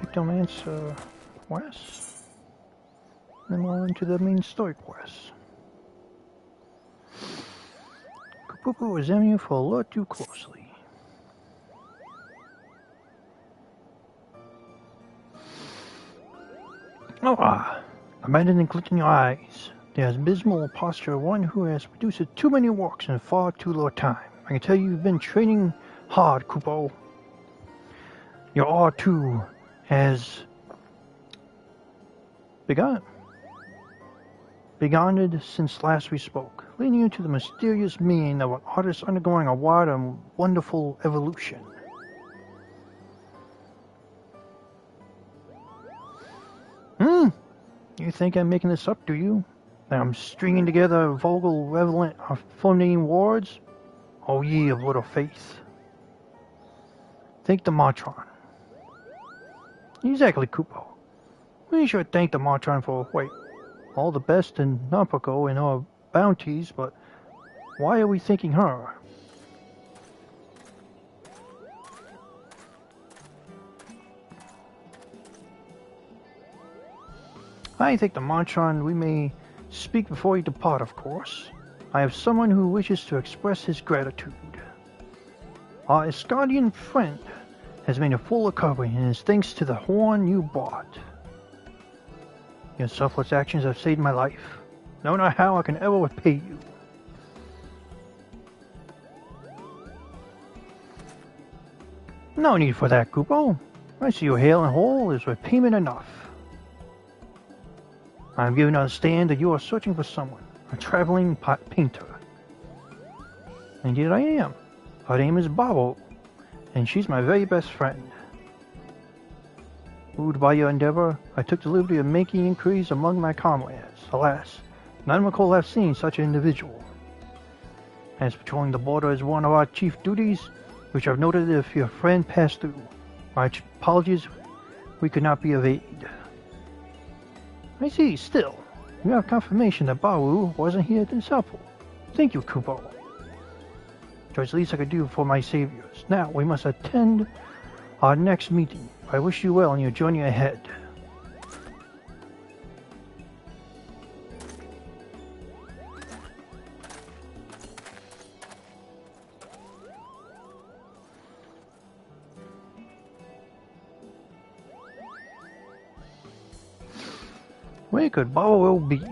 Victim answer quest. Then we'll into the main story quest. Kupupu was examining you for a lot too closely. Abandoned and clicking your eyes. The abysmal posture of one who has produced too many walks in far too little time. I can tell you've been training hard, Kupo. Your R2 has begun since last we spoke, leading you to the mysterious meaning of an artist undergoing a wild and wonderful evolution. You think I'm making this up, do you? That I'm stringing together vulgar, relevant, fulminating words? Oh ye of little faith. Thank the Matron. Exactly, Kupo. We should thank the Matron for, all the best in Nampako and our bounties, but why are we thanking her? I think the Matron we may speak before you depart, of course. I have someone who wishes to express his gratitude. Our Asgardian friend has made a full recovery and is thanks to the horn you bought. Your selfless actions have saved my life. I don't know how I can ever repay you. No need for that, Kupo. I see your hail and whole is repayment enough. I am given to understand that you are searching for someone, a traveling painter. Indeed I am. Her name is Babo, and she's my very best friend. Moved by your endeavor, I took the liberty of making inquiries among my comrades. Alas, none recall have seen such an individual. As patrolling the border is one of our chief duties, which I've noted if your friend passed through. My apologies, we could not be of aid. I see, still, you have confirmation that Baru wasn't here to help. Thank you, Kupo. It's the least I could do for my saviors. Now, we must attend our next meeting. I wish you well in your journey ahead. Where could Baru be?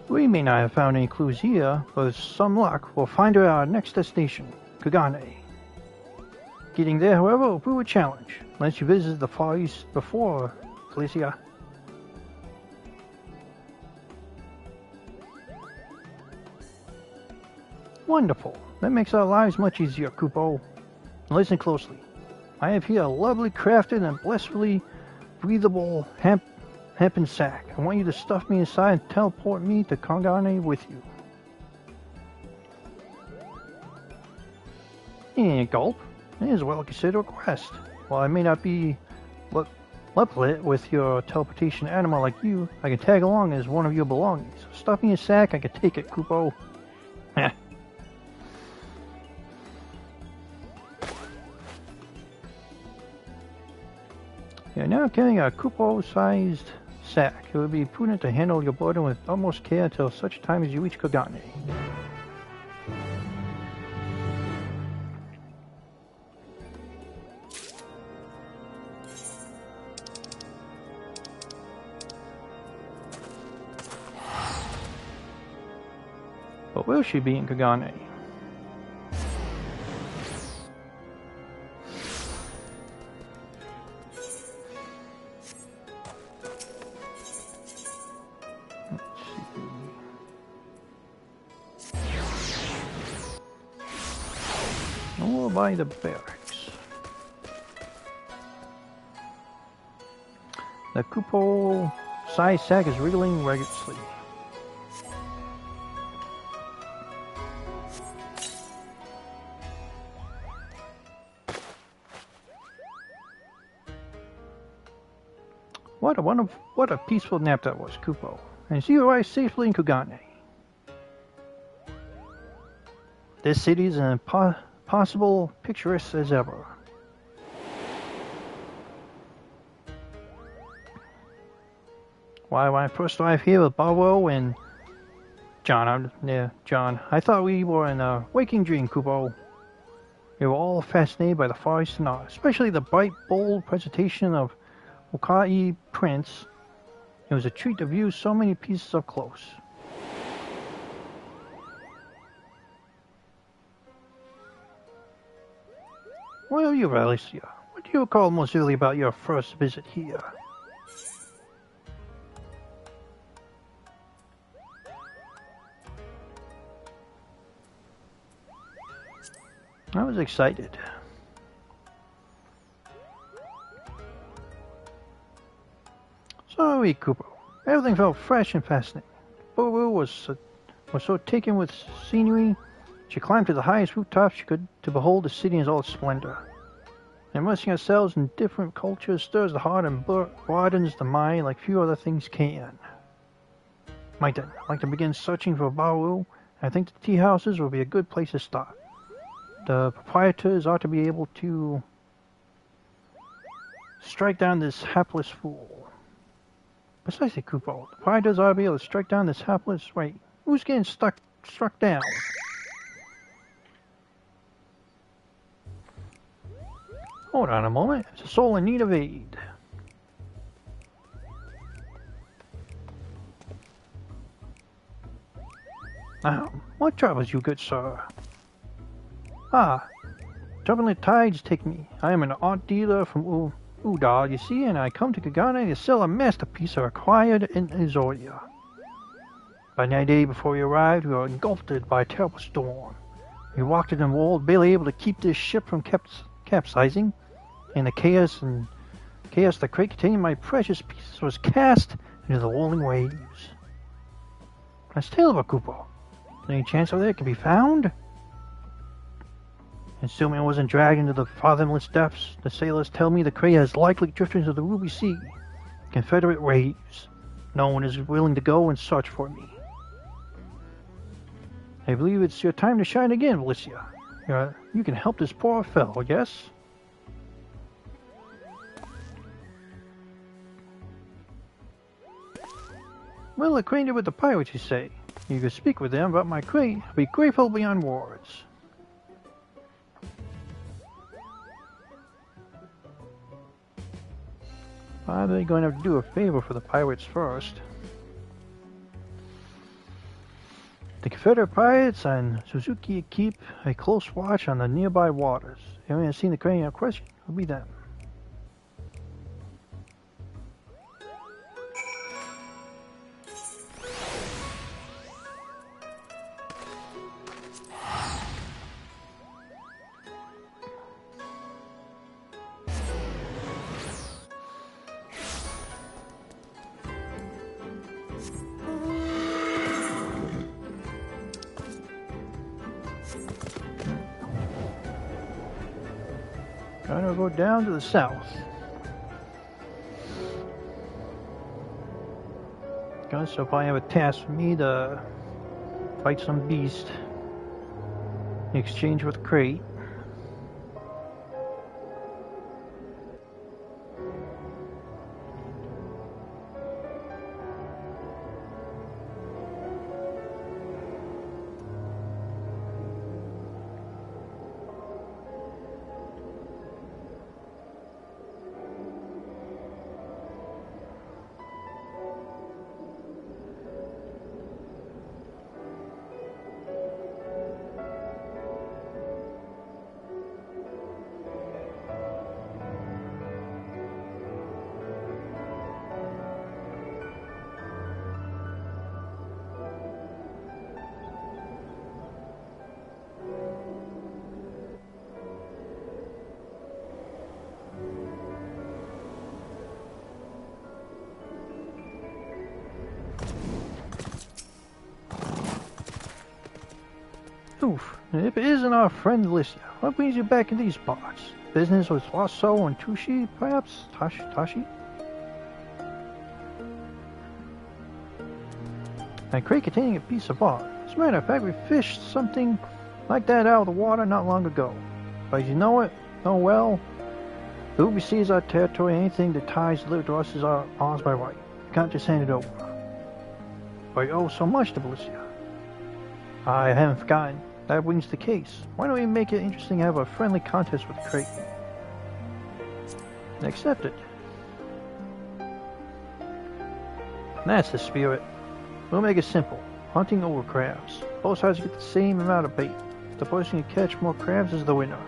We may not have found any clues here, but with some luck, we'll find her at our next destination, Kagane. Getting there, however, will prove a challenge, unless you visited the Far East before, Felicia. Wonderful. That makes our lives much easier, Kupo. Listen closely. I have here a lovely crafted and blissfully breathable hempen sack. I want you to stuff me inside and teleport me to Kagane with you. And gulp. It is well considered a request. While I may not be leopard with your teleportation animal like you, I can tag along as one of your belongings. Stuff me in a sack, I can take it, Kupo. You're now carrying a Kupo-sized sack. It would be prudent to handle your burden with utmost care until such time as you reach Kagane. But will she be in Kagane? By the barracks. The Kupo-sized sack is wriggling rigorously. What a peaceful nap that was, Kupo. And you arrived safely in Kugane. This city is as impossible picturesque as ever. Why, when I first arrived here with Barrow and John, I thought we were in a waking dream, Kupo. We were all fascinated by the Far Eastern art, especially the bright, bold presentation of Hokai prints. It was a treat to view so many pieces up close. Well, you, Alicia, what do you recall most vividly about your first visit here? I was excited. Sorry, Kupo. Everything felt fresh and fascinating. Buru was so taken with scenery, she climbed to the highest rooftop she could to behold the city in all its splendor. Immersing ourselves in different cultures stirs the heart and broadens the mind like few other things can. Might then, I'd like to begin searching for Baru. I think the tea houses will be a good place to start. The proprietors ought to be able to strike down this hapless fool. Precisely, Kupo. The proprietors ought to be able to strike down this hapless... Wait, who's getting struck down? Hold on a moment. It's a soul in need of aid. Now, what troubles you, good sir? Ah, turbulent tides take me. I am an art dealer from Udall, you see, and I come to Kagane to sell a masterpiece I acquired in Izoria. By night day before we arrived, we were engulfed by a terrible storm. We walked in the world, barely able to keep this ship from capsizing, and the chaos the crate containing my precious pieces was cast into the rolling waves. That's tale of a Kupo. Any chance of that can be found? Assuming it wasn't dragged into the fathomless depths, the sailors tell me the crate has likely drifted into the Ruby Sea. Confederate waves. No one is willing to go and search for me. I believe it's your time to shine again, Alicia. You can help this poor fellow, yes? Well, acquainted with the pirates, you say. You can speak with them about my crate. I'll be grateful beyond words. Are they going to have to do a favor for the pirates first? The Confederate pirates and Suzuki keep a close watch on the nearby waters. Anyone has seen the crane in question? It'll be them. Gonna go down to the south. Guess so probably have a task for me to fight some beast in exchange with a crate. Oof, if it isn't our friend Alicia, what brings you back in these parts? Business with Wasso and Tushi, perhaps? Tashi? and a crate containing a piece of art. As a matter of fact, we fished something like that out of the water not long ago. But you know it? Oh well. The Ubi sees our territory, anything that ties the to us is ours by right. You can't just hand it over. But you owe so much to Belicia. I haven't forgotten. That wins the case. Why don't we make it interesting to have a friendly contest with the crate? Accepted. That's the spirit. We'll make it simple. Hunting over crabs. Both sides get the same amount of bait. The person who can catch more crabs is the winner.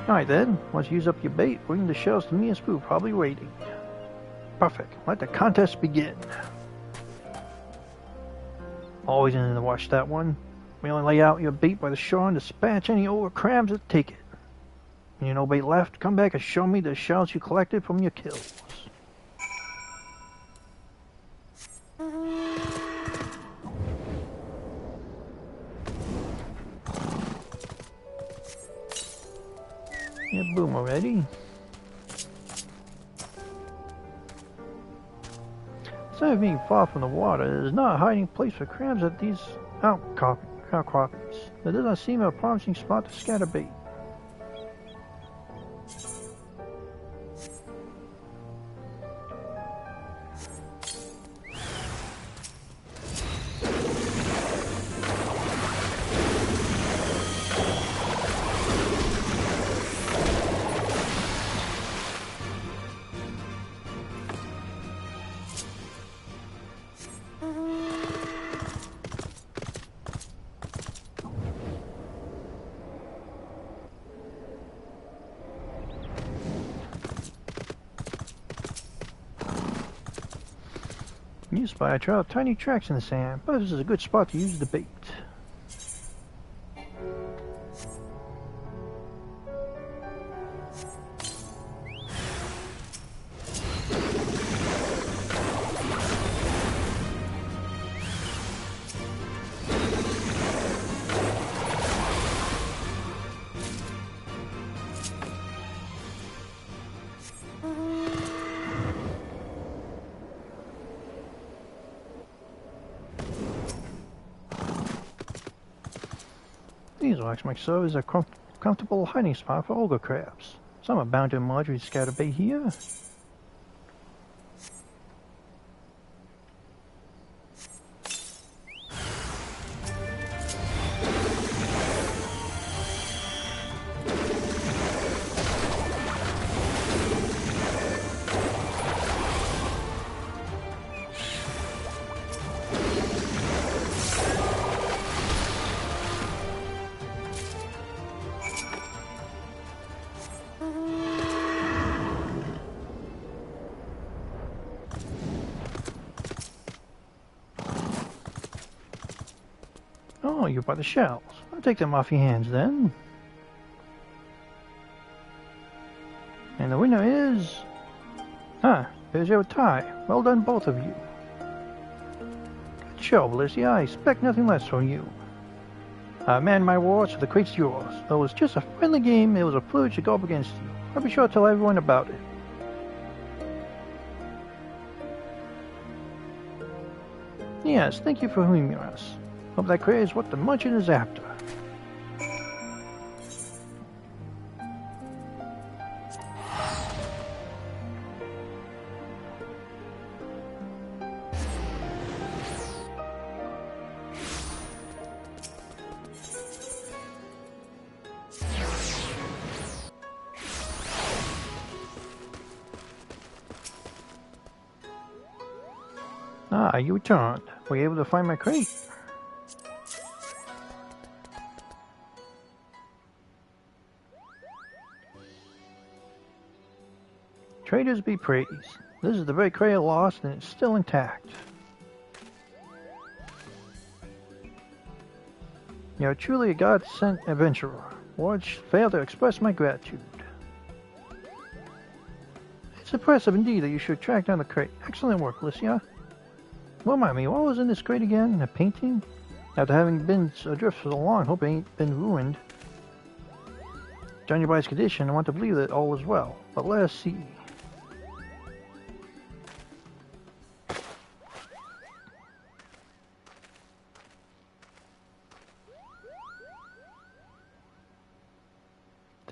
Alright then, once you use up your bait, bring the shells to me and Spoo, probably waiting. Perfect. Let the contest begin. Always in to watch that one. We only lay out your bait by the shore and dispatch any over crabs that take it. When you no bait left, come back and show me the shells you collected from your kills. Yeah, boom already. Instead of being far from the water, it is not a hiding place for crabs at these outcroppings. There does not seem a promising spot to scatter bait. You spy a trail of tiny tracks in the sand, but this is a good spot to use the bait. These rocks might serve as a comfortable hiding spot for ogre crabs. Some are bound to emerge with scatter bait here. Oh, you're by the shells. I'll take them off your hands then. And the winner is... there's your tie. Well done, both of you. Good show, Belicia. I expect nothing less from you. Man my war, so the crate's yours. Though it was just a friendly game, it was a privilege to go up against you. I'll be sure to tell everyone about it. Yes, thank you for humouring us. Hope that crate is what the munchin is after. Ah, you returned. Were you able to find my crate? Traders be praised. This is the very crate I lost and it's still intact. You're truly a God-sent adventurer. Words fail to express my gratitude. It's impressive indeed that you should track down the crate. Excellent work, Belicia. Remind me, what was in this crate again? A painting? After having been adrift for so long, hope it ain't been ruined. Judging by its condition, I want to believe that all was well. But let us see.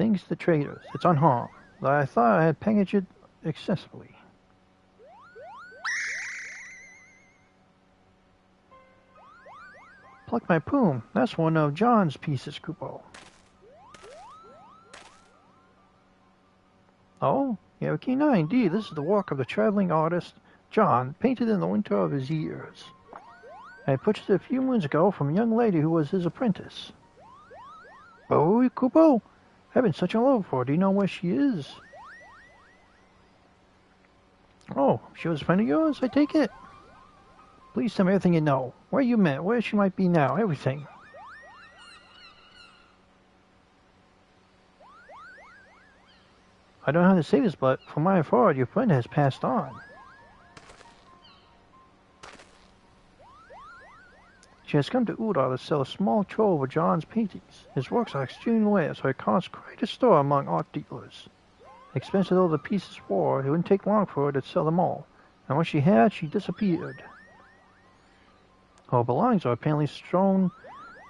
Thanks to traders, it's unharmed, though I thought I had packaged it excessively. Pluck my plume. That's one of John's pieces, Kupo. Oh, you have a keen eye indeed. This is the work of the traveling artist John, painted in the winter of his years. I purchased it a few moons ago from a young lady who was his apprentice. Oh, Kupo, I've been such a love for her. Do you know where she is? Oh, she was a friend of yours, I take it? Please tell me everything you know. Where you met, where she might be now, everything. I don't know how to say this, but from my authority, your friend has passed on. She has come to Udar to sell a small trove of John's paintings. His works are extremely rare, so it costs quite a store among art dealers. Expensive though the pieces were, it wouldn't take long for her to sell them all. And what she had, she disappeared. Her belongings are apparently strewn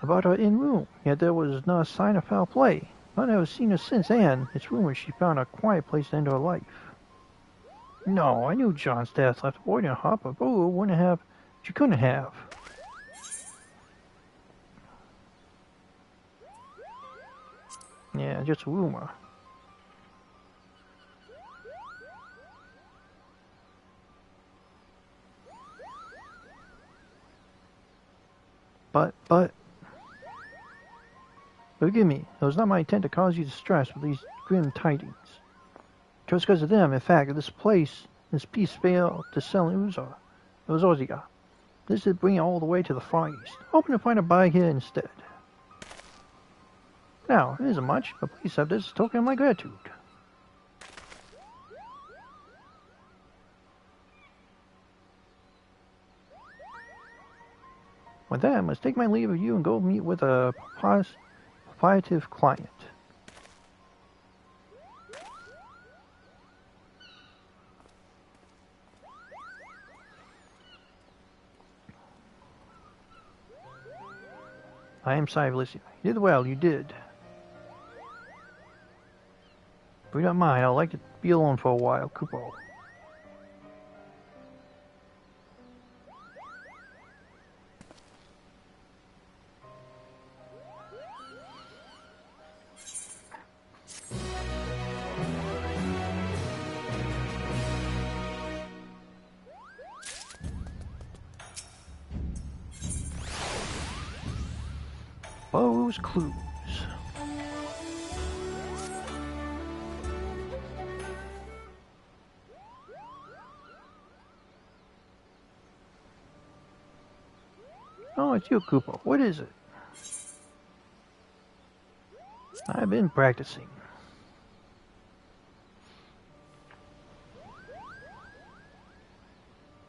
about her in-room, yet there was not a sign of foul play. None have seen her since, and it's rumored she found a quiet place to end her life. No, I knew John's death left a void in her heart, but Boo wouldn't have. She couldn't have. Yeah, just a rumor. But, forgive me, it was not my intent to cause you distress with these grim tidings. Just because of them, in fact, this piece failed to sell in Uzar. It was Oziga. This did bring it all the way to the Far East, hoping to find a buyer here instead. Now, it isn't much, but please have this token of my gratitude. With that, I must take my leave of you and go meet with a prospective client. I am sorry, Alicia. You did well, you did. If you don't mind, I'd like to be alone for a while, Kupo. Bo's Clues. Oh, it's you, Kupo. What is it? I've been practicing.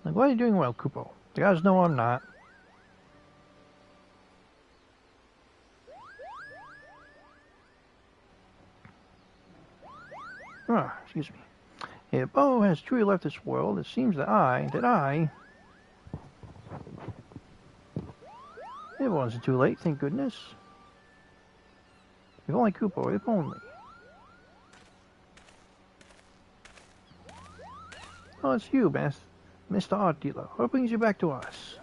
I'm glad you're doing well, Kupo. The guys know I'm not. Excuse me. If Bo has truly left this world, it seems that I... It wasn't too late, thank goodness. If only, Kupo, if only. Oh, it's you, Mr. Art Dealer. What brings you back to us?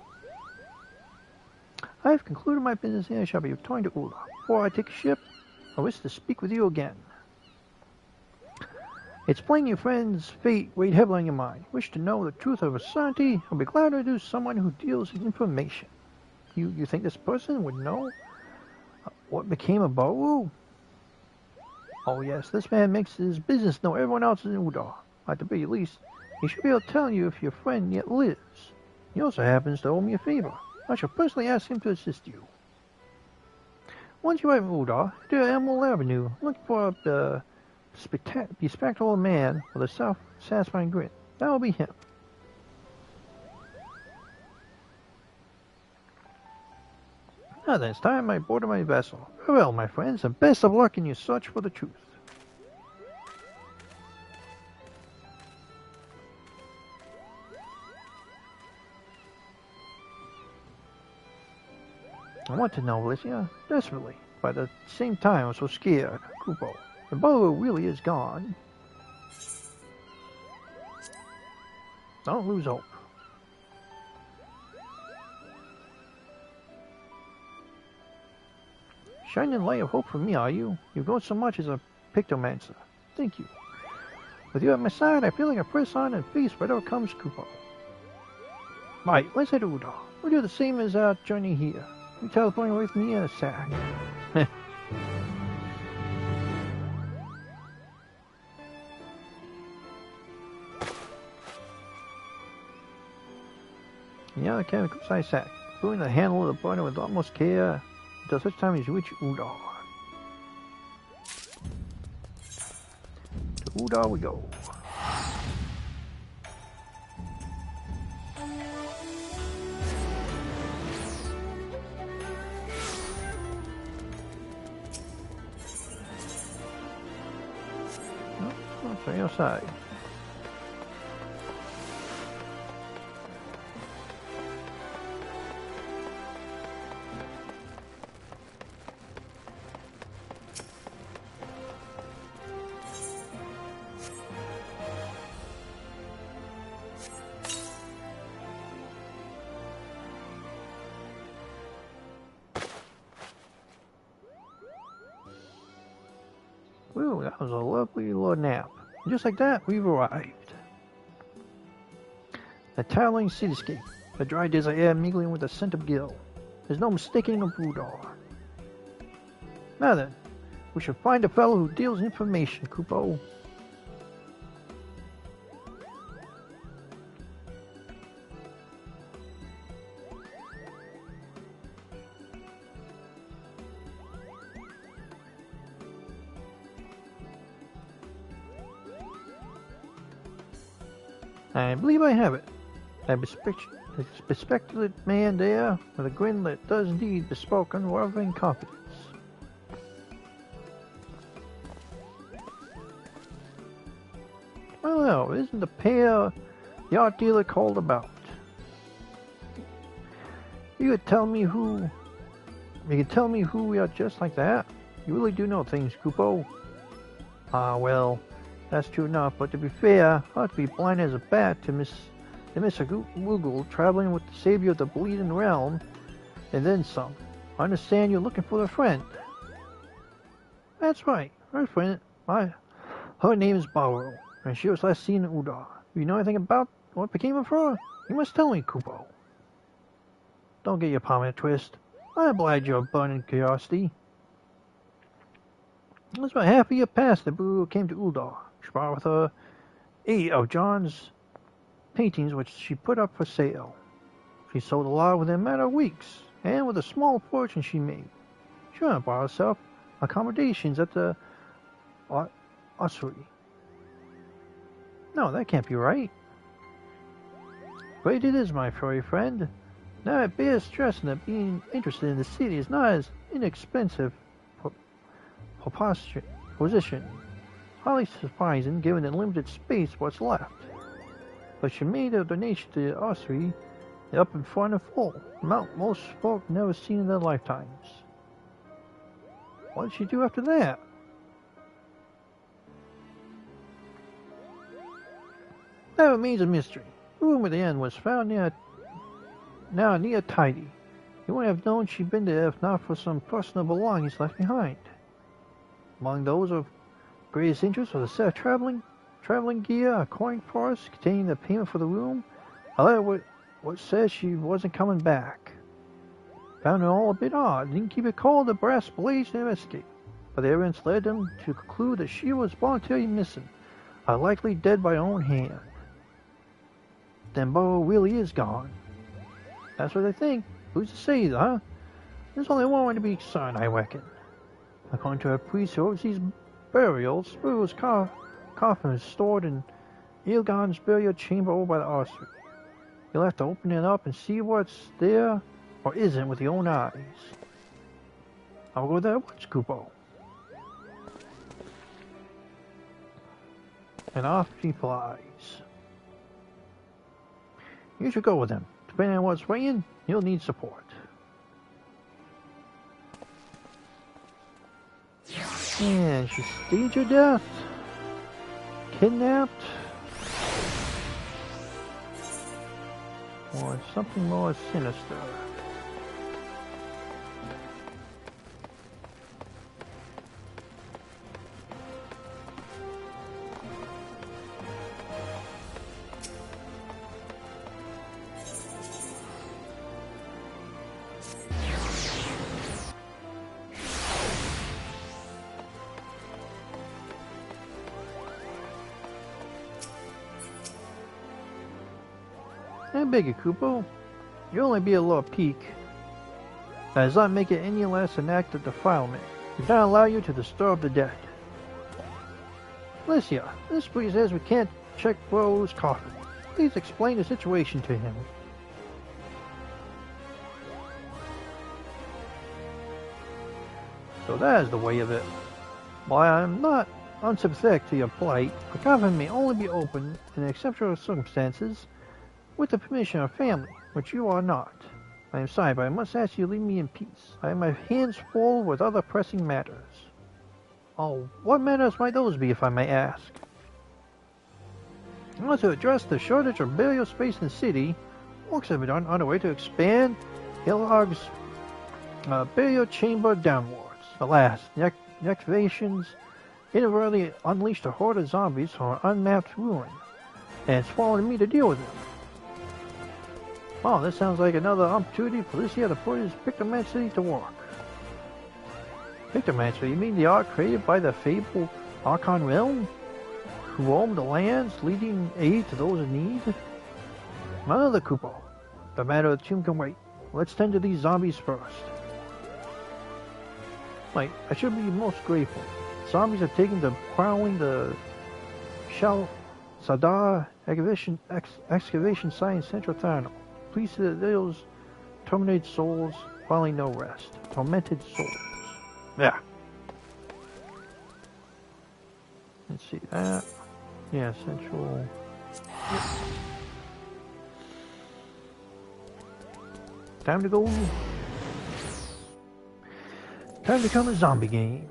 I have concluded my business here and shall be returning to Ula. Before I take a ship, I wish to speak with you again. It's plain your friend's fate weighed heavily on your mind. Wish to know the truth of a certainty? I'll be glad to introduce someone who deals in information. You think this person would know what became of Baru? Oh yes, this man makes his business know everyone else is in Udar. At the very least, he should be able to tell you if your friend yet lives. He also happens to owe me a favor. I shall personally ask him to assist you. Once you arrive in Udar, head to Emerald Avenue, look for the bespectacled man with a self-satisfying grin. That will be him. Now then, it's time I boarded my vessel. Farewell, my friends, and best of luck in your search for the truth. I want to know, Alicia, desperately, but at the same time I'm so scared, Kupo. The bow really is gone. Don't lose hope. Shining light of hope for me, are you? You've grown so much as a pictomancer. Thank you. With you at my side, I feel like I press on and face whatever comes, Kupo. Right, let's head to Udar. We'll do the same as our journey here. You teleporting away from me in a sack. Yeah, the chemical size sack. Pulling the handle of the burner with utmost care until such time as you reach Udar. To Udar we go. What's on your side? Whew, that was a lovely little nap. And just like that, we've arrived. The towering cityscape, the dry desert air mingling with the scent of gill. There's no mistaking of Udar. Now then, we should find a fellow who deals information, Kupo. I believe I have it. A bespectacled man there, with a grin that does indeed bespoke unwavering confidence. Well, isn't the pair the art dealer called about? You could tell me who we are just like that? You really do know things, Kupo. Ah, well, that's true enough, but to be fair, I ought to be blind as a bat to miss Woogle traveling with the savior of the Bleeding Realm, and then some. I understand you're looking for a friend. That's right, her friend. Her name is Baro, and she was last seen in Udar. Do you know anything about what became of her? You must tell me, Kupo. Don't get your palm in a twist. I oblige your burning curiosity. It was about half a year past that Buru came to Uldar. She brought with her 8 of John's paintings, which she put up for sale. She sold a lot within a matter of weeks, and with a small fortune she made, she went and bought herself accommodations at the ossuary. No, that can't be right. Great it is, my furry friend. Now it bears stressing that being interested in the city is not as inexpensive position. Highly surprising given the limited space what's left. But she made a donation to the ossuary up in front and full, amount most folk never seen in their lifetimes. What did she do after that? That remains a mystery. The room at the end was found near tidy. You wouldn't have known she'd been there if not for some personal belongings left behind. Among those of greatest interest was a set of traveling gear, a coin purse containing the payment for the room, a letter which says she wasn't coming back. Found it all a bit odd. Didn't keep it cold, the brass blazed to investigate, but the evidence led them to conclude that she was voluntarily missing, likely dead by her own hand. Then Bo really is gone. That's what they think. Who's to say, huh? There's only one way to be concerned, I reckon. According to a priest who oversees burials, Spiru's coffin is stored in Ilgan's burial chamber over by the ossuary. You'll have to open it up and see what's there or isn't with your own eyes. I'll go there once, Kupo. And off she flies. You should go with him. Depending on what's weighing, you'll need support. And she staged her death. Kidnapped. Or something more sinister. I beg you, Kupo. You only be a little peak. That does not make it any less an act of defilement. We do not allow you to disturb the dead. Alicia, this priest says we can't check Bro's coffin. Please explain the situation to him. So that is the way of it. While I am not unsympathetic to your plight, a coffin may only be opened in exceptional circumstances with the permission of family, which you are not. I am sorry, but I must ask you to leave me in peace. I have my hands full with other pressing matters. Oh, what matters might those be, if I may ask? In order to address the shortage of burial space in the city, works have been on the way to expand Hilog's burial chamber downwards. Alas, the excavations inadvertently unleashed a horde of zombies from an unmapped ruin, and it's fallen to me to deal with them. Oh, this sounds like another opportunity for Alicia to put his pictomancy to work. Pictomancer, you mean the art created by the fabled Archon Realm, who roamed the lands, leading aid to those in need? None of the Kupo. The matter of the tomb can wait. Let's tend to these zombies first. Wait, I should be most grateful. Zombies have taken to prowling the Shal Sadar excavation site in Central Tharno. Please see that those tormented souls finally no rest. Tormented souls. Yeah. Let's see that. Yeah, Central. Yep. Time to go. Time to become a zombie game.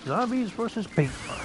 Zombies versus paintbrush.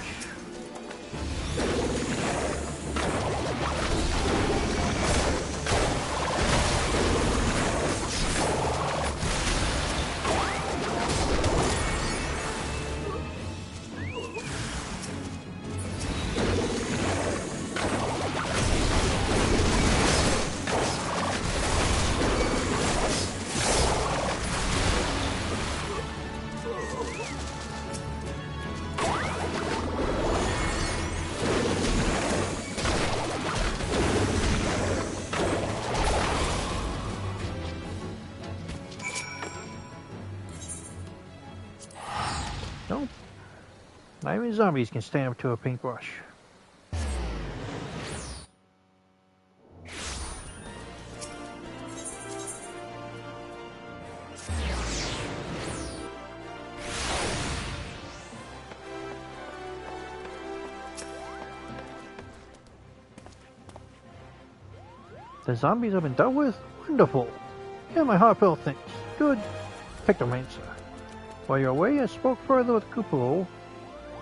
Nope. Not even zombies can stand up to a paintbrush. The zombies have been dealt with? Wonderful. Yeah, my heartfelt thanks. Good. Pictomancer. While you're away, I spoke further with Kupuro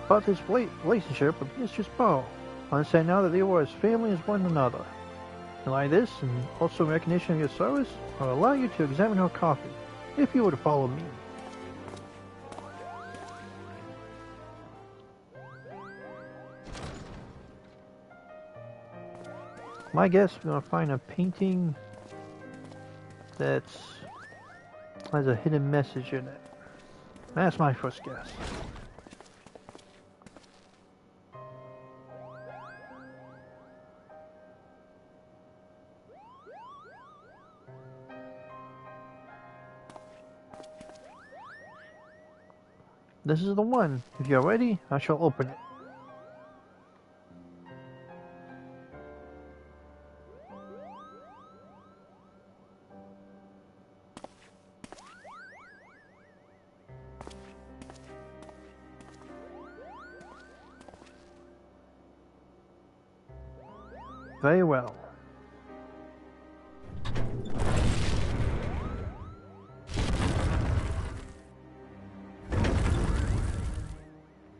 about his relationship with Mistress Bo. I understand now that they were as family as one another. And like this, and also in recognition of your service, I will allow you to examine her coffin, if you were to follow me. My guess, we're going to find a painting that has a hidden message in it. That's my first guess. This is the one. If you're ready, I shall open it. Very well.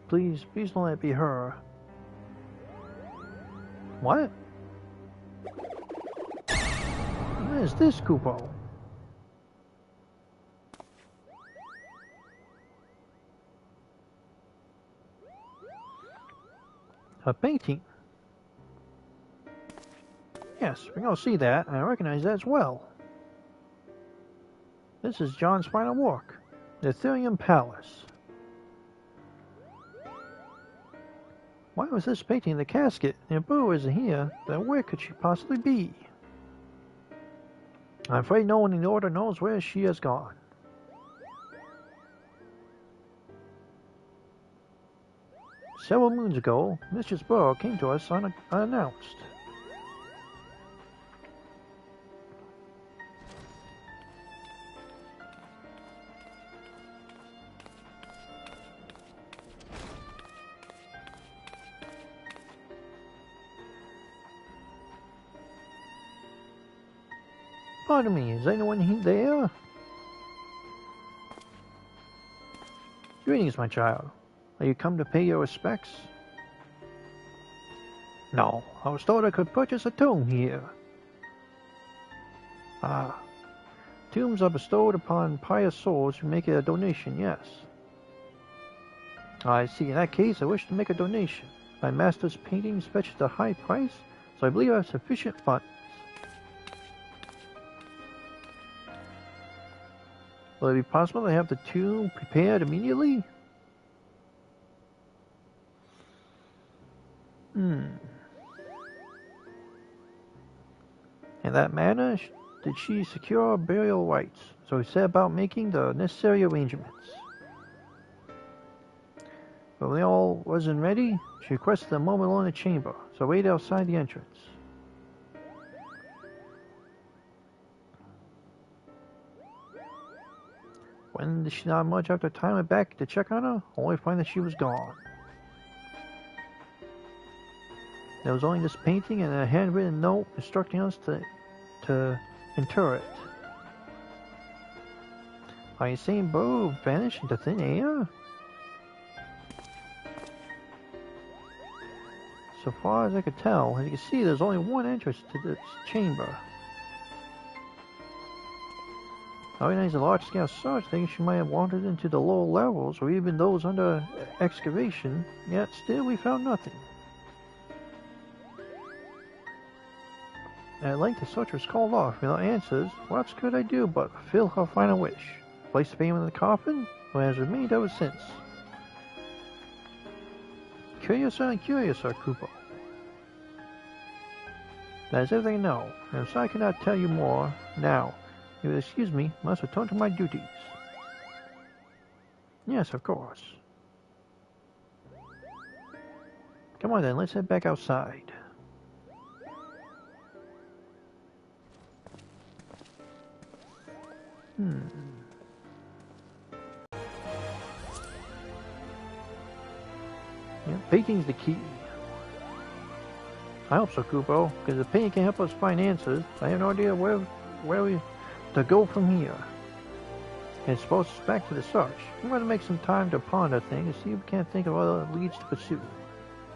Please don't let it be her. What? What is this, Kupo? A painting. Yes, we all see that, and I recognize that as well. This is John's final work, the Ethereum Palace. Why was this painting in the casket? If Boo isn't here, then where could she possibly be? I'm afraid no one in the Order knows where she has gone. Several moons ago, Mistress Burrow came to us unannounced. Pardon me, is anyone there? Greetings, my child. Are you come to pay your respects? No, I was told I could purchase a tomb here. Ah, tombs are bestowed upon pious souls who make a donation, yes. I see. In that case, I wish to make a donation. My master's paintings fetched a high price, so I believe I have sufficient funds. Will it be possible to have the tomb prepared immediately? In that manner, did she secure burial rights, so he set about making the necessary arrangements. But when all wasn't ready, she requested a moment alone in the chamber, so I waited outside the entrance. When did she not much after time went back to check on her, only to find that she was gone. There was only this painting and a handwritten note instructing us to inter it. Are you saying Burrow vanished into thin air? So far as I could tell, as you can see, there's only one entrance to this chamber. I recognize a large-scale search, thinking she might have wandered into the lower levels or even those under excavation, yet still we found nothing. At length the search was called off without answers. What else could I do but fulfill her final wish? Place the payment in the coffin, or has remained ever since? Curious and curious, Sir Kupo. That is everything I know, and I'm sorry I cannot tell you more now. If you will excuse me, I must return to my duties. Yes, of course. Come on then, let's head back outside. Yeah, painting's the key. I hope so, Kupo, because if painting can help us find answers, I have no idea where we to go from here. It's supposed to back to the search. We want to make some time to ponder things and see if we can't think of other leads to pursue.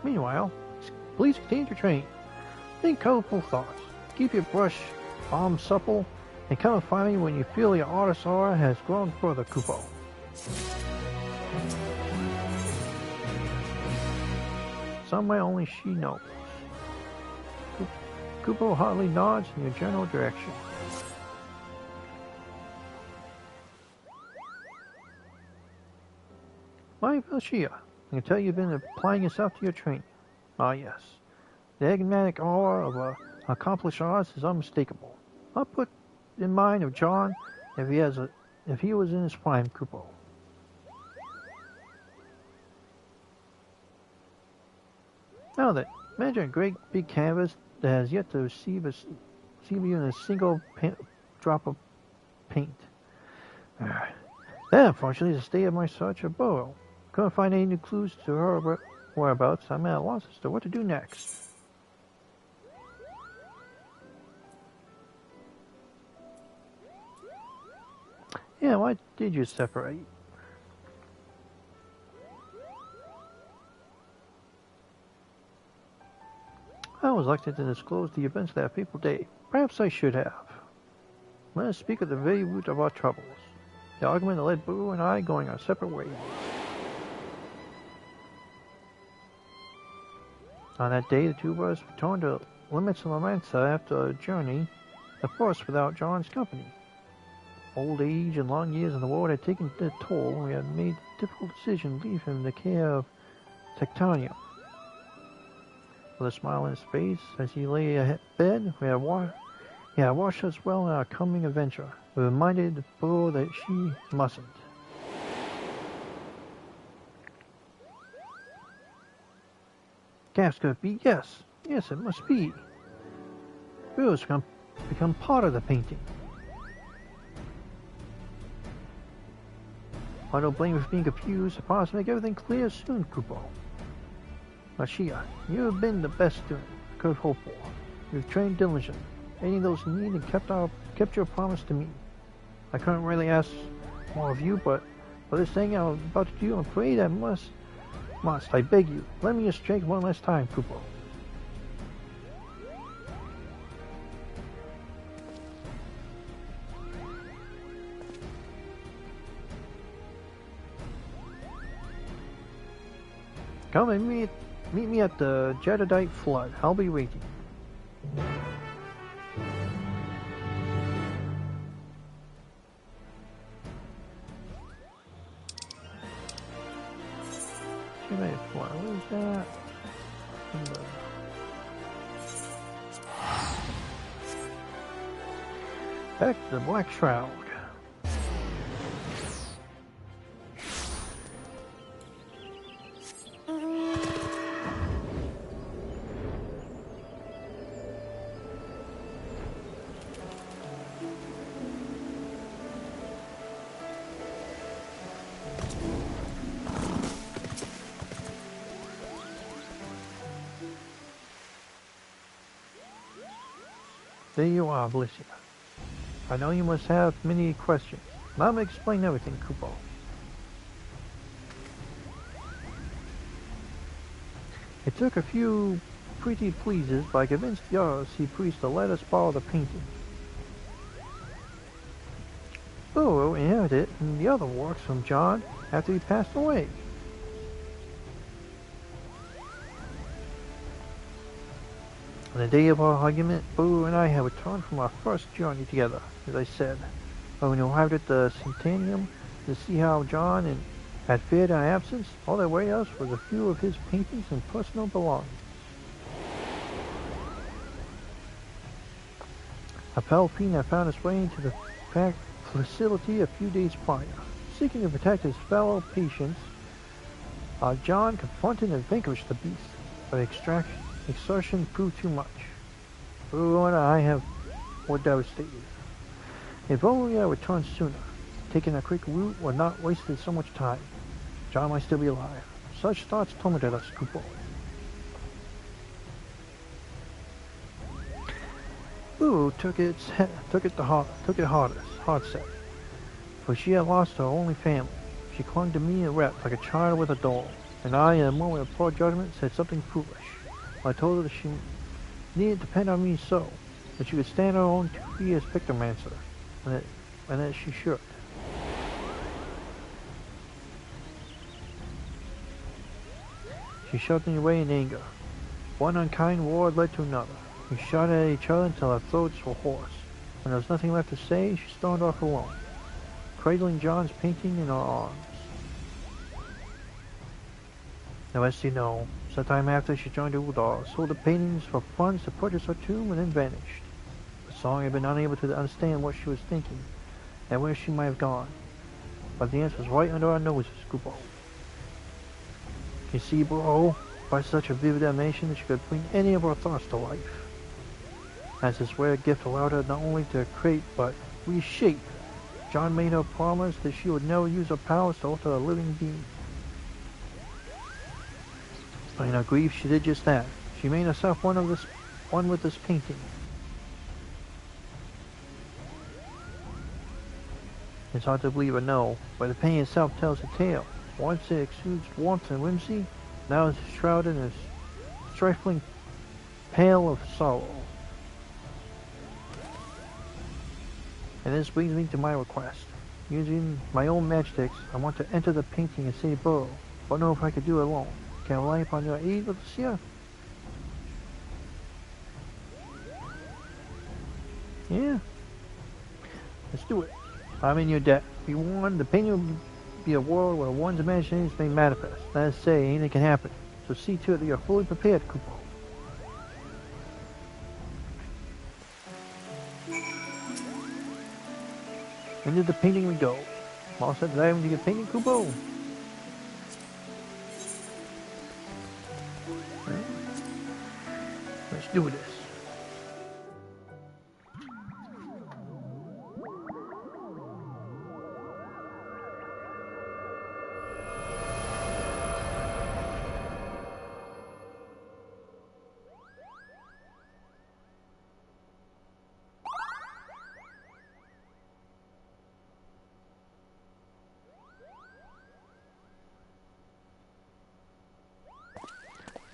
Meanwhile, please continue to train. Think colorful thoughts. Keep your brush palm supple, and come and find me when you feel your artist's aura has grown further, Kupo. Some way only she knows. Kupo hardly nods in your general direction. My Velshia, I can tell you've been applying yourself to your training. Ah, yes. The enigmatic aura of an accomplished artist is unmistakable. I'll put in mind of John if he was in his prime, Kupo. Now then, imagine a great big canvas that has yet to receive even a single drop of paint. That, unfortunately, is the state of my search of Burrow. Couldn't find any new clues to her whereabouts. I'm at a loss as to what to do next. Yeah, why did you separate? I was elected to disclose the events that people day. Perhaps I should have. Let us speak of the very root of our troubles. The argument that led Boo and I going our separate ways. On that day, the two of us returned to limits of Lamansa after a journey, of course without John's company. Old age and long years in the world had taken their toll, and we had made the difficult decision to leave him in the care of Tectonium. With a smile on his face as he lay in bed, he had watched us well in our coming adventure. We reminded Boo that she mustn't. Gas could be yes. Yes, it must be. Boo has become part of the painting. I don't blame you for being confused. I promise to make everything clear soon, Kupo. Ashia, you have been the best student I could hope for. You've trained diligently, aiding those in need, and kept your promise to me. I couldn't really ask more of you, but for this thing I'm about to do, I'm afraid I must, I beg you, lend me your strength one last time, Kupo. Come and meet me at the Jadadite flood. I'll be waiting. Jadadite flood, what is that? Back to the Black Shroud. There you are, Blicia. I know you must have many questions. Let me explain everything, Kupo. It took a few pretty pleases, but I convinced the RC priest to let us borrow the painting. Boo inherited it and the other works from John after he passed away. On the day of our argument, Boo and I had returned from our first journey together, as I said. But when we arrived at the Centennium to see how John had fared in our absence, all that awaited us was a few of his paintings and personal belongings. Palpatine had found his way into the facility a few days prior. Seeking to protect his fellow patients, John confronted and vanquished the beast, but exertion proved too much. Boo and I were devastated. If only I returned sooner, taking a quick route would not wasted so much time. John might still be alive. Such thoughts tormented us, Kupo. Boo took it hard set, for she had lost her only family. She clung to me and wept like a child with a doll, and I, in a moment of poor judgment, said something foolish. I told her that she needn't depend on me so, that she could stand her own 2 years pictomancer, and that she should. She shoved me away in anger. One unkind word led to another. We shot at each other until our throats were hoarse. When there was nothing left to say, she stormed off alone, cradling John's painting in her arms. Now, as you know, sometime after she joined Uldar, sold the paintings for funds to purchase her tomb and then vanished. The song had been unable to understand what she was thinking and where she might have gone, but the answer was right under our noses, Kupo. You see, bro, by such a vivid animation that she could bring any of our thoughts to life. As this rare gift allowed her not only to create but reshape, John made her promise that she would never use her powers to alter a living being. But in her grief, she did just that. She made herself one with this painting. It's hard to believe or know, but the painting itself tells a tale. Once it exudes warmth and whimsy, now it's shrouded in a trifling pale of sorrow. And this brings me to my request. Using my own matchsticks, I want to enter the painting and city burrow, but I don't know if I could do it alone. Can I rely upon your aid, Lucia? Yeah. Let's do it. I'm in your debt. Be warned, the painting will be a world where one's imaginations may manifest. That is to say, anything can happen. So see to it that you're fully prepared, Kupo. Into the painting we go. All set to into your painting, Kupo. Let's do this.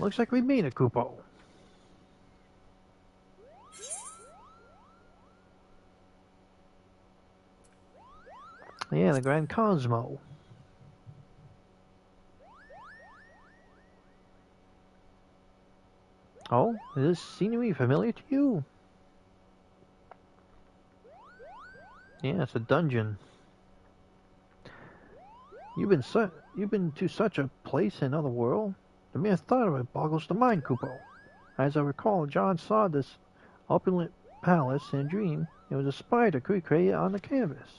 Looks like we made it, Kupo. Yeah, the Grand Cosmo. Oh, is this scenery familiar to you? Yeah, it's a dungeon. You've been to such a place in another world? The mere thought of it boggles the mind, Kupo. As I recall, John saw this opulent palace in a dream. It was a spider created on the canvas.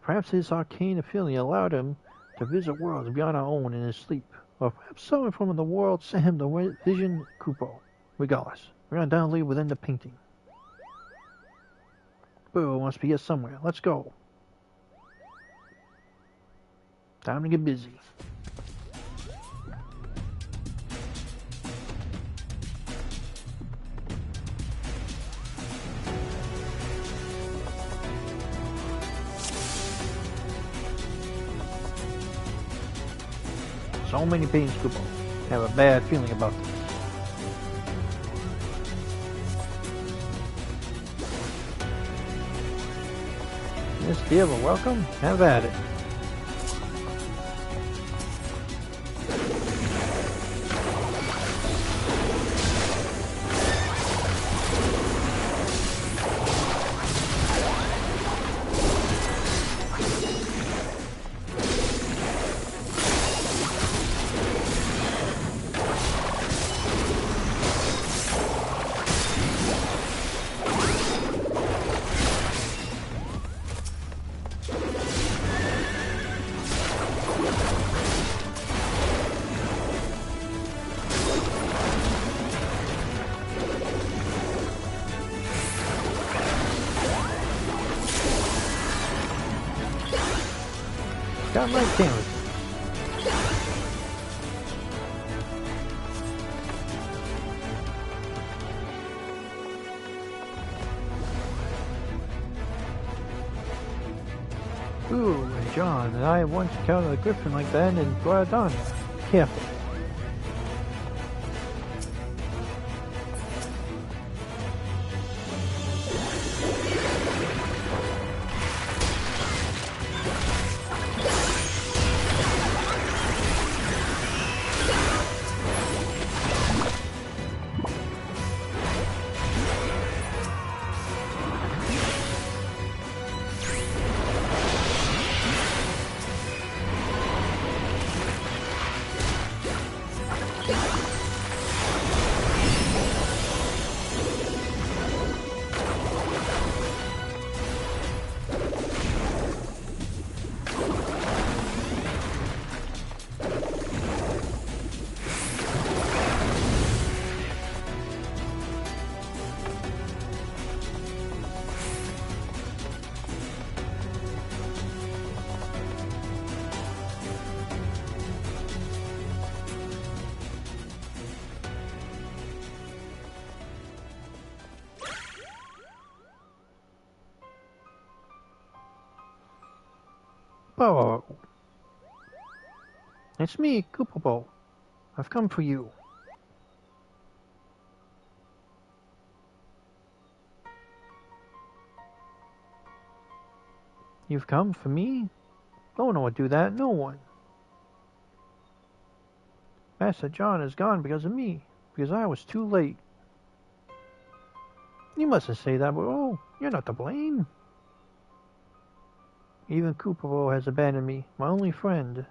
Perhaps his arcane affinity allowed him to visit worlds beyond our own in his sleep. Or perhaps someone from the world sent him the vision, Kupo. Regardless, we're gonna download within the painting. Boo must be here somewhere. Let's go. Time to get busy. So many paintings, Kupo. I have a bad feeling about this. Yes, dear, but welcome. Have at it. Got my camera. Ooh, and John and I once encountered a griffin like that in Guadana. Careful. Kupo! It's me, Kupo. I've come for you. You've come for me? No one would do that, no one. Master John is gone because of me, because I was too late. You mustn't say that, but oh, you're not to blame. Even Kupo has abandoned me, my only friend.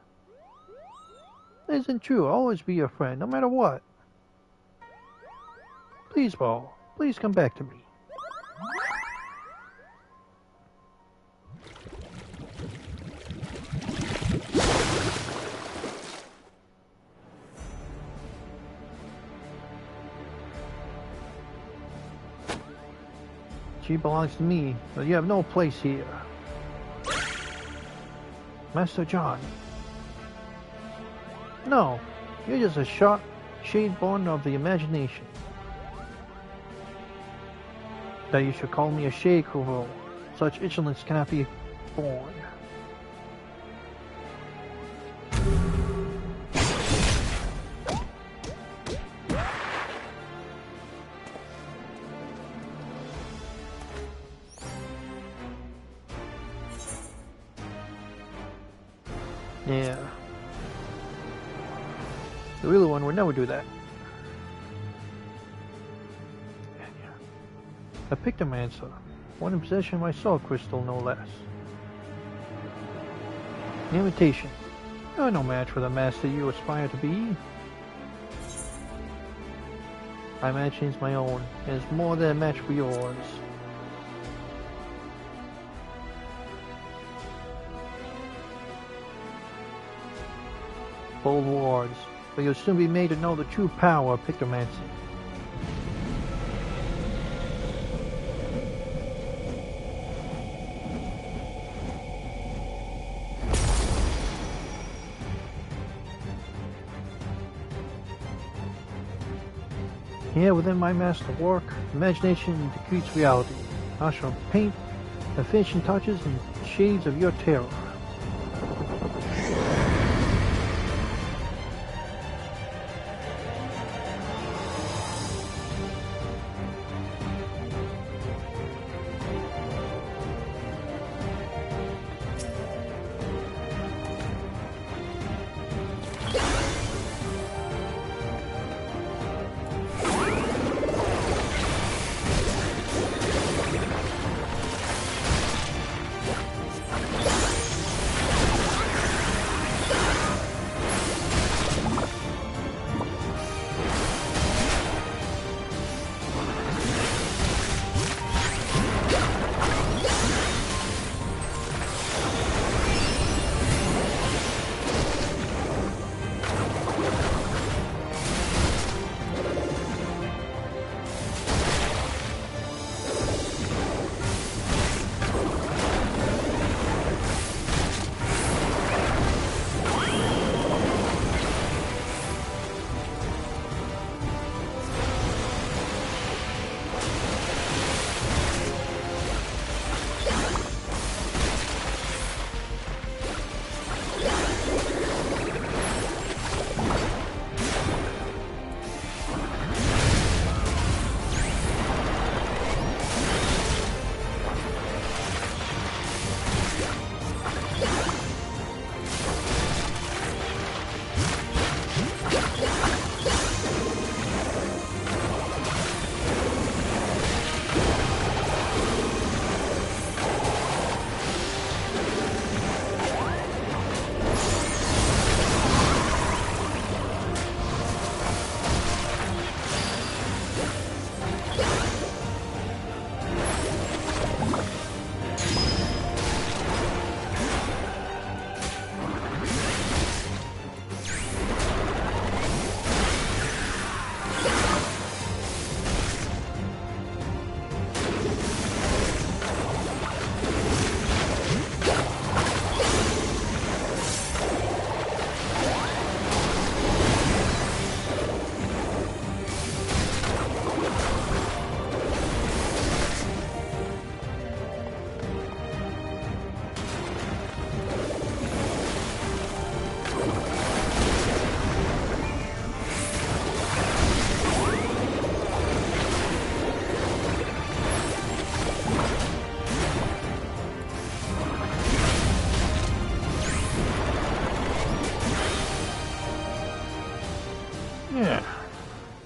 That isn't true, I'll always be your friend, no matter what. Please, Ball, please come back to me. She belongs to me, but you have no place here. Master John. No, you're just a sharp shade born of the imagination. That you should call me a shade, Kupo. Such insolence cannot be borne. Yeah. The real one would never do that. A pictomancer, one in possession of my soul crystal, no less. An imitation. You're no match for the master you aspire to be. My imagination is my own, and is more than a match for yours. Bold words, but you'll soon be made to know the true power of pictomancy. Here within my master work, imagination decrees reality. I shall paint the finishing touches and shades of your terror.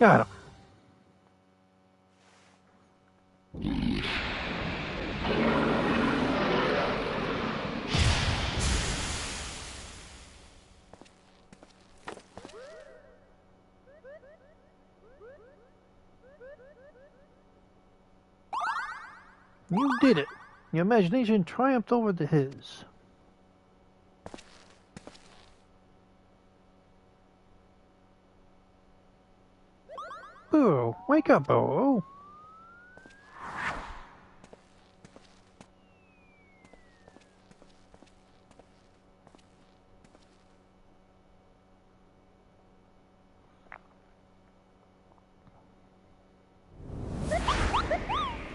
Got him. You did it. Your imagination triumphed over his. Burrow, wake up, Burrow.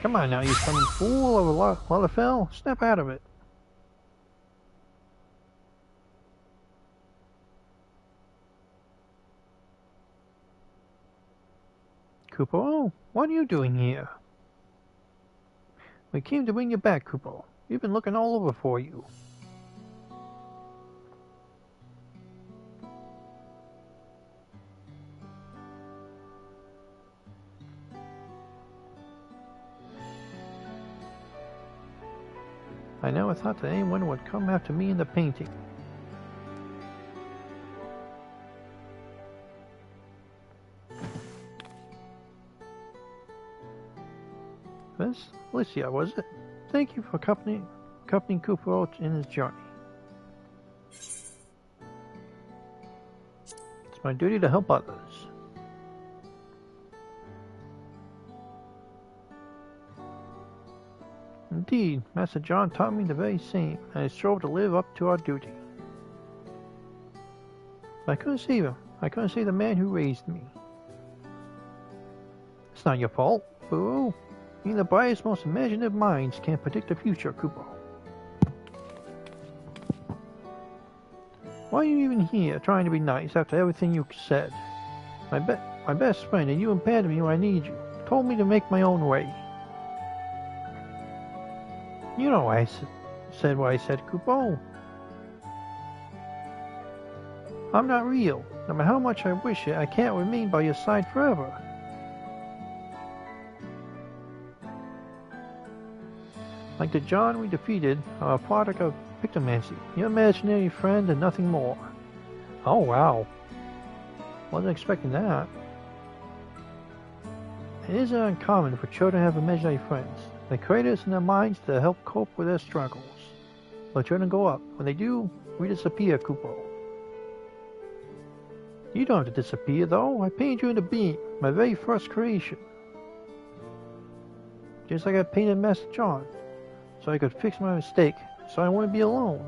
Come on now, you stunning fool of a Lalafell. Snap out of it. Kupo, what are you doing here? We came to bring you back, Kupo. We've been looking all over for you. I never thought that anyone would come after me in the painting. Miss Alicia, was it? Thank you for accompanying Kupo in his journey. It's my duty to help others. Indeed, Master John taught me the very same, and I strove to live up to our duty. But I couldn't save him. I couldn't save the man who raised me. It's not your fault, Burrow. Even the brightest, most imaginative minds can't predict the future, Kupo. Why are you even here, trying to be nice after everything you said? My best friend, and you abandoned me when I need you. Told me to make my own way. You know why I said what I said, Kupo. I'm not real. No matter how much I wish it, I can't remain by your side forever. Like the John we defeated, are a product of pictomancy, your imaginary friend and nothing more. Oh wow. Wasn't expecting that. It isn't uncommon for children to have imaginary friends. They create us in their minds to help cope with their struggles. Let children grow up. When they do, we disappear, Kupo. You don't have to disappear, though. I painted you into being, my very first creation. Just like I painted Master John, so I could fix my mistake, so I wouldn't be alone.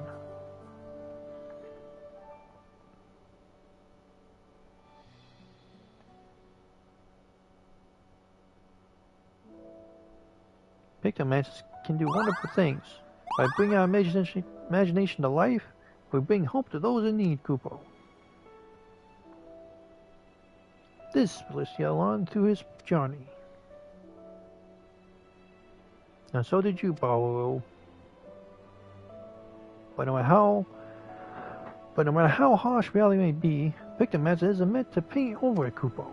Pictomancers can do wonderful things. By bringing our imagination to life, we bring hope to those in need, Kupo. This lifts you along through his journey. And so did you, Burrow. But no matter how harsh reality may be, Pictomancer isn't meant to paint over it, Kupo.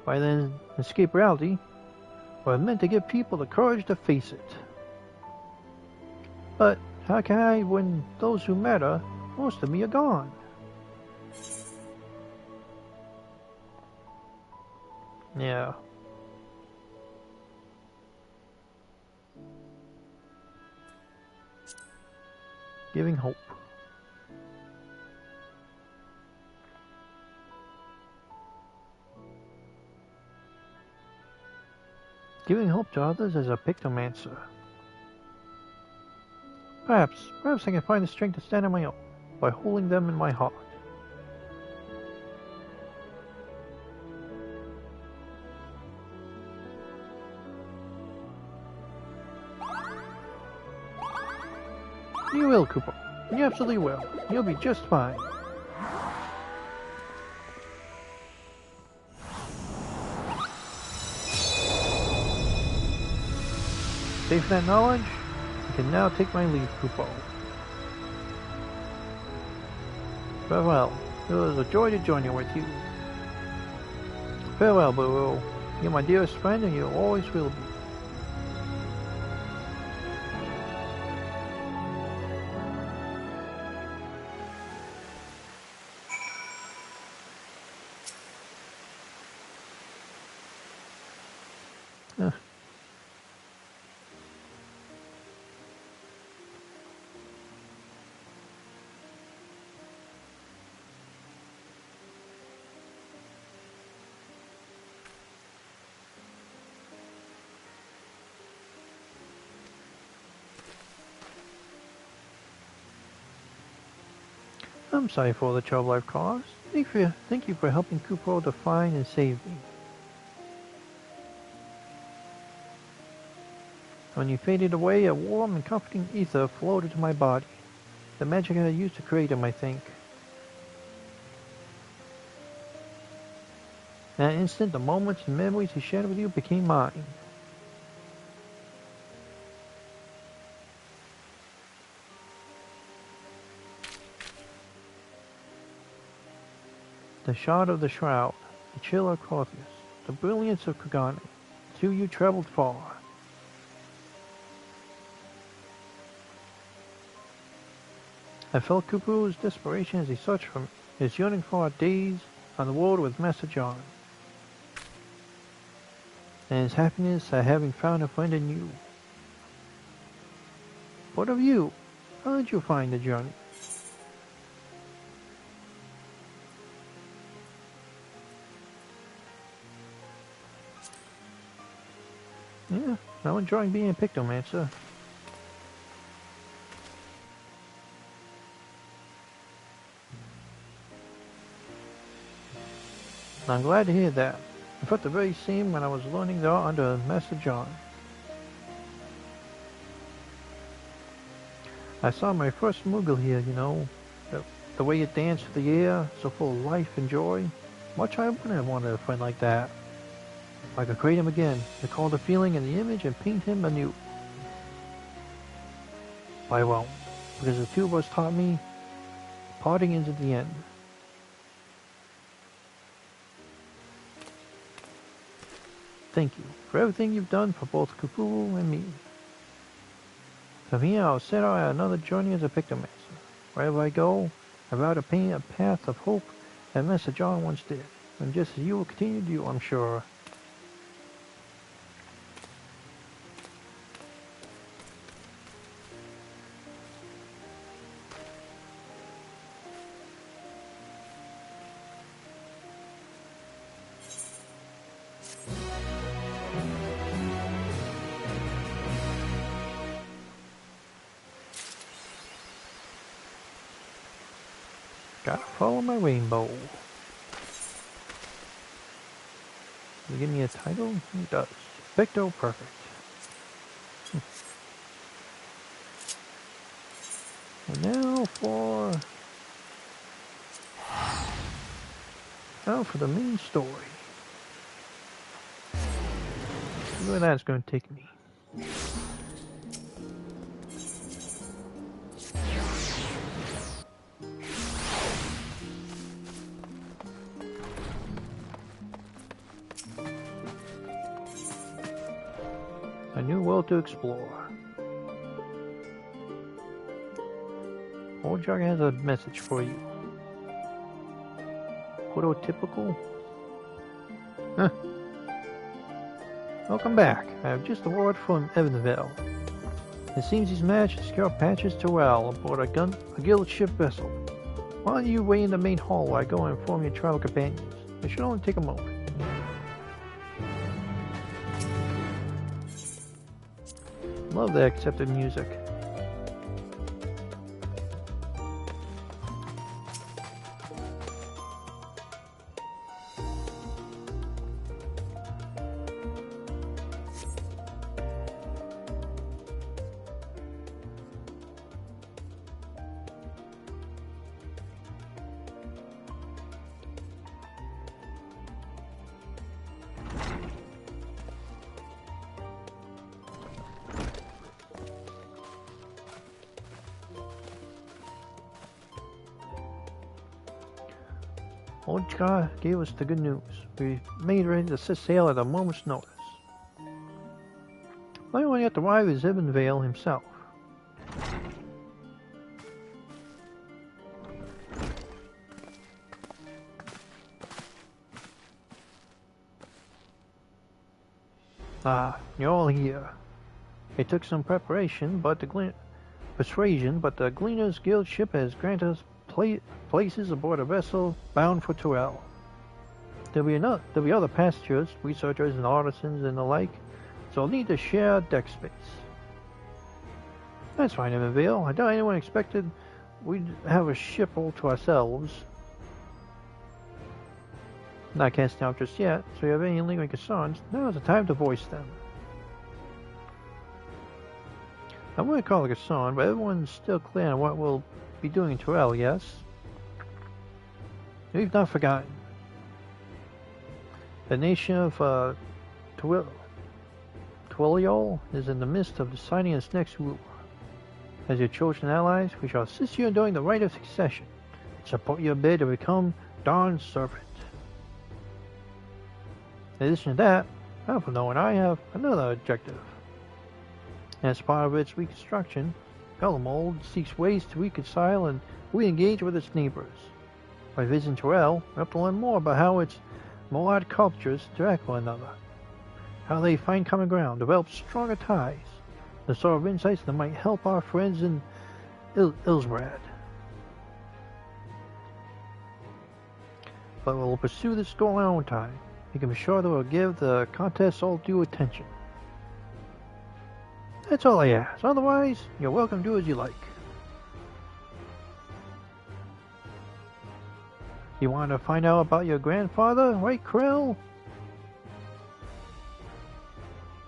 Rather than escape reality, but meant to give people the courage to face it. But how can I when those who matter, most of me, are gone? Yeah. Giving hope. Giving hope to others as a pictomancer. Perhaps I can find the strength to stand on my own by holding them in my heart. You will, Kupo. You absolutely will. You'll be just fine. Safe in that knowledge, I can now take my leave, Kupo. Farewell. It was a joy to journey with you. Farewell, Boo. You're my dearest friend and you always will be. I'm sorry for all the trouble I've caused. Thank you for helping Kupo to find and save me. When you faded away, a warm and comforting ether flowed into my body. The magic I used to create him, I think. In that instant, the moments and memories he shared with you became mine. The shot of the shroud, the chill of Corthus, the brilliance of Kagane. To you traveled far. I felt Kupu's desperation as he searched for me, his yearning for our days on the world with Master John, and his happiness at having found a friend in you. What of you? How did you find the journey? Yeah, I'm enjoying being a Pictomancer. I'm glad to hear that. I felt the very same when I was learning the art under Master John. I saw my first Moogle here, you know. The way it danced through the air, so full of life and joy. Much I wouldn't have wanted a friend like that. I could create him again, recall the feeling and the image, and paint him anew. But I won't, because the two of us taught me, parting is at the end. Thank you for everything you've done for both Kupu and me. From here I'll set out on another journey as a Pictomancer. Wherever I go, I vow to paint a path of hope as Master John once did, and just as you will continue to do, I'm sure. Gotta follow my rainbow. Does it give me a title? It does. Picto Perfect. And now for the main story. See where that's going to take me. A new world to explore. Old Jug has a message for you. Prototypical? Huh. Welcome back. I have just a word from Evanville. It seems he's managed to secure Patches Terrell aboard a guild ship vessel. Why don't you wait in the main hall while I go and inform your travel companions? It should only take a moment. Love the accepted music. Old Chica gave us the good news. We made ready to set sail at a moment's notice. The only one yet to arrive is Ibn Vale himself. Ah, you're all here. It took some preparation, but persuasion, but the Gleaners Guild ship has granted us places aboard a vessel bound for Terrell. There'll be other passengers, researchers and artisans and the like, so I'll need to share deck space. That's fine, Evanville. I doubt anyone expected we'd have a ship all to ourselves. Not casting out just yet, so if you have any lingering concerns, now's the time to voice them. I wouldn't call it a concern, but everyone's still clear on what we'll be doing in Terrell, yes? We've not forgotten. The nation of Twiliol is in the midst of deciding its next ruler. As your chosen allies, we shall assist you in doing the rite of succession and support your bid to become Dawn's servant. In addition to that, Alphano and I have another objective. As part of its reconstruction, Gullimold seeks ways to reconcile and re-engage with its neighbors. By visiting Terrell, we have to learn more about how its Moad cultures interact with one another, how they find common ground, develop stronger ties, the sort of insights that might help our friends in Ilsbrad. But we'll pursue this goal in our own time. You can be sure that we'll give the contest all due attention. That's all I ask. Otherwise, you're welcome to do as you like. You want to find out about your grandfather, right, Krell?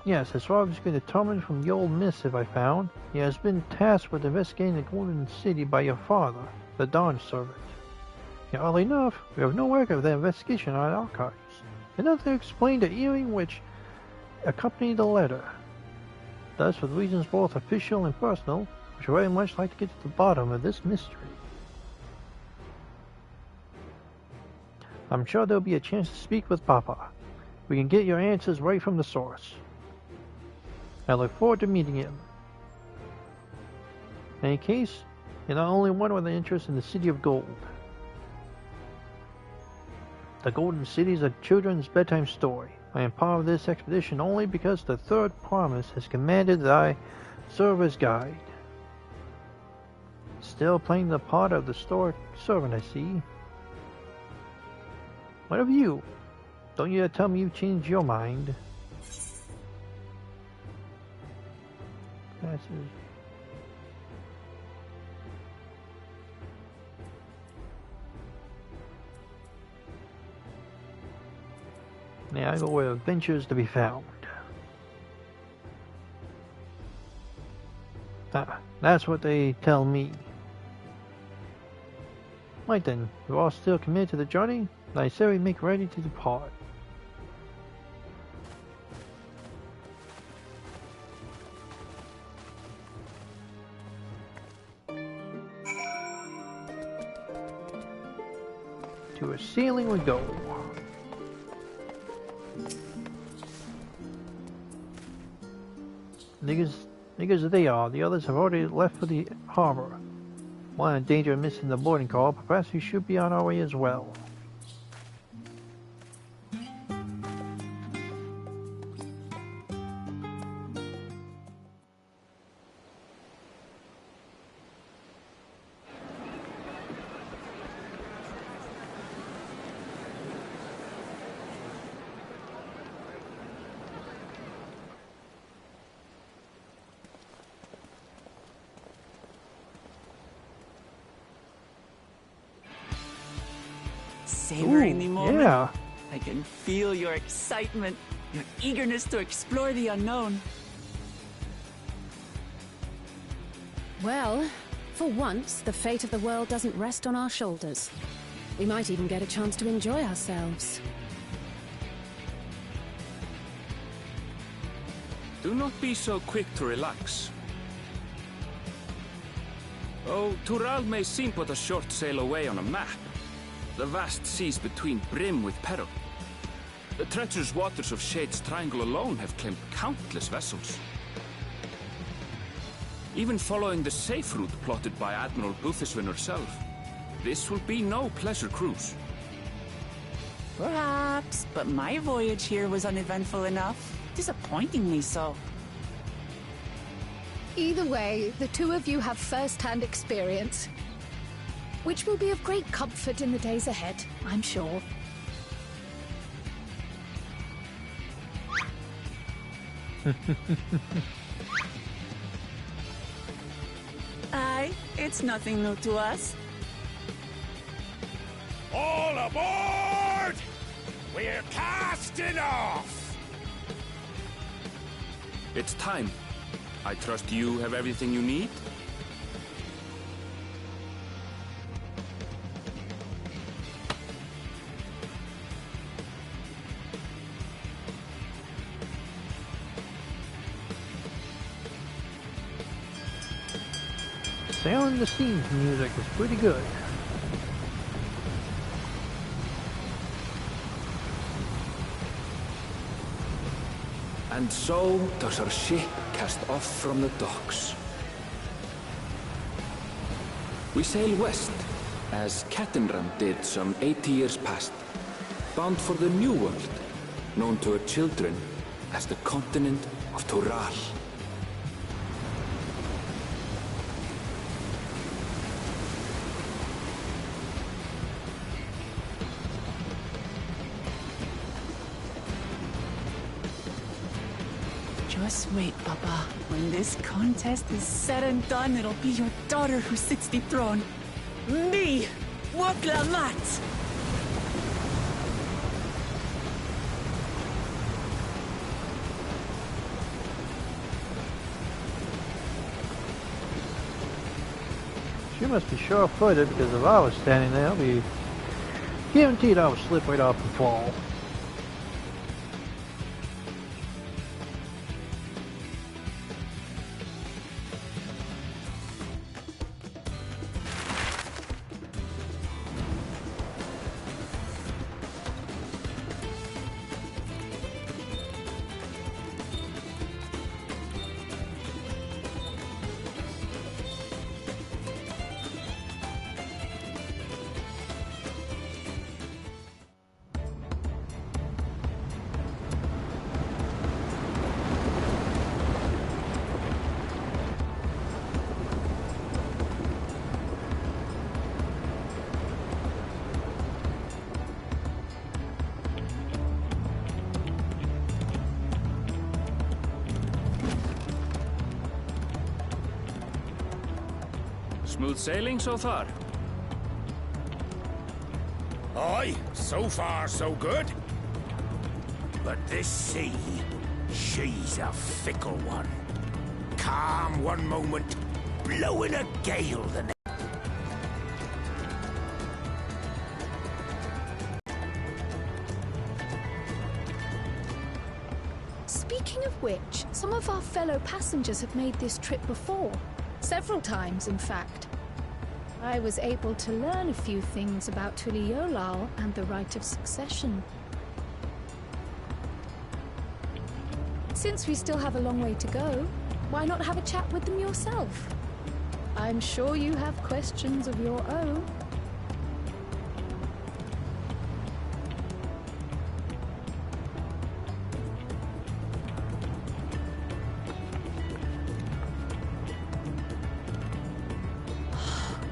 Yes, as far as been determined from the old missive I found, he has been tasked with investigating the Golden City by your father, the Dawn Servant. Yet, oddly enough, we have no record of that investigation on our archives, and nothing to explain the earring which accompanied the letter. Thus, for reasons both official and personal, we should very much like to get to the bottom of this mystery. I'm sure there'll be a chance to speak with Papa. We can get your answers right from the source. I look forward to meeting him. In any case, you're not only one with an interest in the City of Gold. The Golden City is a children's bedtime story. I am part of this expedition only because the Third Promise has commanded that I serve as guide. Still playing the part of the store servant, I see. What of you? Don't you tell me you've changed your mind. Yeah, I go where adventures to be found. That's what they tell me. Right then, we're all still committed to the journey. I say we make ready to depart. To a sailing we go. Niggas they are. The others have already left for the harbor. One in danger of missing the boarding call, but perhaps we should be on our way as well. Savoring the moment. Yeah. I can feel your excitement, your eagerness to explore the unknown. Well, for once, the fate of the world doesn't rest on our shoulders. We might even get a chance to enjoy ourselves. Do not be so quick to relax. Oh, Tural may seem but a short sail away on a map. The vast seas between brim with peril. The treacherous waters of Shade's Triangle alone have claimed countless vessels. Even following the safe route plotted by Admiral Buthiswin herself, this will be no pleasure cruise. Perhaps, but my voyage here was uneventful enough. Disappointingly so. Either way, the two of you have first-hand experience, which will be of great comfort in the days ahead, I'm sure. Aye, it's nothing new to us. All aboard! We're casting off! It's time. I trust you have everything you need? Sailing the Seas music is pretty good. And so does our ship cast off from the docks. We sail west, as Cattenram did some 80 years past, bound for the New World, known to her children as the continent of Toral. Just wait, Papa. When this contest is said and done, it'll be your daughter who sits dethroned. Me! Waklamat! She must be sure-footed, because if I was standing there, I'd be guaranteed I would slip right off and fall. Smooth sailing so far? Aye, so far so good. But this sea, she's a fickle one. Calm one moment, blowing a gale the next. Speaking of which, some of our fellow passengers have made this trip before. Several times, in fact. I was able to learn a few things about Tuliolal and the right of succession. Since we still have a long way to go, why not have a chat with them yourself? I'm sure you have questions of your own.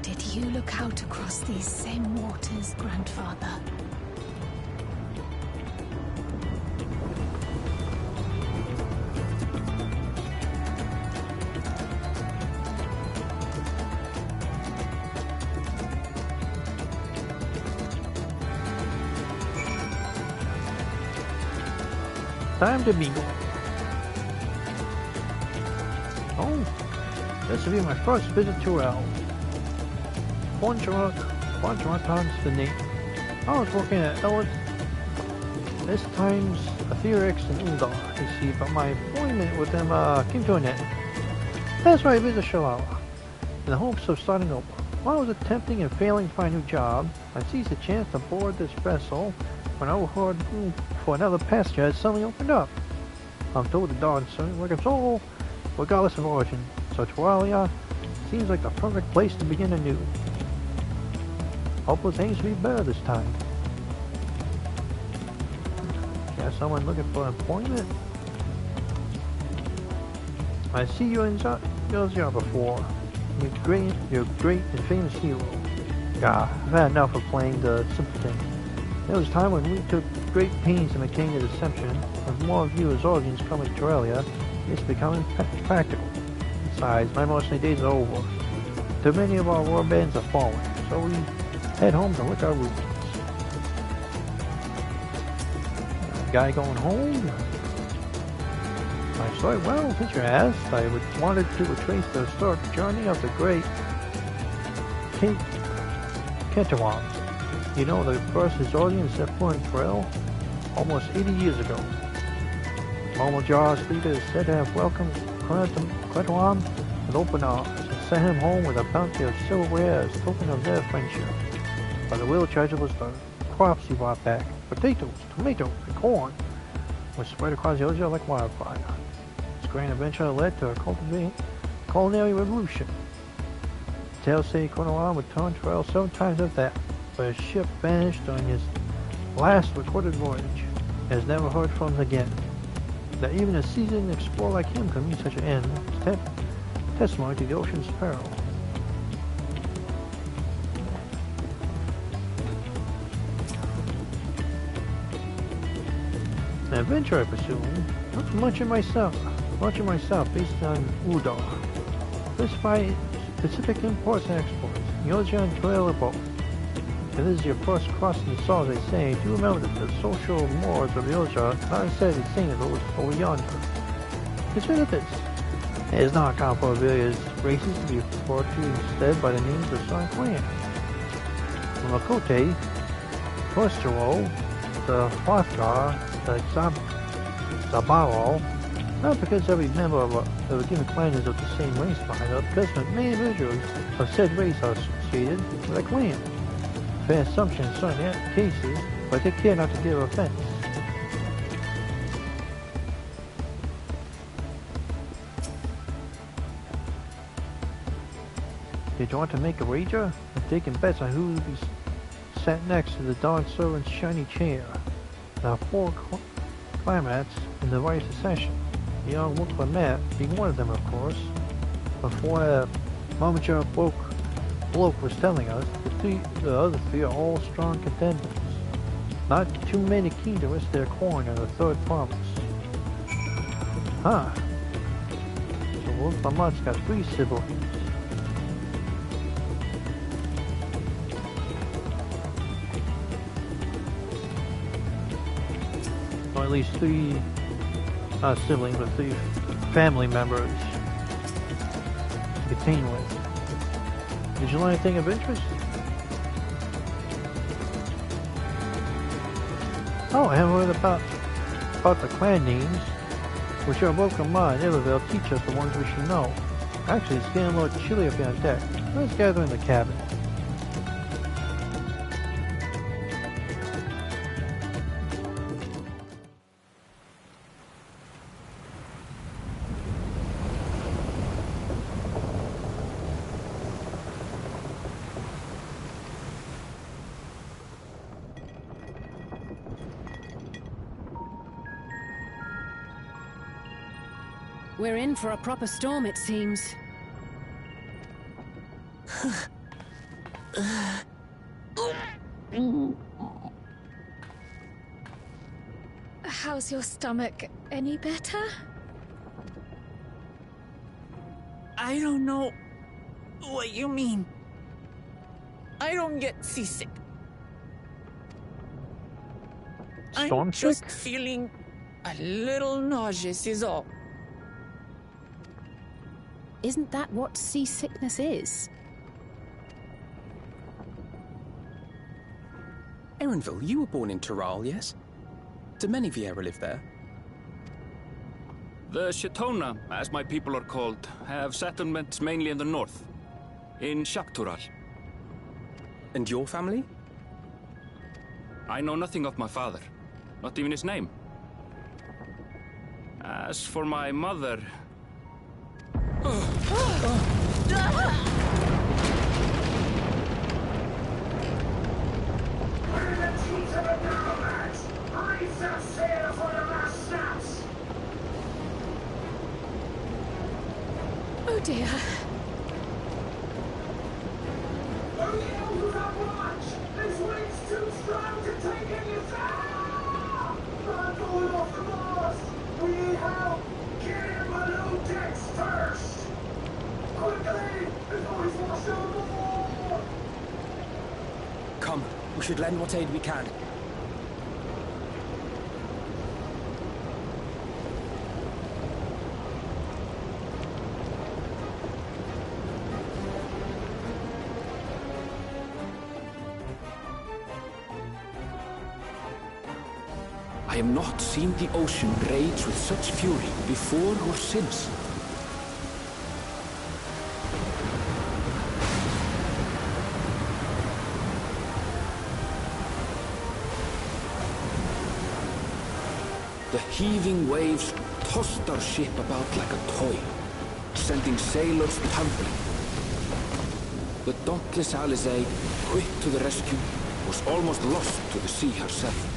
Did you look out across these same waters, Grandfather? Time to mingle. Oh, this will be my first visit to El. Quancharatan's the name. I was working at Ellis, this time's Aetherix and Undar, you see, but my appointment with them came to an end. That's why I visit Shalala, in the hopes of starting over. While I was attempting and failing to find a new job, I seized a chance to board this vessel when I overheard room for another passenger had suddenly opened up. I'm told the Dawn Servant works all, regardless of origin, so Turalia seems like the perfect place to begin anew. Hopefully things will be better this time. Got someone looking for employment? I see you in your job before. You're a great and famous hero. Yeah, I've had enough of playing the simpleton. There was a time when we took great pains to maintain the deception. With more of you as origins coming to Australia, it's becoming practical. Besides, my mercenary days are over. Too many of our war bands are falling, so we head home to lick our wounds. Guy going home? My story, well, since you asked, I wanted to retrace the historic journey of the great Ketawan. You know, the first historian set foot in Trail almost 80 years ago. Momojar's leader is said to have welcomed Ketawan with open arms and sent him home with a bounty of silverware as token of their friendship. But the real treasure was the crops he brought back: potatoes, tomatoes, and corn, which spread across the ocean like wildfire. This grand adventure led to a culinary revolution. Tales say Ketawan would turn Trail 7 times of that, but his ship vanished during his last recorded voyage, and is never heard from again. That even a seasoned explorer like him could meet such an end is testimony to the ocean's peril. An adventure, I presume. Much of myself based on Udar. This by Pacific imports and exports. Yoja and Trail are both. If this is your first crossing the Saw, as they say, do remember that the social mores of Yoja are not necessarily the same as those over yonder. Consider this. It is not common for various races to be referred to instead by the names of certain clans. The Makote, Torstero, the Hrothgar, the Zabaro, not because every member of a given clan is of the same race line, but because many individuals of said race are associated with a clan. Fair assumption in certain cases, but they care not to give offense. Did you want to make a wager? I'm taking bets on who will be sat next to the Dawn Servant's shiny chair. There are 4 climats in the right succession. The young Wukla being one of them, of course. Before a momentary bloke was telling us, the other 3 are all strong contenders. Not too many keen to risk their coin on the 3rd promise. Huh. So Wukla got 3 siblings. Or at least 3, not siblings, but 3 family members to contain with. Did you learn anything of interest? Oh, I haven't heard about the clan names, which are Wokama and Iberville teach us the ones we should know. Actually, it's getting a little chilly up here on deck. Let's gather in the cabin. We're in for a proper storm, it seems. How's your stomach? Any better? I don't know what you mean. I don't get seasick. Storm I'm just sick? feeling a little nauseous is all. Isn't that what seasickness is? Erenville, you were born in Tural, yes? Do many Viera live there? The Shetona, as my people are called, have settlements mainly in the north, in Shaktural. And your family? I know nothing of my father, not even his name. As for my mother... Oh dear. This wind's too strong to take any sound! I'm going off the mast! We need help! Get in below decks first! Quickly! Before he's washed overboard! Come, we should lend what aid we can. I have not seen the ocean rage with such fury before or since. The heaving waves tossed our ship about like a toy, sending sailors tumbling. The dauntless Alizé, quick to the rescue, was almost lost to the sea herself.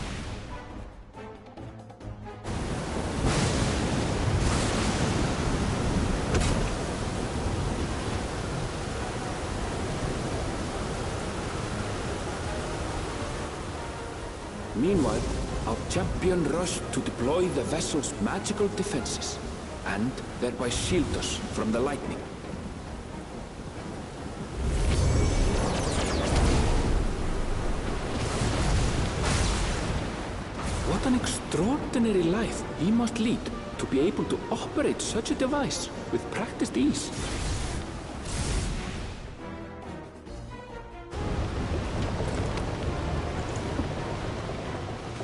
Meanwhile, our champion rushed to deploy the vessel's magical defenses, and thereby shield us from the lightning. What an extraordinary life he must lead to be able to operate such a device with practiced ease.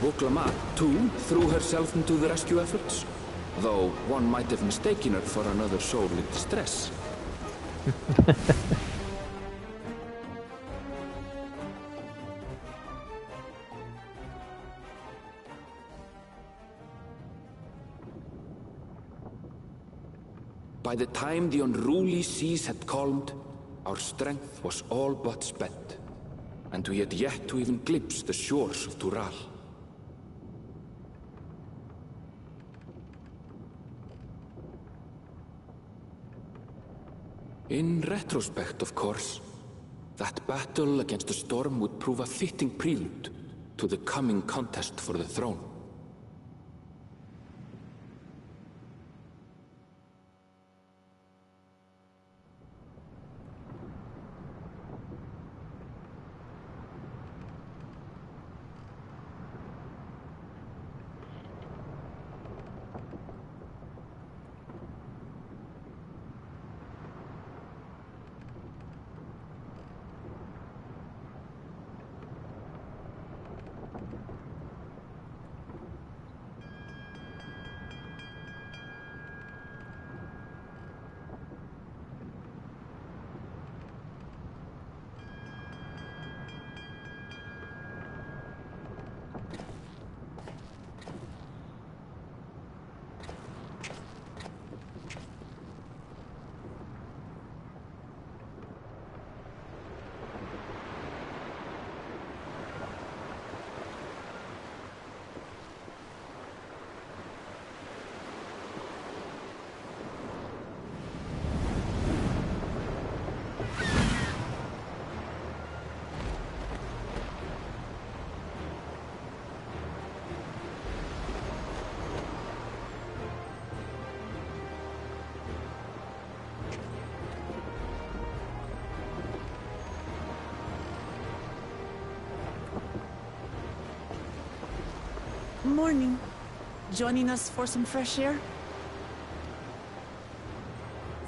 Boklama, too, threw herself into the rescue efforts, though one might have mistaken her for another soul in distress. By the time the unruly seas had calmed, our strength was all but spent, and we had yet to even glimpse the shores of Tural. In retrospect, of course, that battle against the storm would prove a fitting prelude to the coming contest for the throne. Morning. Joining us for some fresh air?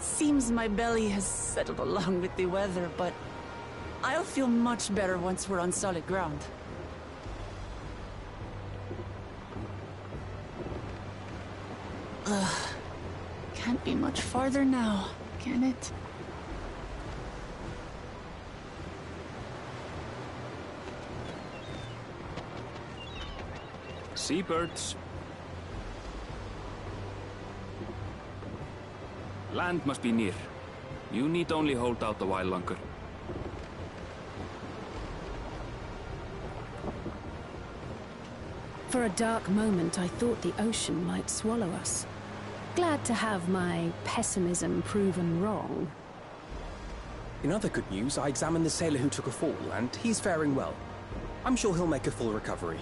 Seems my belly has settled along with the weather, but I'll feel much better once we're on solid ground. Ugh. Can't be much farther now, can it? Seabirds. Land must be near. You need only hold out a while longer. For a dark moment, I thought the ocean might swallow us. Glad to have my pessimism proven wrong. In other good news, I examined the sailor who took a fall, and he's faring well. I'm sure he'll make a full recovery.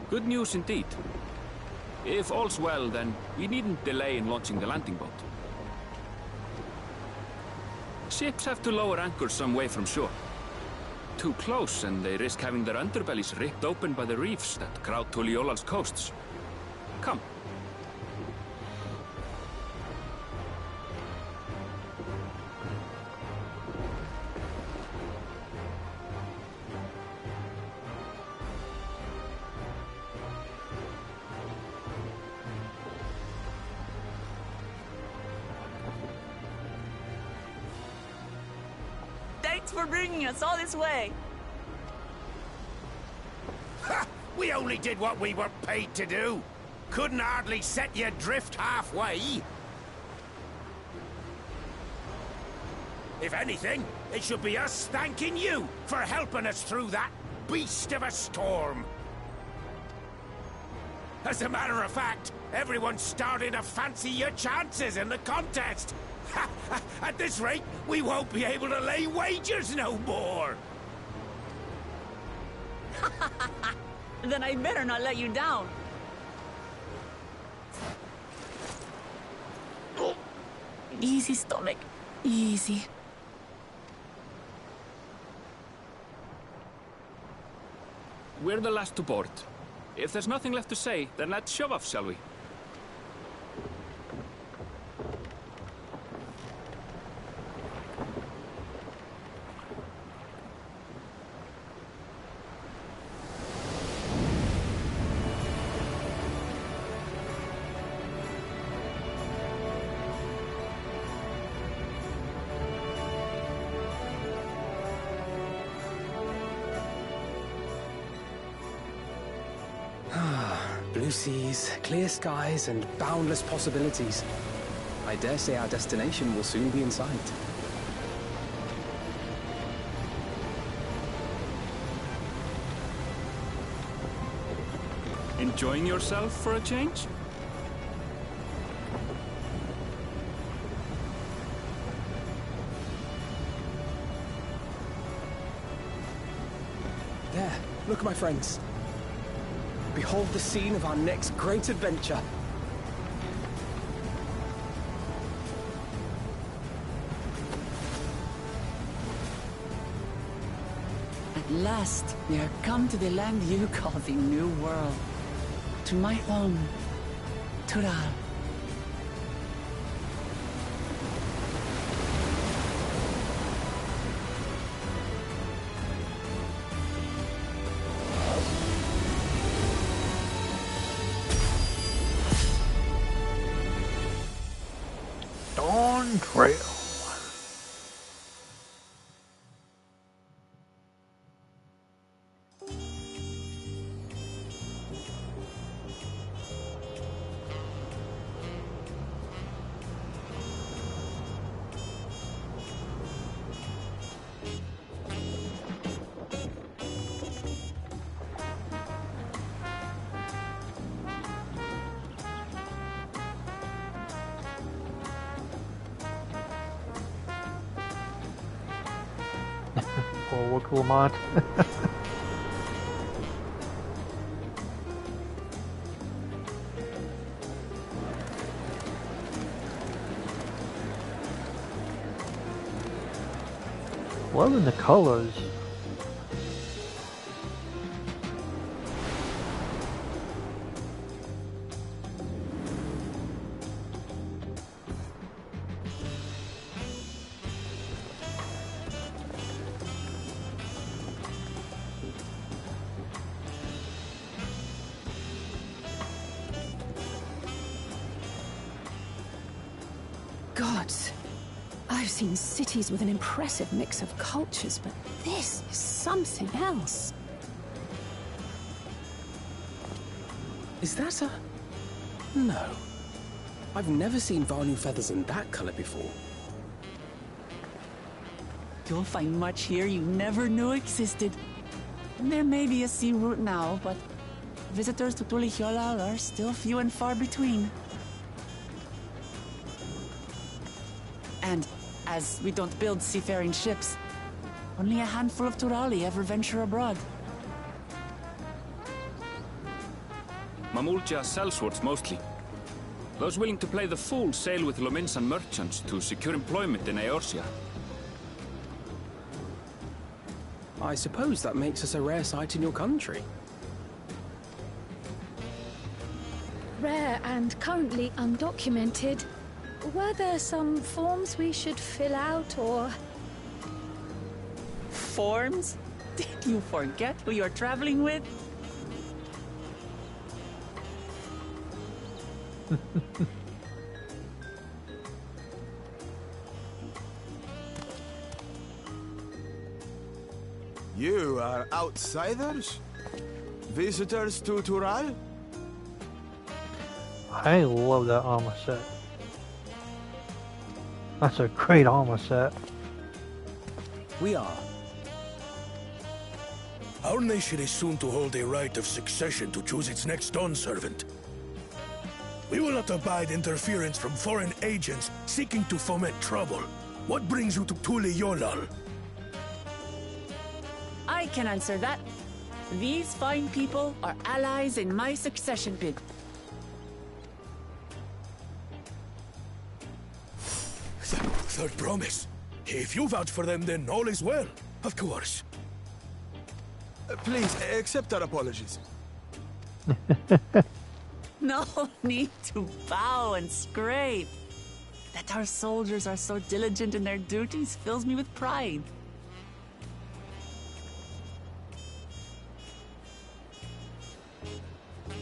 Good news indeed. If all's well, then we needn't delay in launching the landing boat. Ships have to lower anchors some way from shore. Too close, and they risk having their underbellies ripped open by the reefs that crowd Tuliola's coasts. Come. Thanks for bringing us all this way. Ha! We only did what we were paid to do. Couldn't hardly set you adrift halfway. If anything, it should be us thanking you for helping us through that beast of a storm. As a matter of fact, everyone's starting to fancy your chances in the contest. At this rate, we won't be able to lay wagers no more. Then I better not let you down. Easy, stomach. Easy. We're the last to board. If there's nothing left to say, then let's shove off, shall we? Blue seas, clear skies, and boundless possibilities. I dare say our destination will soon be in sight. Enjoying yourself for a change? There, look, my friends. Behold the scene of our next great adventure. At last, we are come to the land you call the New World. To my home, Tural. Dawn Trail. Poor Lamont. Loving the colors. Gods, I've seen cities with an impressive mix of cultures, but this is something else. Is that a... No. I've never seen Vanu feathers in that color before. You'll find much here you never knew existed. There may be a sea route now, but visitors to Tulihyolal are still few and far between. And as we don't build seafaring ships, only a handful of Turali ever venture abroad. Mamulja sellswords mostly. Those willing to play the fool sail with Lominsan merchants to secure employment in Eorzea. I suppose that makes us a rare sight in your country. Rare and currently undocumented. Were there some forms we should fill out, or...? Forms? Did you forget who you're traveling with? You are outsiders? Visitors to Tural? I love that armor set. That's a great armor set. We are. Our nation is soon to hold a right of succession to choose its next dawn servant. We will not abide interference from foreign agents seeking to foment trouble. What brings you to Tulihyolal? I can answer that. These fine people are allies in my succession bid. Third promise. If you vouch for them, then all is well. Of course. Please, accept our apologies. No need to bow and scrape. That our soldiers are so diligent in their duties fills me with pride.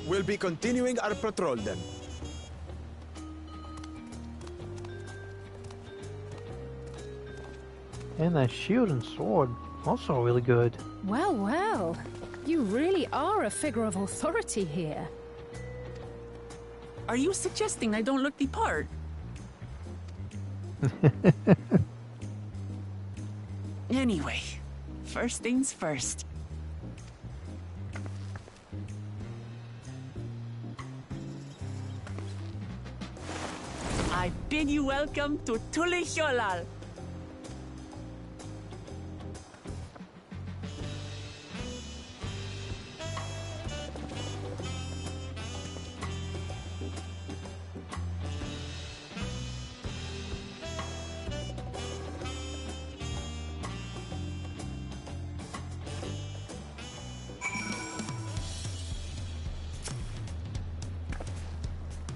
We'll be continuing our patrol then. And that shield and sword, also really good. Well, well. You really are a figure of authority here. Are you suggesting I don't look the part? Anyway, first things first. I bid you welcome to Tulihyolal.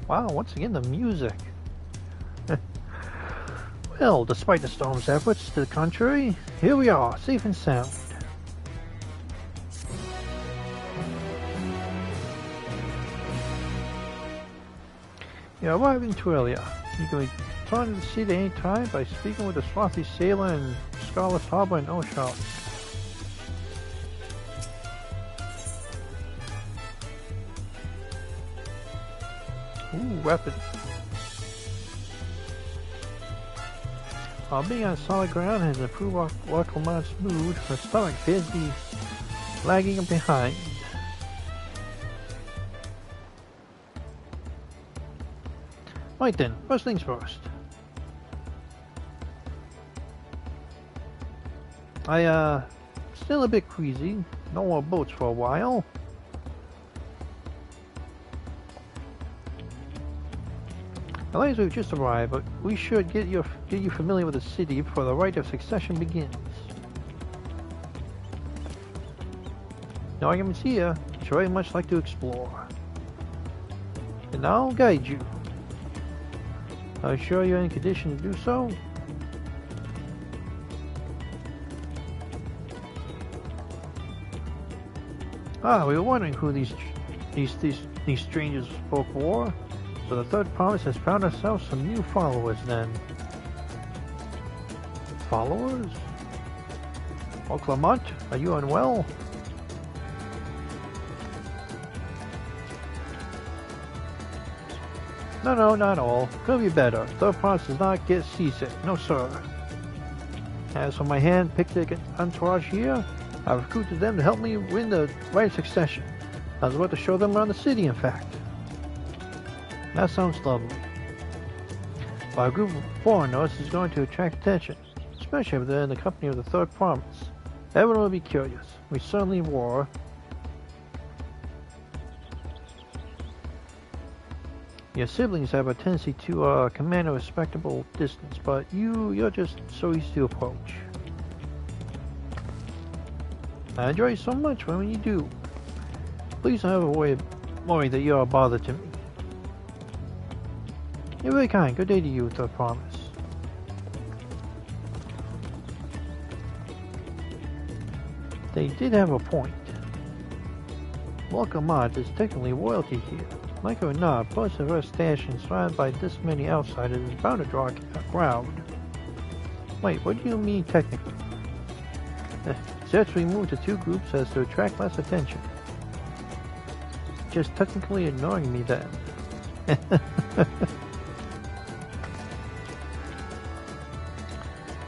Wow, once again the music. Well, despite the storm's efforts to the contrary, here we are, safe and sound. You arrive in Tuelia. You can return to the city at any time by speaking with the swarthy sailor in Scarlet Harbor in Oshal. Ooh, weapon. While being on solid ground has improved Wakelman's mood, her stomach appears to be lagging behind. Right then, first things first. Still a bit queasy. No more boats for a while. Elias, we've just arrived, but we should get you familiar with the city before the rite of succession begins. No arguments here. I'd very much like to explore. And I'll guide you. Are you sure you're in condition to do so? Ah, we were wondering who these strangers folk were. So the third promise has found ourselves some new followers then. Followers? Oh, Clement, are you unwell? No, not all. Could be better. Third Promise does not get seasick. No, sir. As for my hand-picked entourage here, I recruited them to help me win the right of succession. I was about to show them around the city, in fact. That sounds lovely. But a group of foreigners is going to attract attention, especially if they're in the company of the Third Promise. Everyone will be curious. We certainly were. Your siblings have a tendency to command a respectable distance, but you're just so easy to approach. I enjoy you so much when you do. Please don't ever worry that you're a bother to me. You're very kind. Good day to you, Third Promise. They did have a point. Welcome Mod is technically royalty here. Like it or not, most of our stash and surrounded by this many outsiders is bound to draw a crowd. Wait, what do you mean technically? Suggest we move to two groups as to attract less attention. Just technically ignoring me then.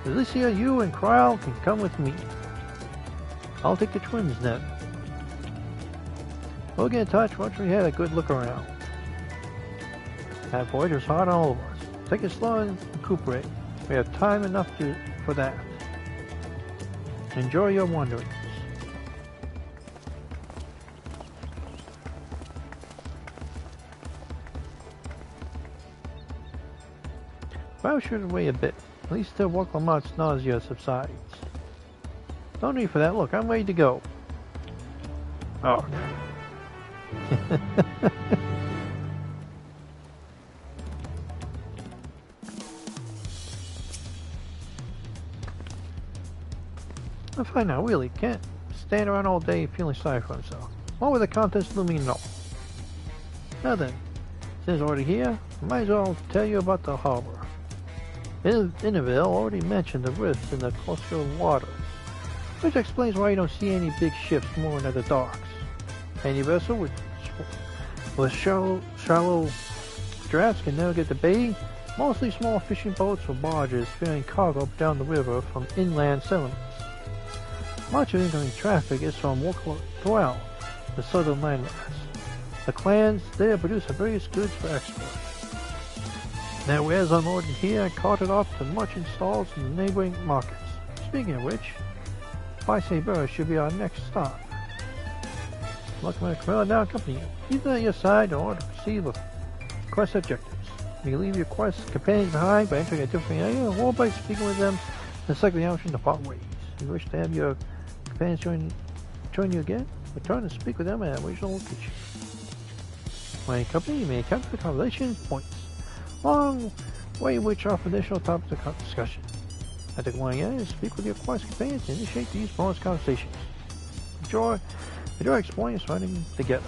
Alicia, you and Kryle can come with me. I'll take the twins then. We'll get in touch once we had a good look around. That voyage was hard on all of us. Take it slow and recuperate. We have time enough for that. Enjoy your wanderings. Perhaps we should wait a bit. At least till Lamont's nausea subsides. No need for that. Look, I'm ready to go. Oh. I'm fine now, really. Can't stand around all day feeling sorry for himself. What with the contest looming no. Now then, since we're already here, I might as well tell you about the harbor. Inneville already mentioned the rifts in the coastal waters, which explains why you don't see any big ships mooring at the docks. Any vessel with shallow drafts can navigate the bay, mostly small fishing boats or barges ferrying cargo down the river from inland settlements. Much of incoming traffic is from Woklal, the southern landmass. The clans there produce various goods for export. Their wares unloaded here and carted off to merchant stalls in the neighboring markets. Speaking of which, Paisebur should be our next stop. Luckman Camilla now accompany you, either at your side or to proceed with quest objectives. You can leave your quest companions behind by entering a different area or by speaking with them and selecting the option to part ways. If you wish to have your companions join you again, return and speak with them at an original location. When in company, you may encounter the conversation points, along way which offer additional topics of discussion. At the going end, speak with your quest companions and initiate these bonus conversations. Enjoy exploring and surrounding together.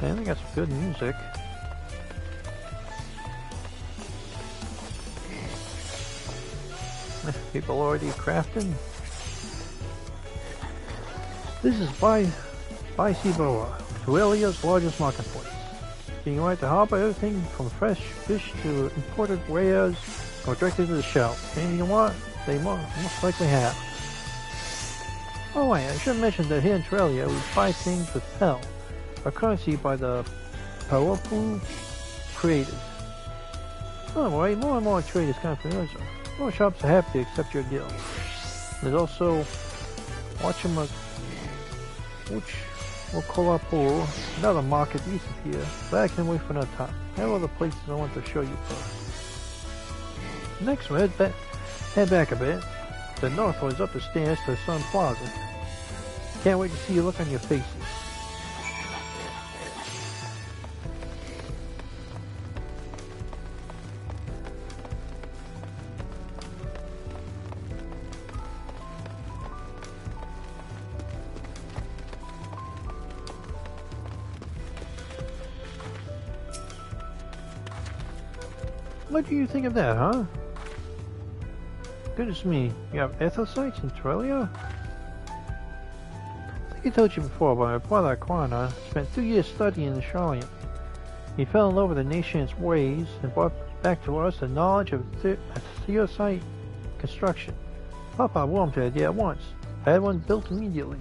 And they got some good music. People already crafting. This is Paisebur, Tuelia's largest marketplace. Being right at the harbor, everything from fresh fish to imported wares go directly to the shelf. Anything you want, they most likely have. Oh wait, I should mention that here in Tuelia we buy things with Pel, a currency by the Pawapu created. Oh wait, more and more trade is coming from yours. More shops are happy to accept your guild. There's also Wokolapu, another market east of here, but I can wait for another time. I have other places I want to show you first. Next we'll head back a bit, to the northwards up the stairs to the Sun Plaza. Can't wait to see you look on your faces. What do you think of that, huh? Goodness me, you have ethrosites in Torellia? I think I told you before, but my brother Aquana spent 2 years studying the Charlian. He fell in love with the nation's ways and brought back to us the knowledge of theosite construction. Papa warmed to the idea at once. I had one built immediately.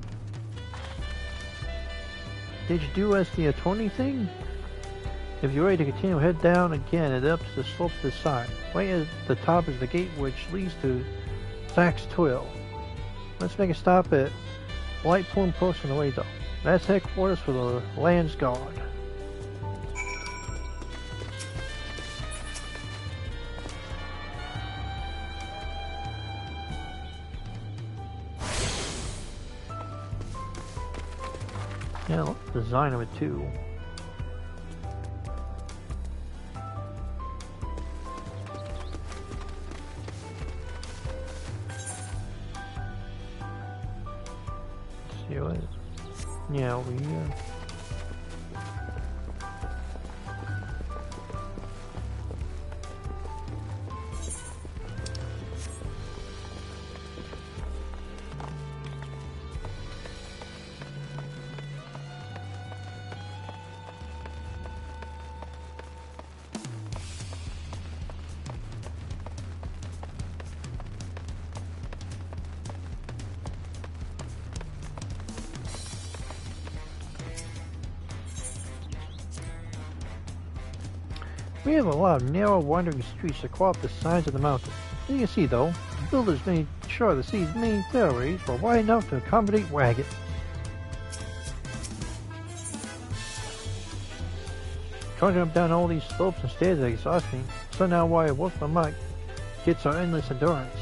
Did you do as the attorney thing? If you're ready to continue, head down again and up the slope to the side. Right at the top is the gate which leads to Zach's Twill. Let's make a stop at Light Plume Post on the way though. That's headquarters for the Land's Guard. Yeah, I like the design of it too. See what? Yeah, over here. We have a lot of narrow, wandering streets that go up the sides of the mountain. As you can see, though, the builders made sure the city's main thoroughways were wide enough to accommodate wagons. Trudging up down all these slopes and stairs is exhausting, so now why a wolf might gets our endless endurance.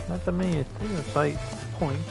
Not that many site points.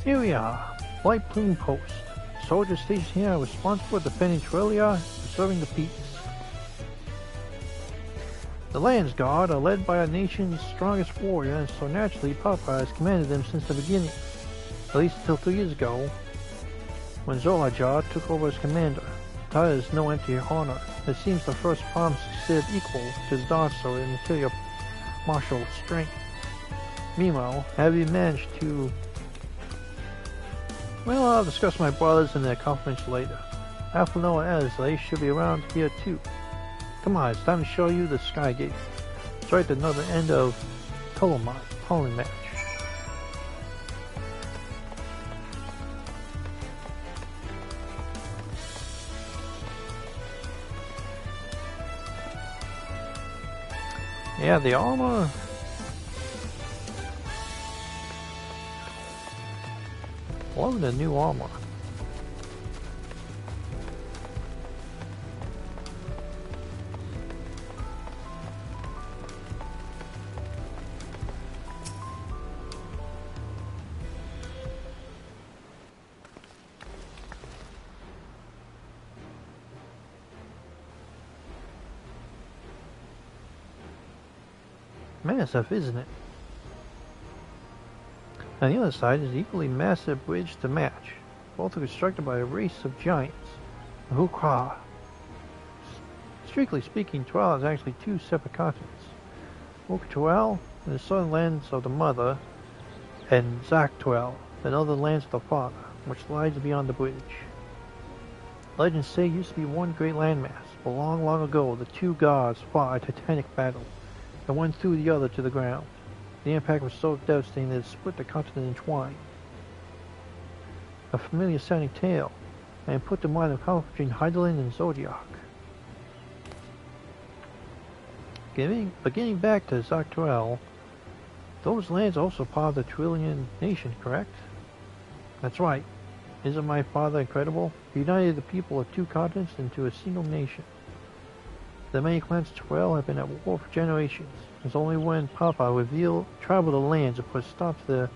Here we are, White Plume Post. Soldiers stationed here are responsible for defending Torellia and preserving the peace. The Land's Guard are led by our nation's strongest warrior, and so naturally Papa has commanded them since the beginning, at least until 2 years ago, when Zolajar took over as commander. That is no empty honor. It seems the first palm succeeded equal to his Darso in material martial strength. Meanwhile, have you managed to... Well, I'll discuss my brothers and their accomplishments later. Alphanoa and Azley should be around here too. Come on, it's time to show you the Sky Gate. It's right at the northern end of Ptolemy Match. Yeah, the armor... Love the new armor. Massive, isn't it? On the other side is an equally massive bridge to match. Both are constructed by a race of giants, the Hukra. Strictly speaking, Tual is actually two separate continents. Uktual, the southern lands of the mother, and Zaktuel, the northern lands of the father, which lies beyond the bridge. Legends say it used to be one great landmass, But long, long ago, the two gods fought a titanic battle, and one threw the other to the ground. The impact was so devastating that it split the continent in twain. A familiar sounding tale, and put the mind of conflict between Heidelin and Zodiac. Beginning back to Zactuel, those lands are also part of the Trillian nation, correct? That's right. Isn't my father incredible? He united the people of two continents into a single nation. The many clans of Tyrell have been at war for generations. It's only when Papa traveled the lands and put a stop to the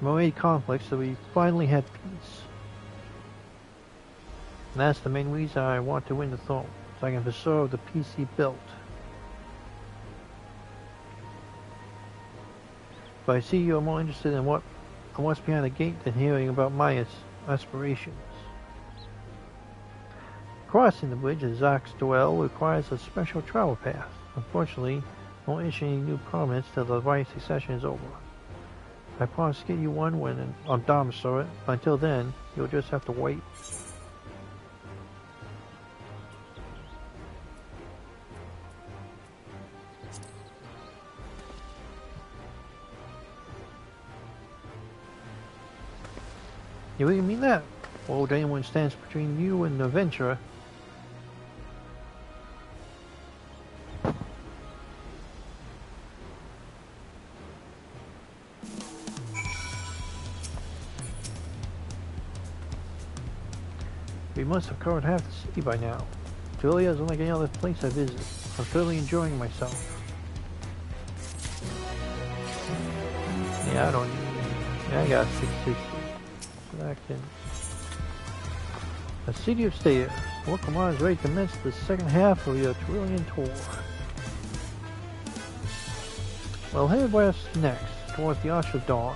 Moray conflicts that we finally had peace. And that's the main reason I want to win the throne, so I can preserve the peace he built. But I see you're more interested in what's behind the gate than hearing about my aspirations. Crossing the bridge at Zactuel requires a special travel path. Unfortunately, I won't issue any new permits till the right succession is over. I promise to get you one when I'm domiciled. Until then, you'll just have to wait. You really mean that? Well, if anyone stands between you and the adventurer. We must have covered half the city by now. Julia is unlike any other place I visit. I'm thoroughly enjoying myself. Yeah, I don't need it. Yeah, I got 660. Back in. The City of Stairs. Welcome is ready to commence the second half of your Trillian tour. Well, head west next, towards the Arch of Dawn.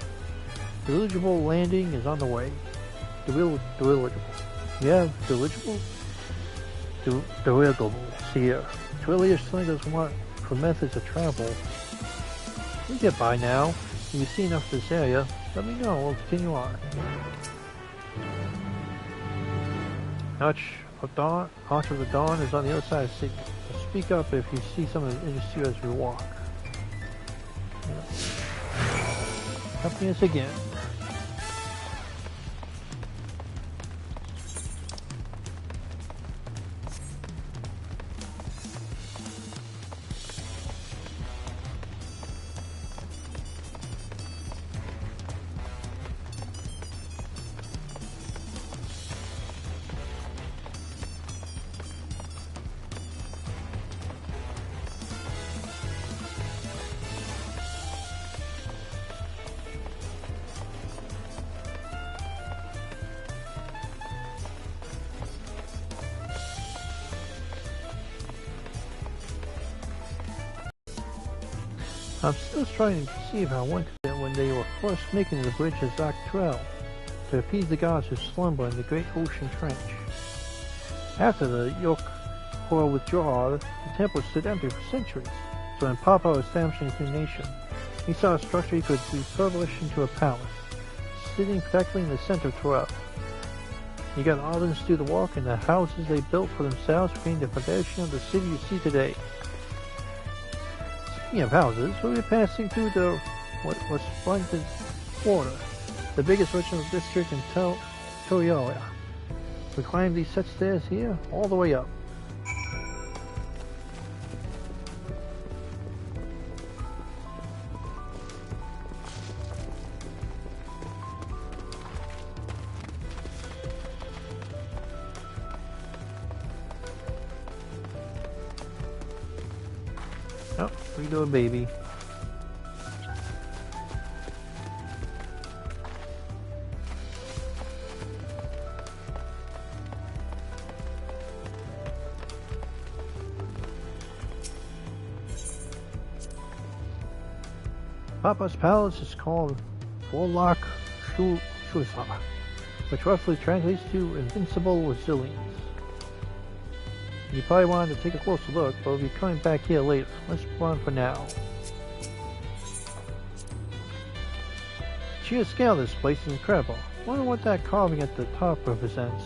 The dirigible landing is on the way. Dirigible. Yeah, dirigible? Dirigibles here. Trillius telling us what for methods of travel. We get by now. If you see enough of this area, let me know. We'll continue on. Arch of the Dawn is on the other side of the city. So speak up if you see something that interests you as we walk. Accompany us again. I'm still trying to perceive how one did it when they were first making the bridge of Zactuel to appease the gods who slumber in the great ocean trench. After the York withdrawal, the temple stood empty for centuries, so when Papa was establishing his new nation, he saw a structure he could refurbish into a palace, sitting practically in the center of Tyrell. He got others to do the work, and the houses they built for themselves became the foundation of the city you see today. Speaking of houses, we'll be passing through what was splendid water, the biggest residential district in Toriola. We climb these set stairs here, all the way up. Oh, we do a baby. Papa's palace is called Vorlach Shulsa, which roughly translates to invincible resilience. You probably wanted to take a closer look, but we'll be coming back here later. Let's move on for now. Sheer scale of this place is incredible. Wonder what that carving at the top represents.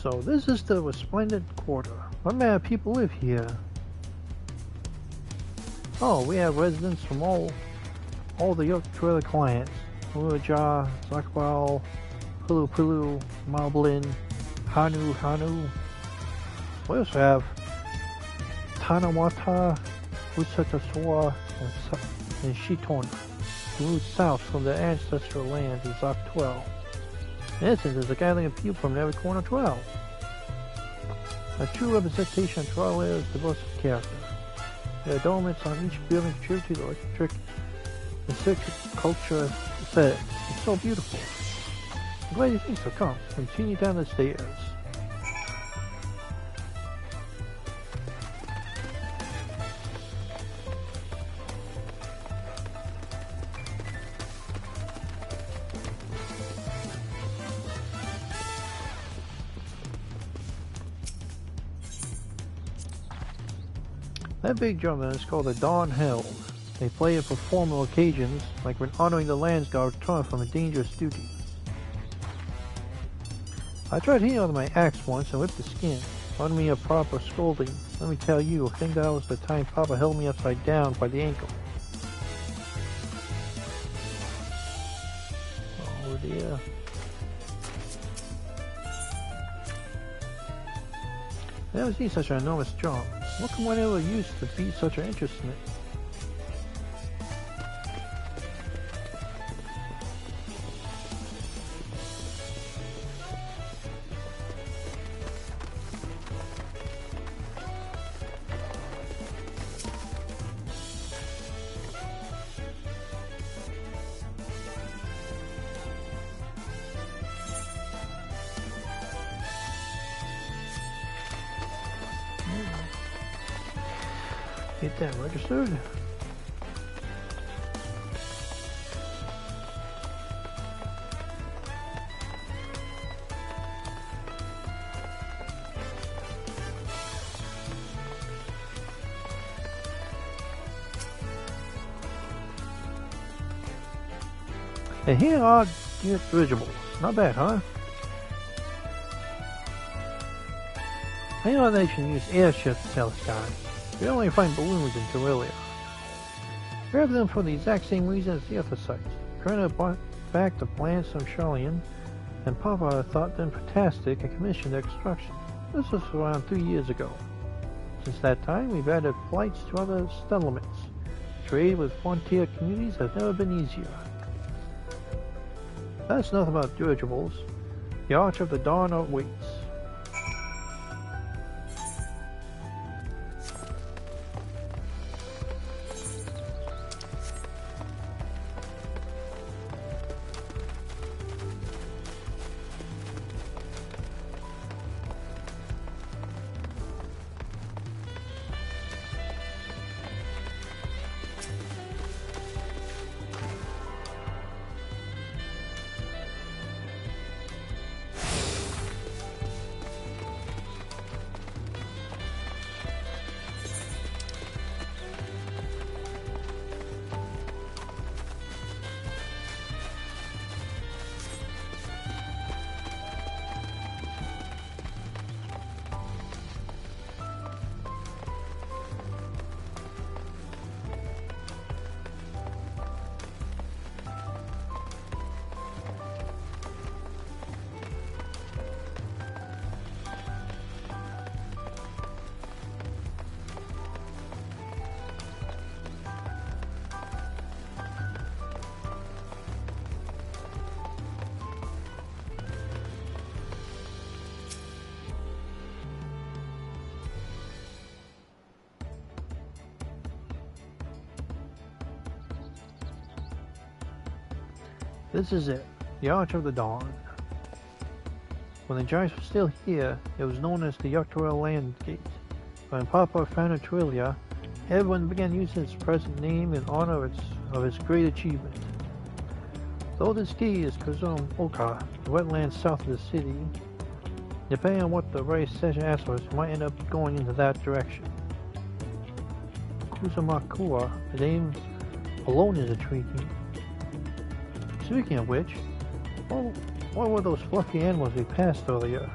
So this is the resplendent quarter. What manner of people live here? Oh, we have residents from all the Yogg-Trailer clans. Uraja, Zakbal, Pulu, Moblin, Hanu. We also have Tanawata, Usatasora, and Shiton, who moved south from their ancestral lands in Zok 12. In essence, there's a gathering of people from every corner of Trial. A true representation of Trial is diverse of character. The adornments on each building contribute to the eccentric culture set. It's so beautiful. I'm glad you think so. Come, continue down the stairs. That big drum is called the Dawn Held. They play it for formal occasions, like when honoring the land's god returned from a dangerous duty. I tried hitting with my axe once and whipped the skin, earned me a proper scolding. Let me tell you, I think that was the time Papa held me upside down by the ankle. Oh dear. I never seen such an enormous drum. Look at whatever used to be such an interest in it. Get that registered. And here are dirigibles. Not bad, huh? I know they should use airships to tell the sky. We only find balloons in Terralia. Grab them for the exact same reason as the other sites. Colonel brought back the plans from Charlian, and Papa thought them fantastic and commissioned their construction. This was around 3 years ago. Since that time, we've added flights to other settlements. Trade with frontier communities has never been easier. That's nothing about dirigibles. The Arch of the Dawn awaits. This is it, the Arch of the Dawn. When the giants were still here, it was known as the Yogg-Trailer Land Gate. When Papa founded Terralia, everyone began using its present name in honor of its great achievement. Though this key is Kazum Oka, the wetlands south of the city, depending on what the right session asks us, might end up going into that direction. Kusamakura, the name alone is intriguing. Speaking of which, what were those fluffy animals we passed earlier?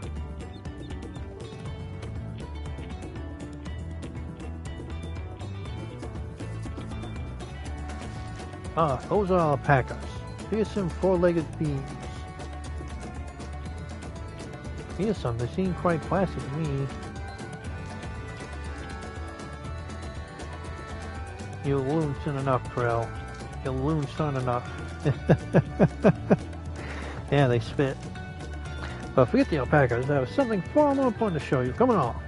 Ah, those are alpacas. Fearsome four-legged beings. Fearsome, they seem quite placid to me. You loon soon enough, Krell. You loon soon enough. Yeah, they spit. But forget the alpacas, I have something far more important to show you. Come on.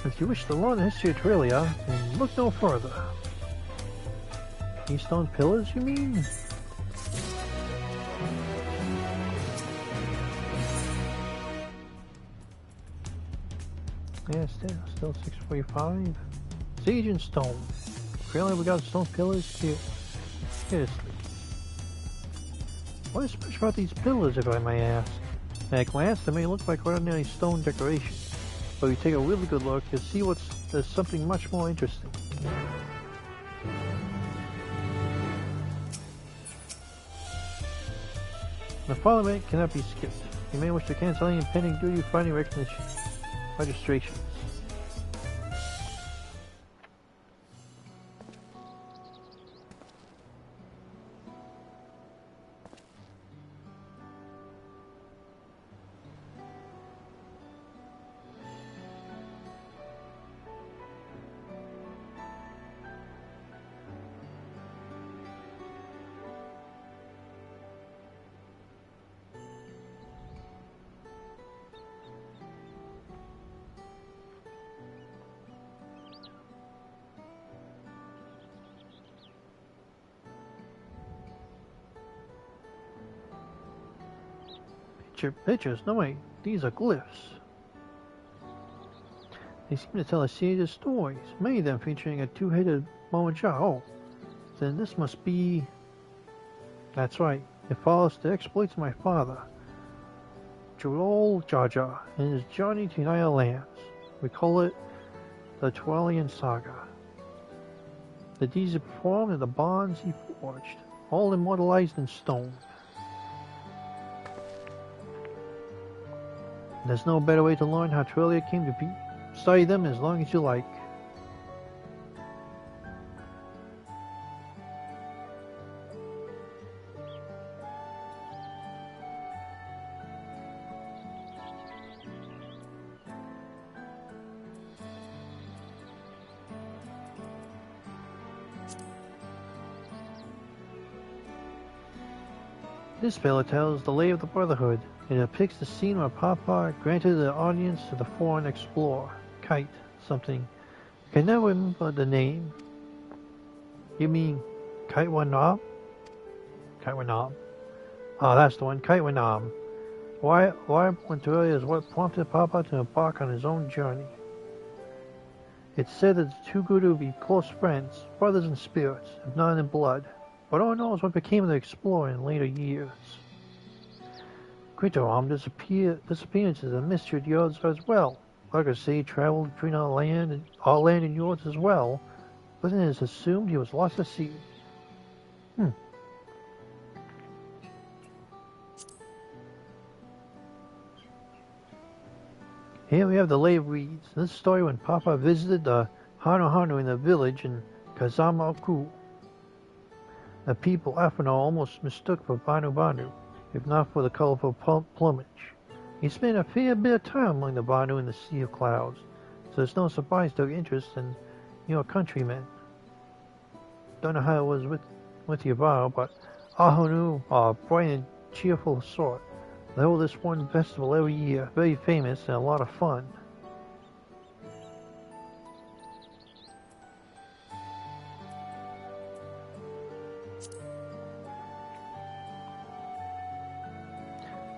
If you wish to learn the history of Aurelia, then look no further. These stone pillars, you mean? Yeah, still 645. Siege and stone. Really, we got stone pillars here. Seriously. What is special about these pillars, if I may ask? At a glance, they may look like ordinary stone decoration. But if you take a really good look, you'll see there's something much more interesting. The following cannot be skipped. You may wish to cancel any impending duty finding registrations. Pictures? No wait, these are glyphs. They seem to tell a series of stories, many of them featuring a two-headed Momoja. Oh, then this must be... That's right, it follows the exploits of my father, Joel Jaja, and his journey to United Lands. We call it the Twilian Saga. The deeds he performed and the bonds he forged, all immortalized in stone. There's no better way to learn how Aurelia came to be. Study them as long as you like. This pillar tells the lay of the Brotherhood. It depicts the scene where Papa granted the audience to the foreign explorer, Kite, something. I can never remember the name. You mean Kite Wanab? Kite Wanab. Oh, that's the one, Kite Wanab. Why Aurelia is what prompted Papa to embark on his own journey. It's said that the two Guru would be close friends, brothers in spirits, if not in blood. But no one knows what became of the explorer in later years. Quintoram disappearance is a mystery to yours as well. Like I say, he traveled between our land and yours as well, but it is assumed he was lost at sea. Here we have the lay of reeds. This story when Papa visited the Hanu in the village in Kazama-ku. The people Afano almost mistook for Banu, if not for the colorful plumage. He spent a fair bit of time among the Banu in the Sea of Clouds, so it's no surprise to interest in your countrymen. Don't know how it was with with you about, but Ahonu are a bright and cheerful sort. They hold this one festival every year, very famous and a lot of fun.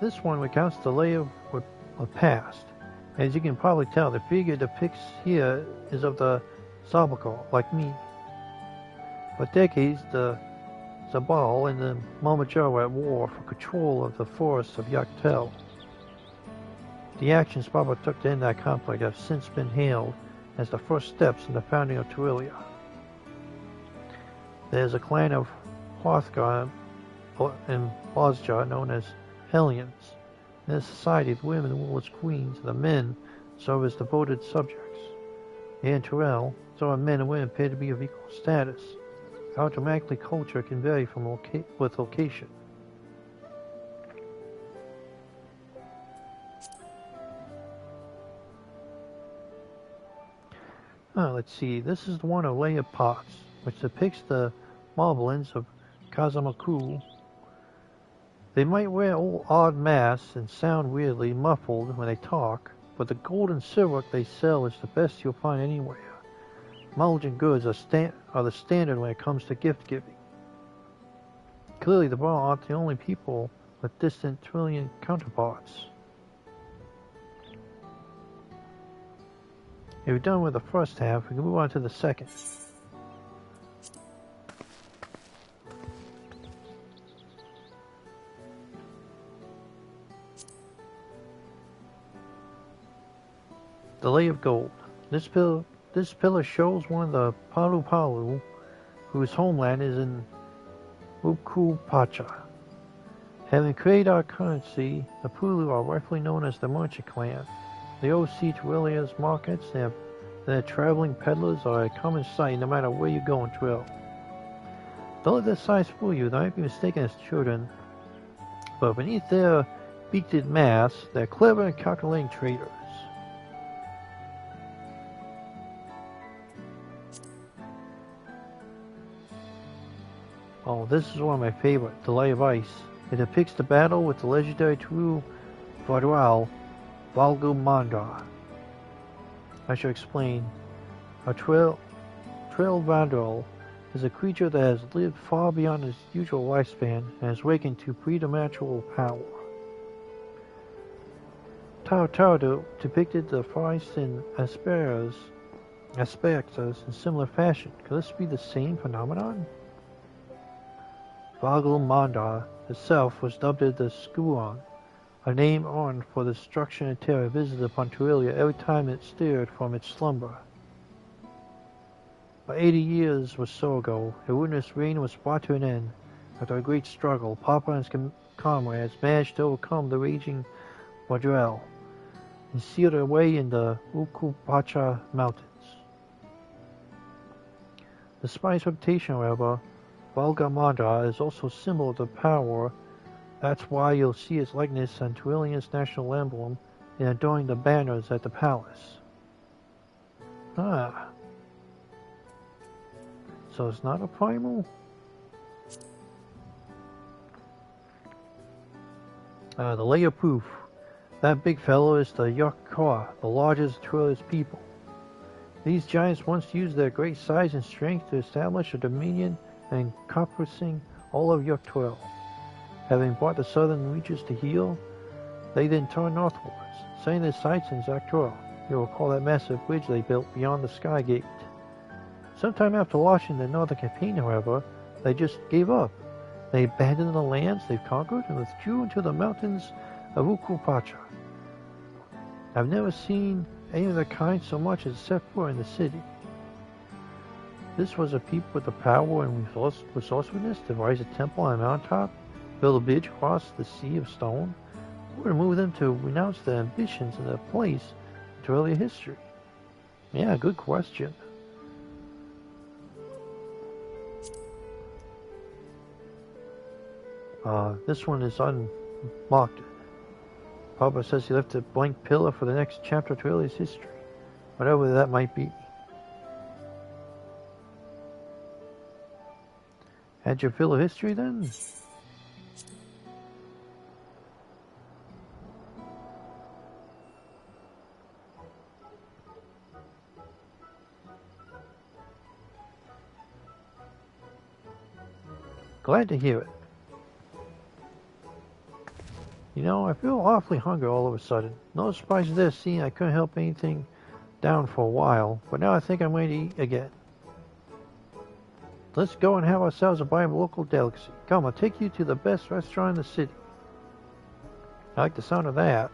This one recounts the lay of past. As you can probably tell, the figure depicts here is of the Sabakal, like me. For decades, the Zabal and the Malmajar were at war for control of the forests of Yaktel. The actions Baba took to end that conflict have since been hailed as the first steps in the founding of Tuilia. There is a clan of Hrothgar and Bosjar known as Hellions. In this society, the women rule as queens, and the men serve as devoted subjects. Here in Turel, so are men and women appear to be of equal status. How dramatically culture can vary from with location. Let's see, this is the one of Leia Potts, which depicts the Marvelins of Kazamaku. They might wear odd masks and sound weirdly muffled when they talk, but the gold and silver they sell is the best you'll find anywhere. Mulligan goods are the standard when it comes to gift giving. Clearly, the Bar aren't the only people with distant Trillian counterparts. If we're done with the first half, we can move on to the second. The Lay of Gold. This pillar shows one of the Palu Palu, whose homeland is in Ukupacha. Having created our currency, the Pulu are rightfully known as the Merchant Clan. They oversee Tuelia's markets, and their traveling peddlers are a common sight no matter where you go in Tuel. Don't let their size fool you, they might be mistaken as children, but beneath their beaked masks, they're clever and calculating traders. Oh, this is one of my favorite, The Lay of Ice. It depicts the battle with the legendary Tulu Vadral Valgumandar. I should explain. A Trail Vandal is a creature that has lived far beyond its usual lifespan and has awakened to preternatural power. Tao depicted the forest in aspects in similar fashion. Could this be the same phenomenon? Valgumandar itself was dubbed the Skuon, a name earned for the destruction and terror visited upon Tuelia every time it stirred from its slumber. But 80 years or so ago, Irwin's reign was brought to an end. After a great struggle, Papa and his comrades managed to overcome the raging Vadral and sealed their way in the Ukupacha Mountains. Despite its reputation, however, Valgamandra is also a symbol of the power. That's why you'll see its likeness on Tuelian's national emblem and adorning the banners at the palace. Ah. So it's not a primal? The Layer Proof. That big fellow is the Yakkoa, the largest of Tuelia's people. These giants once used their great size and strength to establish a dominion encompassing all of Yuktuel. Having brought the southern reaches to heel, they then turned northwards, setting their sights in Zaktuel. You'll recall that massive bridge they built beyond the Sky Gate. Sometime after launching the northern campaign, however, they just gave up. They abandoned the lands they've conquered and withdrew into the mountains of Ukupacha. I've never seen any of their kind so much as set foot in the city. This was a people with the power and resourcefulness to raise a temple on a mountaintop, build a bridge across the sea of stone, or to move them to renounce their ambitions and their place in early history. Yeah, good question. This one is unmarked. Papa says he left a blank pillar for the next chapter to Ellie's history, whatever that might be. Had your fill of history then? Glad to hear it. You know, I feel awfully hungry all of a sudden. No surprise there, seeing I couldn't help anything down for a while, but now I think I'm going to eat again. Let's go and have ourselves a bite of local delicacy. Come, I'll take you to the best restaurant in the city. I like the sound of that.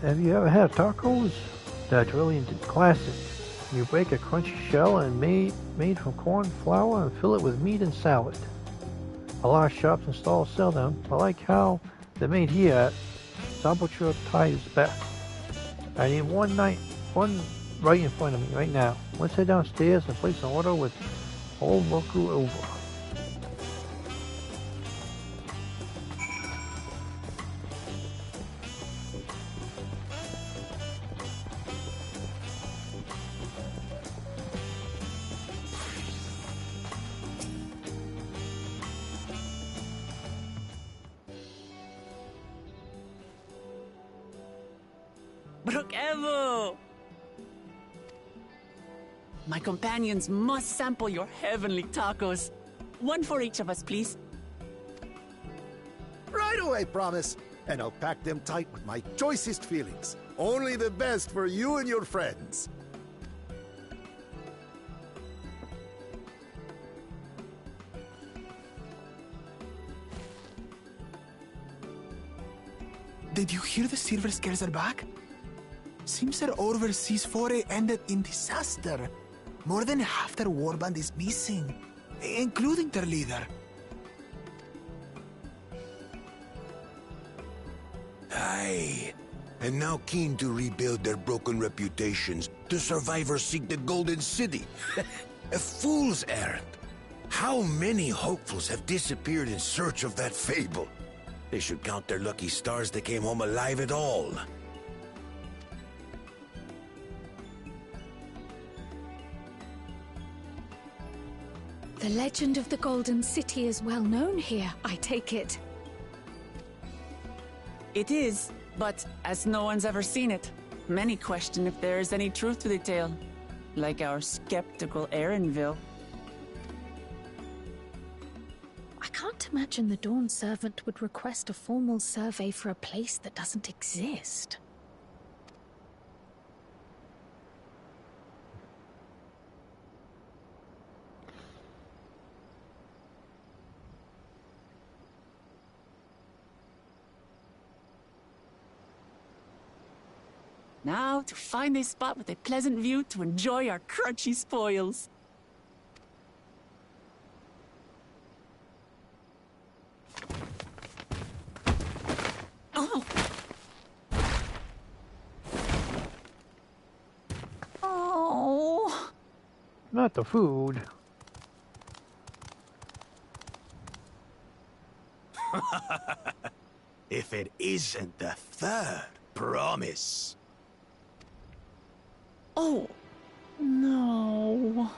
Have you ever had tacos? That's really classic. You break a crunchy shell and made from corn flour and fill it with meat and salad. A lot of shops and stalls sell them. I like how they're made here at Saboteur Thai's best. I need one right in front of me right now. Let's head downstairs and place an order with old Moku over. Brookevo! My companions must sample your heavenly tacos. One for each of us, please. Right away, promise. And I'll pack them tight with my choicest feelings. Only the best for you and your friends. Did you hear the serivce girls are back? Seems their overseas foray ended in disaster. More than half their warband is missing, including their leader. Aye. And now keen to rebuild their broken reputations, the survivors seek the Golden City. A fool's errand. How many hopefuls have disappeared in search of that fable? They should count their lucky stars they came home alive at all. The legend of the Golden City is well known here, I take it. It is, but as no one's ever seen it, many question if there is any truth to the tale. Like our skeptical Erinville. I can't imagine the Dawn Servant would request a formal survey for a place that doesn't exist. Now to find a spot with a pleasant view to enjoy our crunchy spoils. Oh! Oh! Not the food. If it isn't the third promise. Oh, no.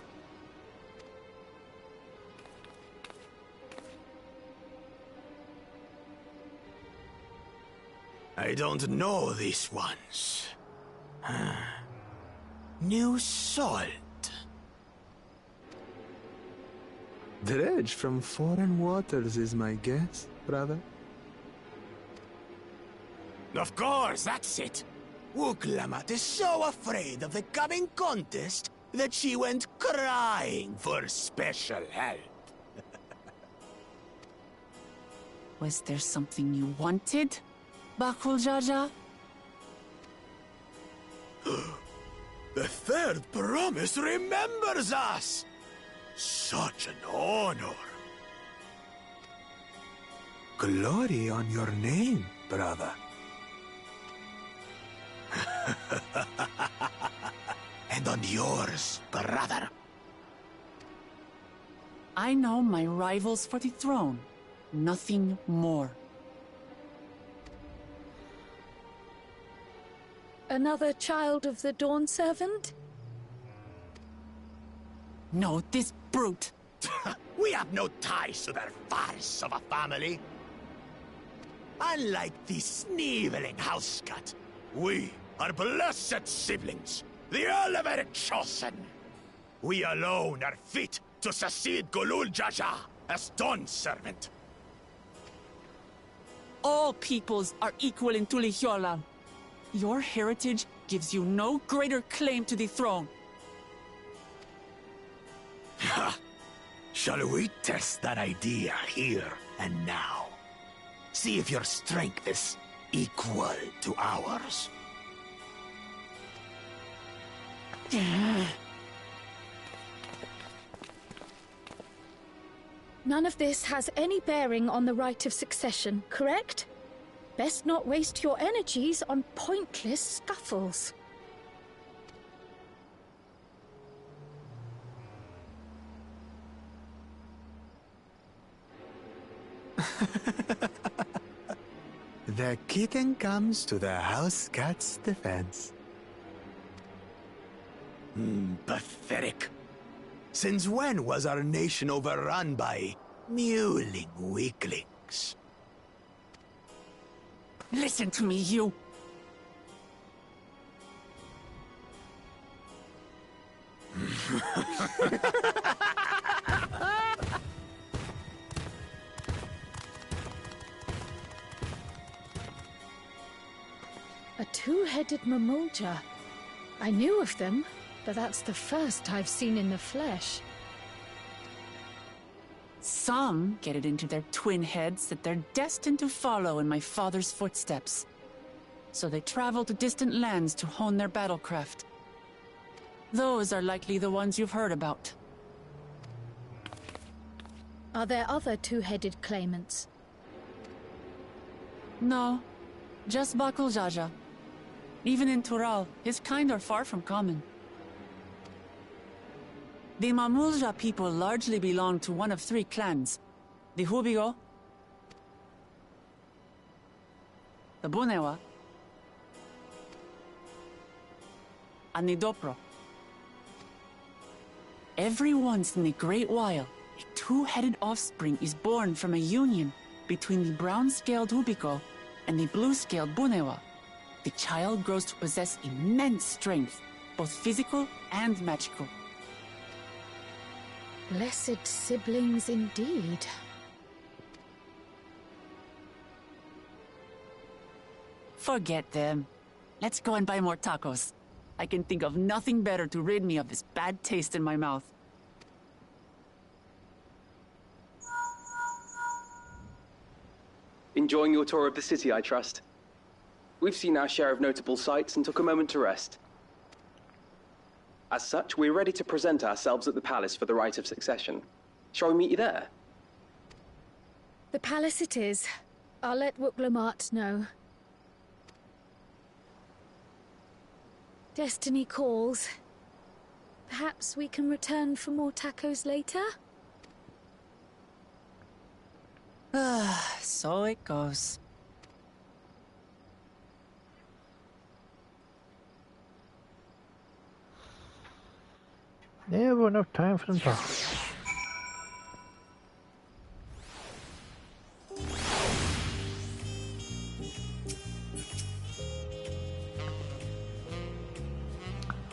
I don't know these ones. New salt. Dredge from foreign waters is my guess, brother. Of course, that's it. Woklamat is so afraid of the coming contest that she went crying for special help. Was there something you wanted, Bakul Jaja? The third promise remembers us! Such an honor! Glory on your name, brother. And on yours, brother. I know my rivals for the throne. Nothing more. Another child of the Dawn Servant? No, this brute. We have no ties to their farce of a family. Unlike the sneevling housecut, we are blessed siblings, the elevated chosen. We alone are fit to succeed Golul Jaja as Dawn Servant. All peoples are equal in Tulihiola. Your heritage gives you no greater claim to the throne. Ha! Shall we test that idea here and now? See if your strength is equal to ours. None of this has any bearing on the right of succession, correct? Best not waste your energies on pointless scuffles. The kitten comes to the house cat's defense. Pathetic. Since when was our nation overrun by mewling weaklings? Listen to me, you. A two-headed Mamulja. I knew of them, but that's the first I've seen in the flesh. Some get it into their twin heads that they're destined to follow in my father's footsteps. So they travel to distant lands to hone their battlecraft. Those are likely the ones you've heard about. Are there other two-headed claimants? No, just Bakul Jaja. Even in Tural, his kind are far from common. The Mamulja people largely belong to one of three clans. The Hubigo, the Bunewa, and the Dopro. Every once in a great while, a two-headed offspring is born from a union between the brown-scaled Hubigo and the blue-scaled Bunewa. The child grows to possess immense strength, both physical and magical. Blessed siblings indeed. Forget them. Let's go and buy more tacos. I can think of nothing better to rid me of this bad taste in my mouth. Enjoying your tour of the city, I trust. We've seen our share of notable sights and took a moment to rest. As such, we're ready to present ourselves at the palace for the rite of succession. Shall we meet you there? The palace it is. I'll let Woklamat know. Destiny calls. Perhaps we can return for more tacos later? So it goes. Never enough time for them talk.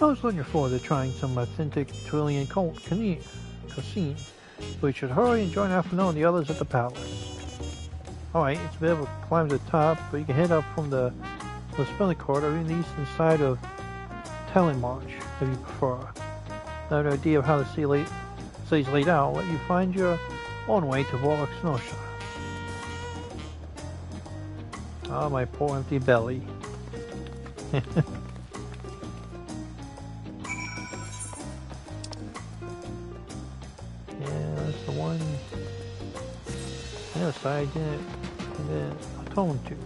I was looking forward to trying some authentic Trillian cuisine. We should hurry and join Alphino and the others at the palace. Alright, it's a bit of a climb to the top, but you can head up from the The spelling card are in the eastern side of Telemarch, if you prefer. Without an idea of how the city's laid out, I'll let you find your own way to Warlock Snowshire. Ah, my poor empty belly. Yeah, that's the one. Yes, I didn't atone to.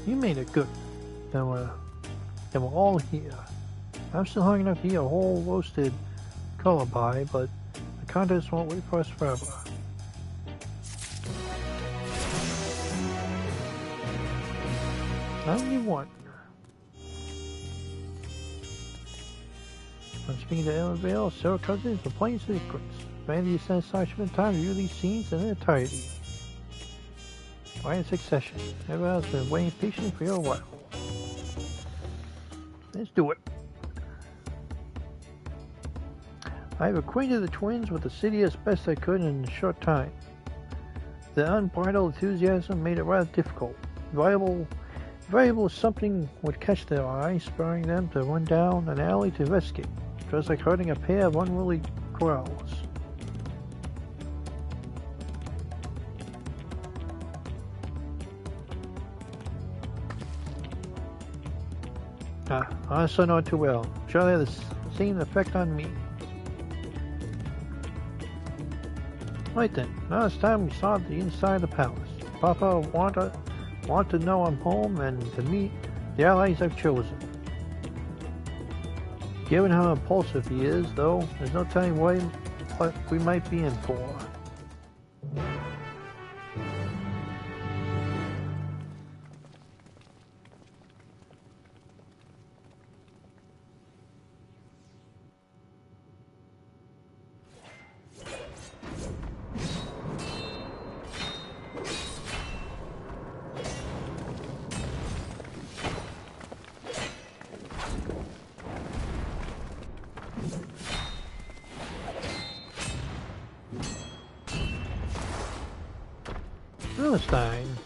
You made it good. Then we're all here. I'm still hungry enough to eat a whole roasted lullaby, but the contest won't wait for us forever. Only one. I'm speaking to Ellen Vale, Sarah Cousins, the Plain Secrets. Randy is satisfaction of time to view these scenes in their entirety. Why in succession? Everyone else has been waiting patiently for your while. Let's do it. I've acquainted the twins with the city as best I could in a short time. Their unbridled enthusiasm made it rather difficult. Variable something would catch their eye, spurring them to run down an alley to investigate, just like herding a pair of unruly corrals. Honestly, not too well. Surely had the same effect on me. Right then, now it's time we saw the inside of the palace. Papa want to know I'm home and to meet the allies I've chosen. Given how impulsive he is, though, there's no telling what we might be in for. Philistine.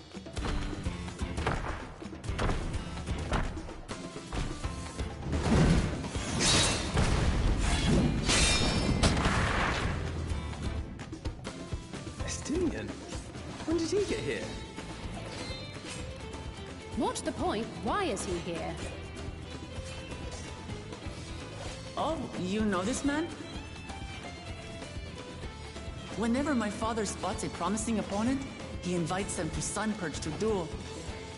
Estinian? When did he get here? More to the point, why is he here? Oh, you know this man? Whenever my father spots a promising opponent, he invites them to Sunpurge to duel.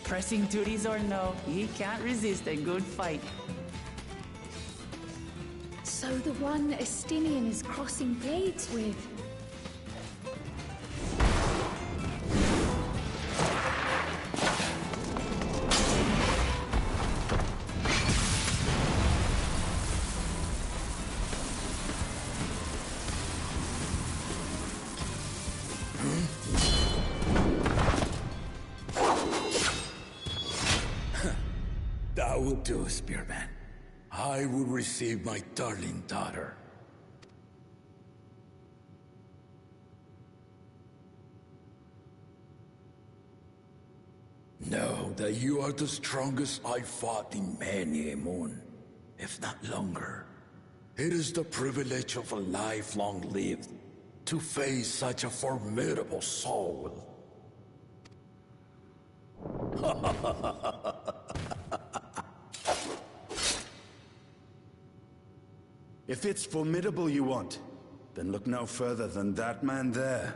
Pressing duties or no, he can't resist a good fight. So the one Estinian is crossing blades with. That will do, Spearman. I will receive my darling daughter. Know that you are the strongest I fought in many a moon, if not longer. It is the privilege of a life long lived to face such a formidable soul. If it's formidable you want, then look no further than that man there.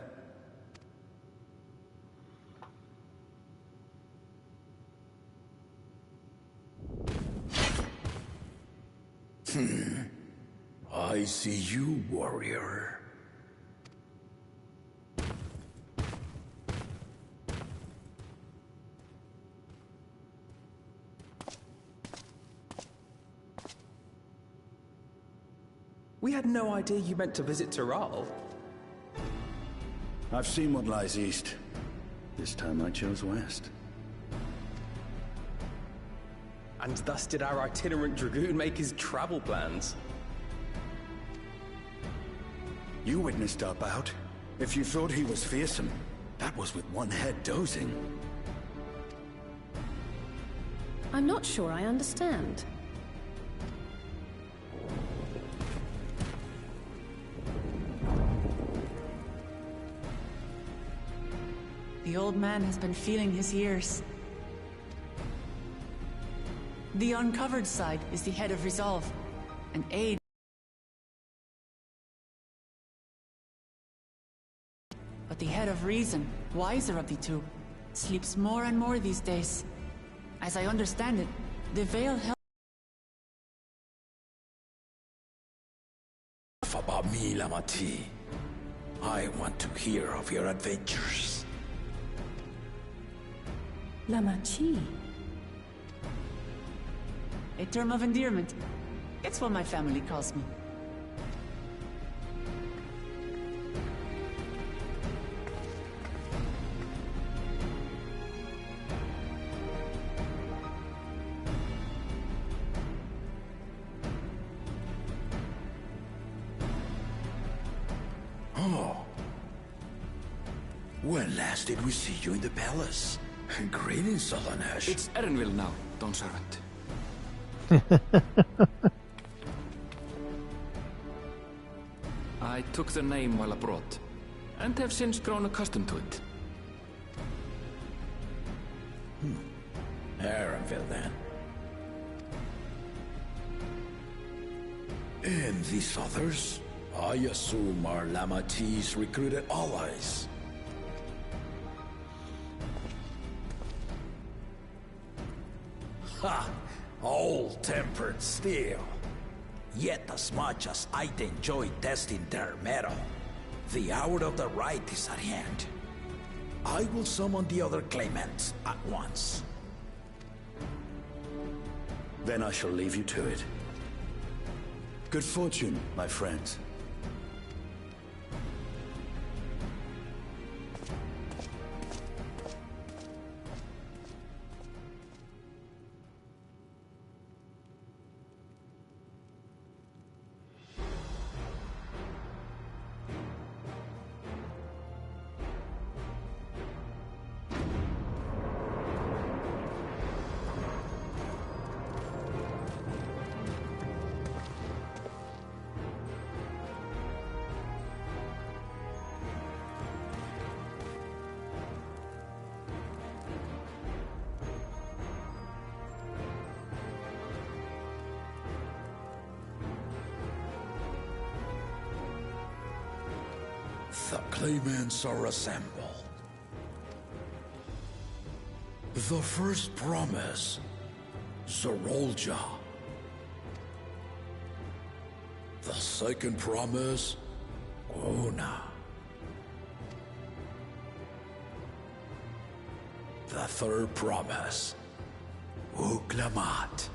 I see you, warrior. We had no idea you meant to visit Tyrrell. I've seen what lies east. This time I chose west. And thus did our itinerant dragoon make his travel plans. You witnessed our bout. If you thought he was fearsome, that was with one head dozing. I'm not sure I understand. The old man has been feeling his years. The uncovered side is the head of resolve, and age. But the head of reason, wiser of the two, sleeps more and more these days. As I understand it, the veil helps. About me, Lamati. I want to hear of your adventures. Lamachi. A term of endearment. It's what my family calls me. Oh. When last did we see you in the palace? Greetings, Solanesh. It's Erenville now, Don Servant. I took the name while abroad, and have since grown accustomed to it. Erenville, then. And these others? I assume are Lamati's recruited allies. Ha! Old-tempered still. Yet as much as I'd enjoy testing their metal, the hour of the right is at hand. I will summon the other claimants at once. Then I shall leave you to it. Good fortune, my friends. The claimants are assembled. The first promise, Zorolja. The second promise, Ona. The third promise, Uklamat.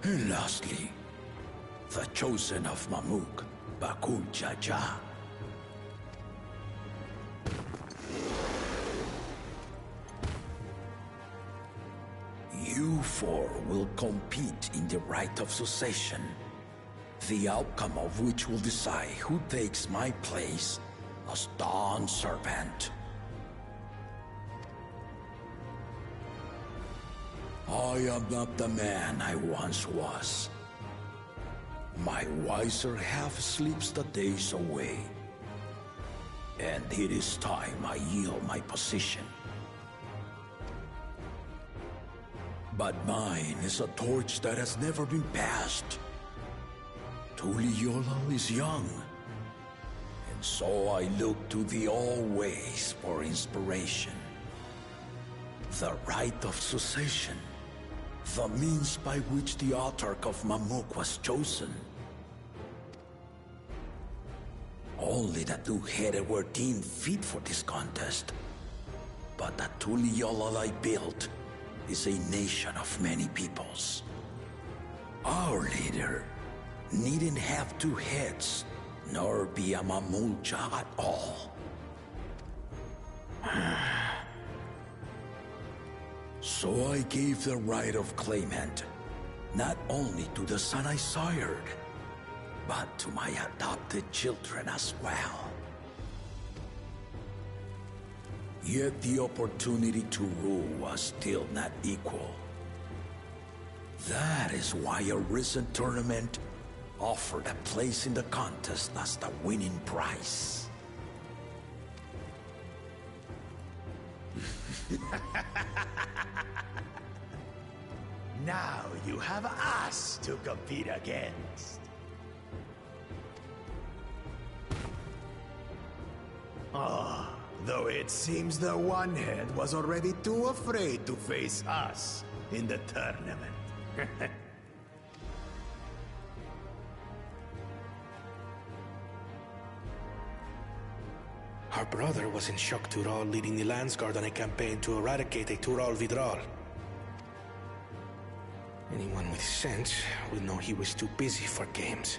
And lastly, the chosen of Mamuk, Bakul Jaja. You four will compete in the rite of succession, the outcome of which will decide who takes my place as Dawn Servant. I am not the man I once was. My wiser half sleeps the days away, and it is time I yield my position. But mine is a torch that has never been passed. Tuliyola is young, and so I look to the always for inspiration. The rite of succession, the means by which the autarch of Mamuk was chosen. Only the two-headed were deemed fit for this contest. But the Tuliyola I built is a nation of many peoples. Our leader needn't have two heads, nor be a Mamulja at all. So I gave the right of claimant, not only to the son I sired, but to my adopted children as well. Yet the opportunity to rule was still not equal. That is why a recent tournament offered a place in the contest as the winning prize. Now you have us to compete against. Though it seems the One-Head was already too afraid to face us in the tournament. Our brother was in Shock Tural leading the Landsguard on a campaign to eradicate a Tural Vidral. Anyone with sense would know he was too busy for games.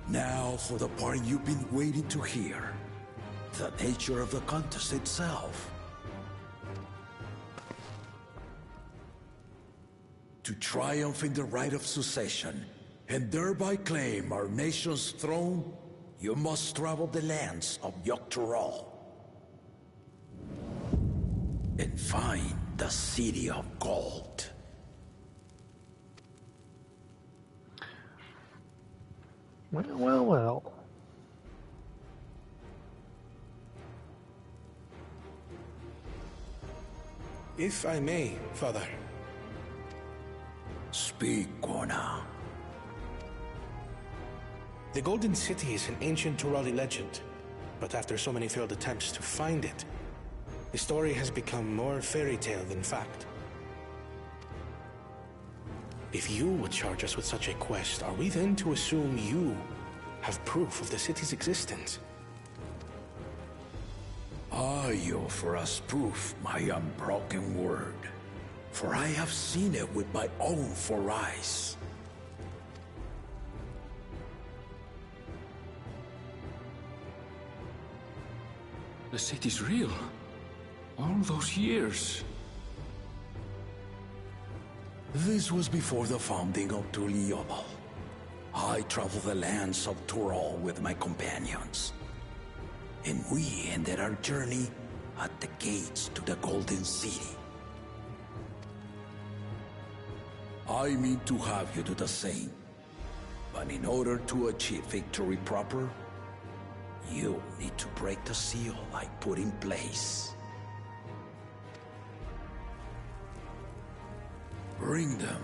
Now for the part you've been waiting to hear. The nature of the contest itself. To triumph in the rite of succession, and thereby claim our nation's throne, you must travel the lands of Yogg-Tural and find the City of Gold. Well, well, well. If I may, Father. Speak, Kona. The Golden City is an ancient Turali legend, but after so many failed attempts to find it, the story has become more fairy tale than fact. If you would charge us with such a quest, are we then to assume you have proof of the city's existence? I offer us proof my unbroken word, for I have seen it with my own four eyes. The city's real. All those years. This was before the founding of Tuliyola. I traveled the lands of Tural with my companions, and we ended our journey at the gates to the Golden City. I mean to have you do the same, but in order to achieve victory proper, You need to break the seal I put in place. Bring them.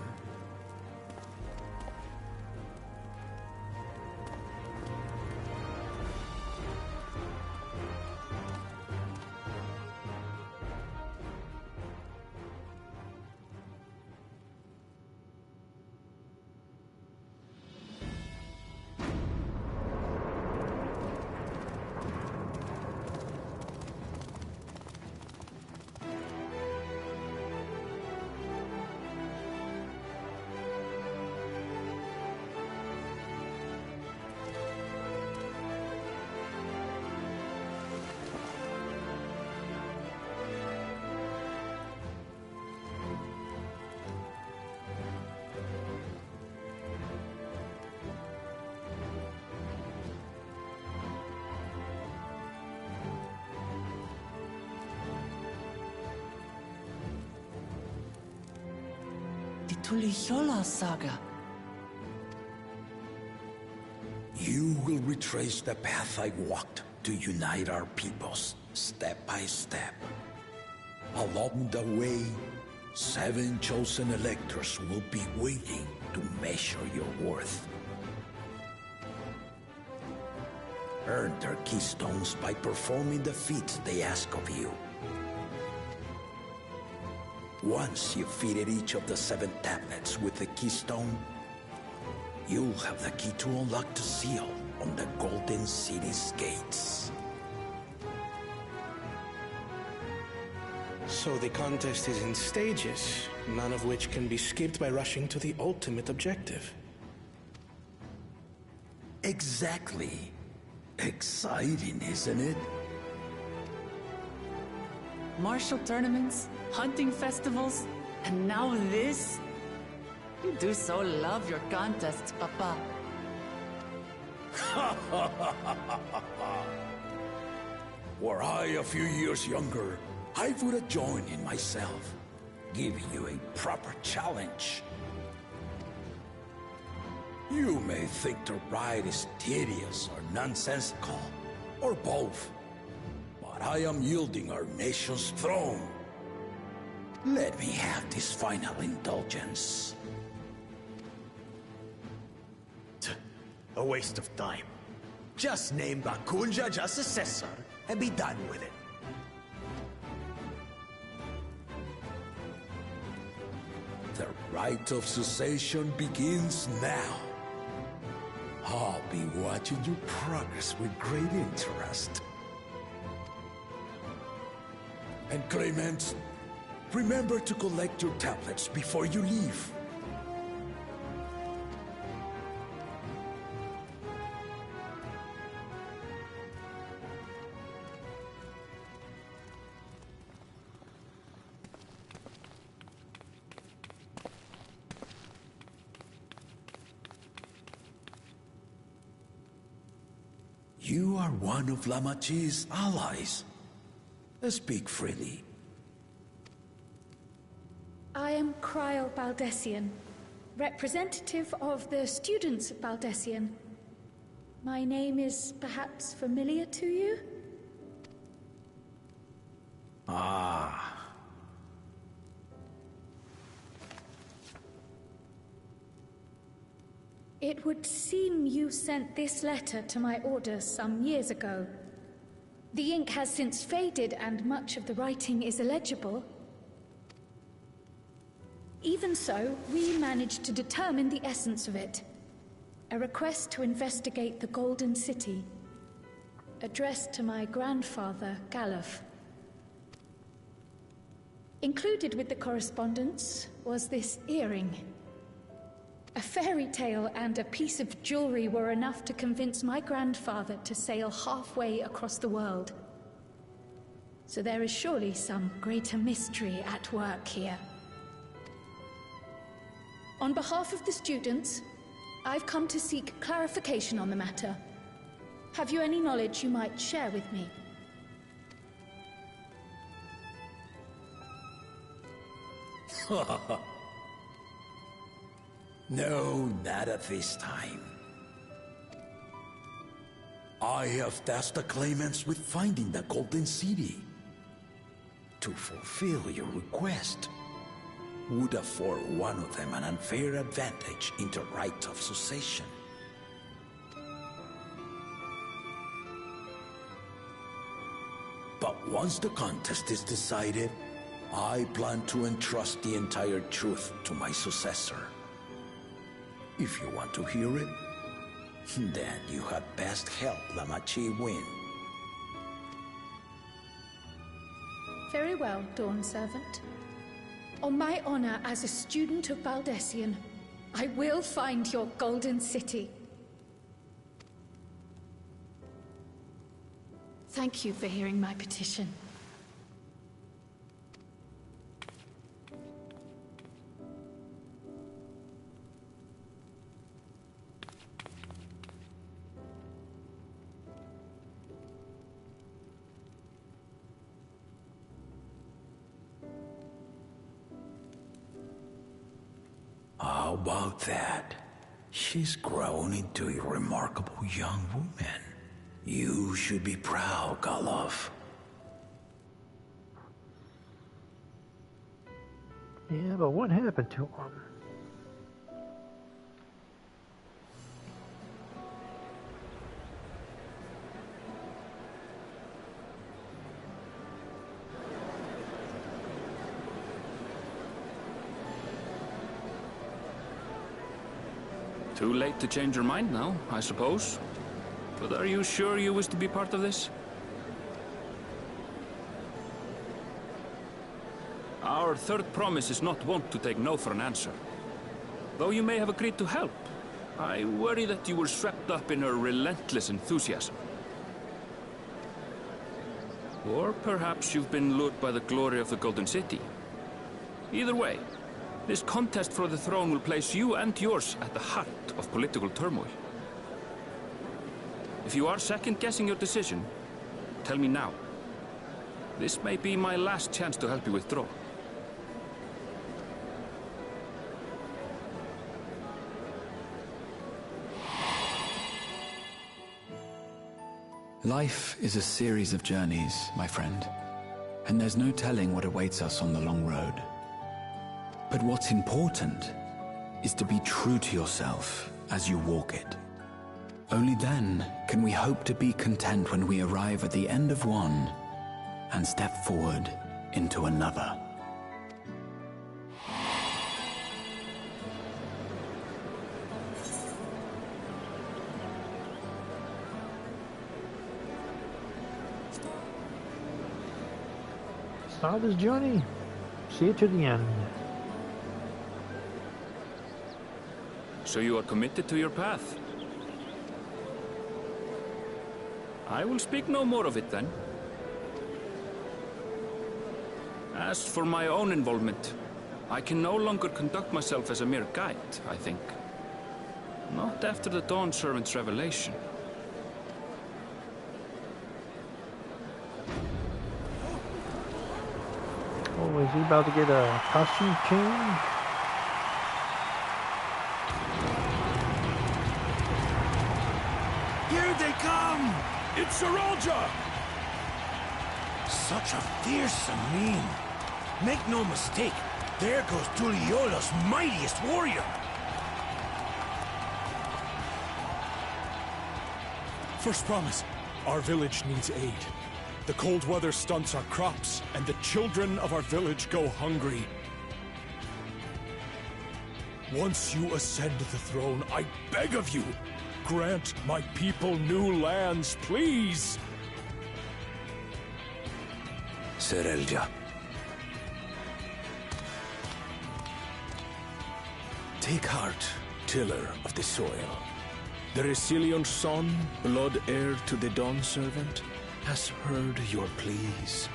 Tuliyola saga. You will retrace the path I walked to unite our peoples, step by step. Along the way, 7 chosen electors will be waiting to measure your worth. Earn their keystones by performing the feats they ask of you. Once you've fitted each of the 7 tablets with the keystone, you'll have the key to unlock the seal on the Golden City's gates. So the contest is in stages, none of which can be skipped by rushing to the ultimate objective. Exactly. Exciting, isn't it? Martial tournaments, hunting festivals, and now this? You do so love your contests, Papa. Were I a few years younger, I would have joined in myself, giving you a proper challenge. You may think the ride is tedious or nonsensical, or both. But I am yielding our nation's throne. Let me have this final indulgence. A waste of time. Just name Bakunja as successor and be done with it. The rite of succession begins now. I'll be watching your progress with great interest. And Clemens, remember to collect your tablets before you leave. You are one of Lamachi's allies. Speak freely. I am Cryle Baldessian, representative of the students of Baldessian. My name is perhaps familiar to you? Ah. It would seem you sent this letter to my orders some years ago. The ink has since faded and much of the writing is illegible. Even so, we managed to determine the essence of it. A request to investigate the Golden City, addressed to my grandfather, Galuf. Included with the correspondence was this earring. A fairy tale and a piece of jewelry were enough to convince my grandfather to sail halfway across the world. So there is surely some greater mystery at work here. On behalf of the students, I've come to seek clarification on the matter. Have you any knowledge you might share with me? No, not at this time. I have tasked the claimants with finding the Golden City. To fulfill your request would afford one of them an unfair advantage in the right of succession. But once the contest is decided, I plan to entrust the entire truth to my successor. If you want to hear it, then you had best help Lamachi win. Very well, Dawn Servant. On my honor as a student of Valdesian, I will find your Golden City. Thank you for hearing my petition. How about that? She's grown into a remarkable young woman. You should be proud, Galov. Yeah, but what happened to him? Too late to change your mind now, I suppose. But are you sure you wish to be part of this? Our third promise is not wont to take no for an answer. Though you may have agreed to help, I worry that you were swept up in her relentless enthusiasm. Or perhaps you've been lured by the glory of the Golden City. Either way, this contest for the throne will place you and yours at the heart of political turmoil. If you are second-guessing your decision, tell me now. This may be my last chance to help you withdraw. Life is a series of journeys, my friend, and there's no telling what awaits us on the long road. But what's important is to be true to yourself as you walk it. Only then can we hope to be content when we arrive at the end of one and step forward into another. Start this journey, see it to the end. So you are committed to your path? I will speak no more of it then. As for my own involvement, I can no longer conduct myself as a mere guide, I think. Not after the Dawn Servant's revelation. Oh, is he about to get a costume change? Here they come! It's Serivce! Such a fearsome mien. Make no mistake, there goes Tuliola's mightiest warrior. First promise, our village needs aid. The cold weather stunts our crops, and the children of our village go hungry. Once you ascend the throne, I beg of you, grant my people new lands, please! Serivce. Take heart, tiller of the soil. The Resilion's son, blood heir to the Dawn Servant, has heard your pleas.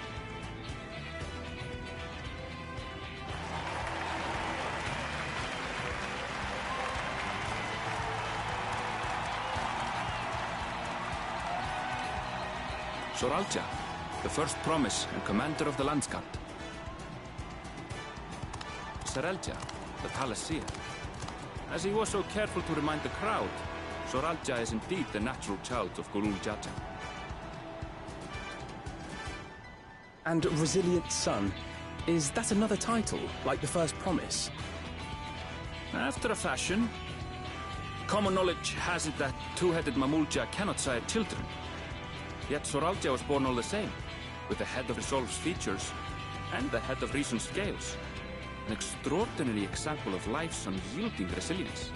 Serivce, the first promise and commander of the Landsguard. Serivce, the palace seer. As he was so careful to remind the crowd, Soralja is indeed the natural child of Golul Jaja. And Resilient Son, is that another title, like the first promise? After a fashion. Common knowledge has it that two-headed Mamulja cannot sire children. Yet Soralja was born all the same, with the head of Resolve's features and the head of Reason's scales. An extraordinary example of life's unyielding resilience.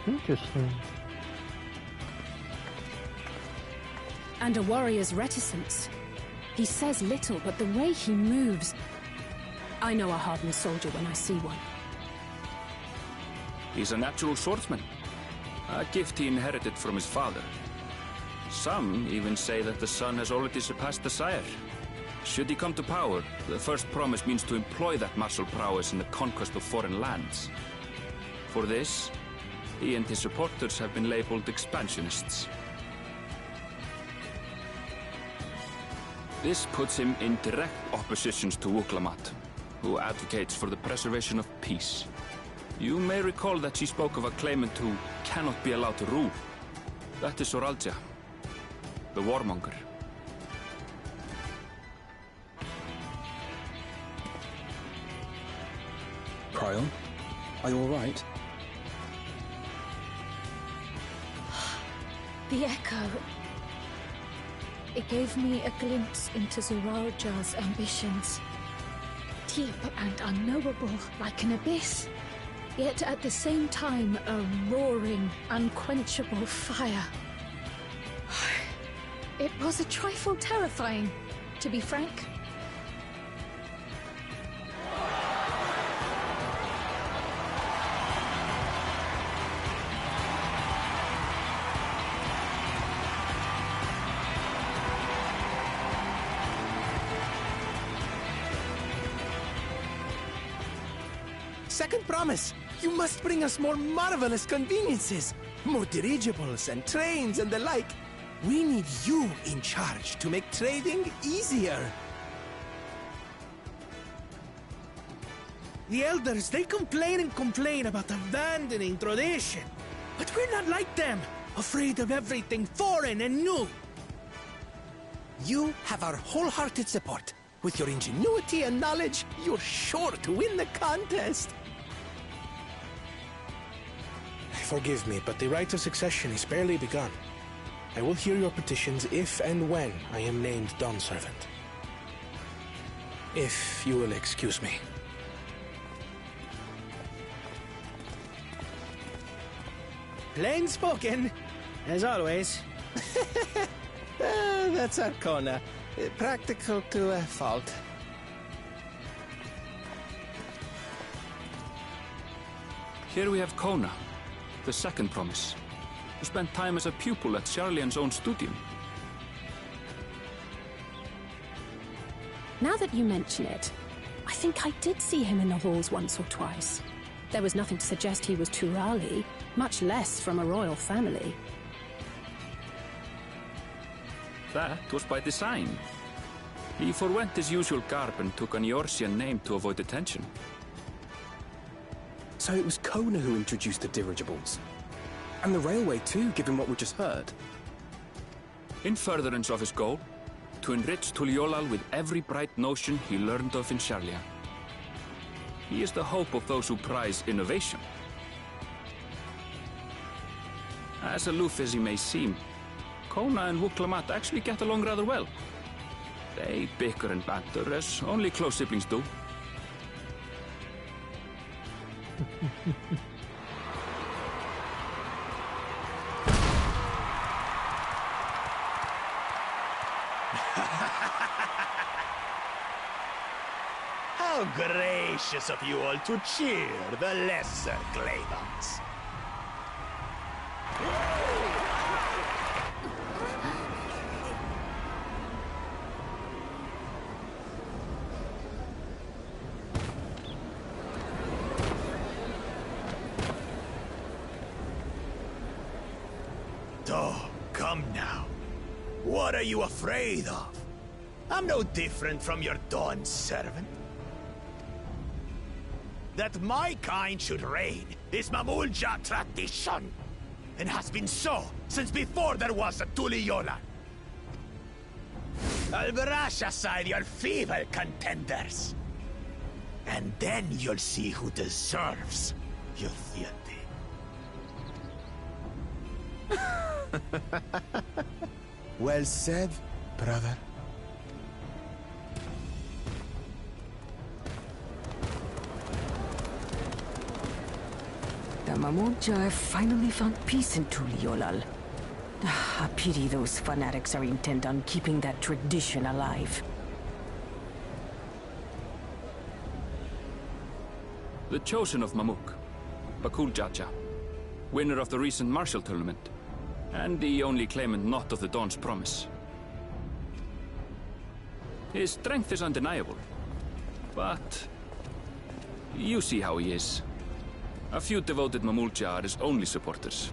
Interesting. And a warrior's reticence. He says little, but the way he moves... I know a hardened soldier when I see one. He's a natural swordsman, a gift he inherited from his father. Some even say that the son has already surpassed the sire. Should he come to power, the first promise means to employ that martial prowess in the conquest of foreign lands. For this, he and his supporters have been labeled expansionists. This puts him in direct opposition to Wuklamat, who advocates for the preservation of peace. You may recall that she spoke of a claimant who cannot be allowed to rule. That is Soralja, the warmonger. Cryon, are you all right? The echo. It gave me a glimpse into Zoralja's ambitions. Deep and unknowable, like an abyss. Yet at the same time, a roaring, unquenchable fire. It was a trifle terrifying, to be frank. Second promise! You must bring us more marvelous conveniences! More dirigibles and trains and the like! We need you in charge to make trading easier! The elders, they complain and complain about abandoning tradition. But we're not like them, afraid of everything foreign and new. You have our wholehearted support. With your ingenuity and knowledge, you're sure to win the contest. Forgive me, but the right of succession is barely begun. I will hear your petitions if and when I am named Dawn Servant. If you will excuse me. Plain spoken, as always. That's Arcona. Practical to a fault. Here we have Kona, the second promise, who spent time as a pupil at Sharlian's own studium. Now that you mention it, I think I did see him in the halls once or twice. There was nothing to suggest he was Turali, much less from a royal family. That was by design. He forwent his usual garb and took an Eorzean name to avoid attention. So it was Kona who introduced the dirigibles. And the railway too, given what we just heard. In furtherance of his goal, to enrich Tuliolal with every bright notion he learned of in Sharlian. He is the hope of those who prize innovation. As aloof as he may seem, Kona and Wuklamat actually get along rather well. They bicker and banter as only close siblings do. How gracious of you all to cheer the lesser claimants. Oh, come now. What are you afraid of? I'm no different from your Dawn servant. That my kind should reign is Mamulja tradition. and has been so since before there was a Tuliyola. I'll brush aside your feeble contenders. And then you'll see who deserves your fealty. Well said, brother. The Mamulja have finally found peace in Tuliolal. A pity those fanatics are intent on keeping that tradition alive. The chosen of Mamuk, Bakul Jaja, winner of the recent martial tournament, and the only claimant not of the Dawn's promise. His strength is undeniable, but you see how he is. A few devoted Mamulja are his only supporters.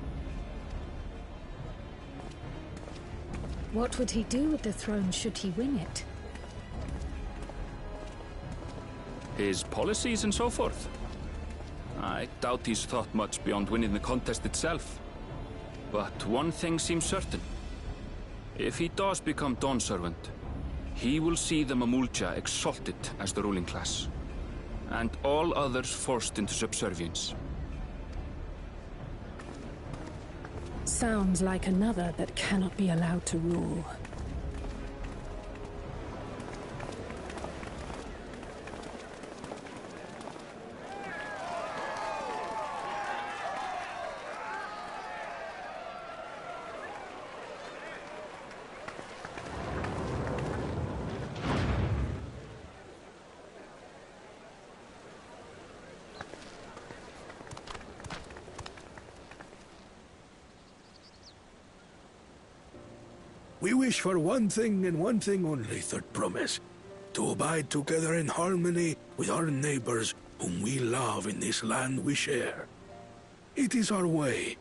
What would he do with the throne should he win it? His policies and so forth. I doubt he's thought much beyond winning the contest itself. But one thing seems certain. If he does become Dawn Servant, he will see the Mamulja exalted as the ruling class, and all others forced into subservience. Sounds like another that cannot be allowed to rule. We wish for one thing and one thing only, Third Promise. To abide together in harmony with our neighbors whom we love in this land we share. It is our way,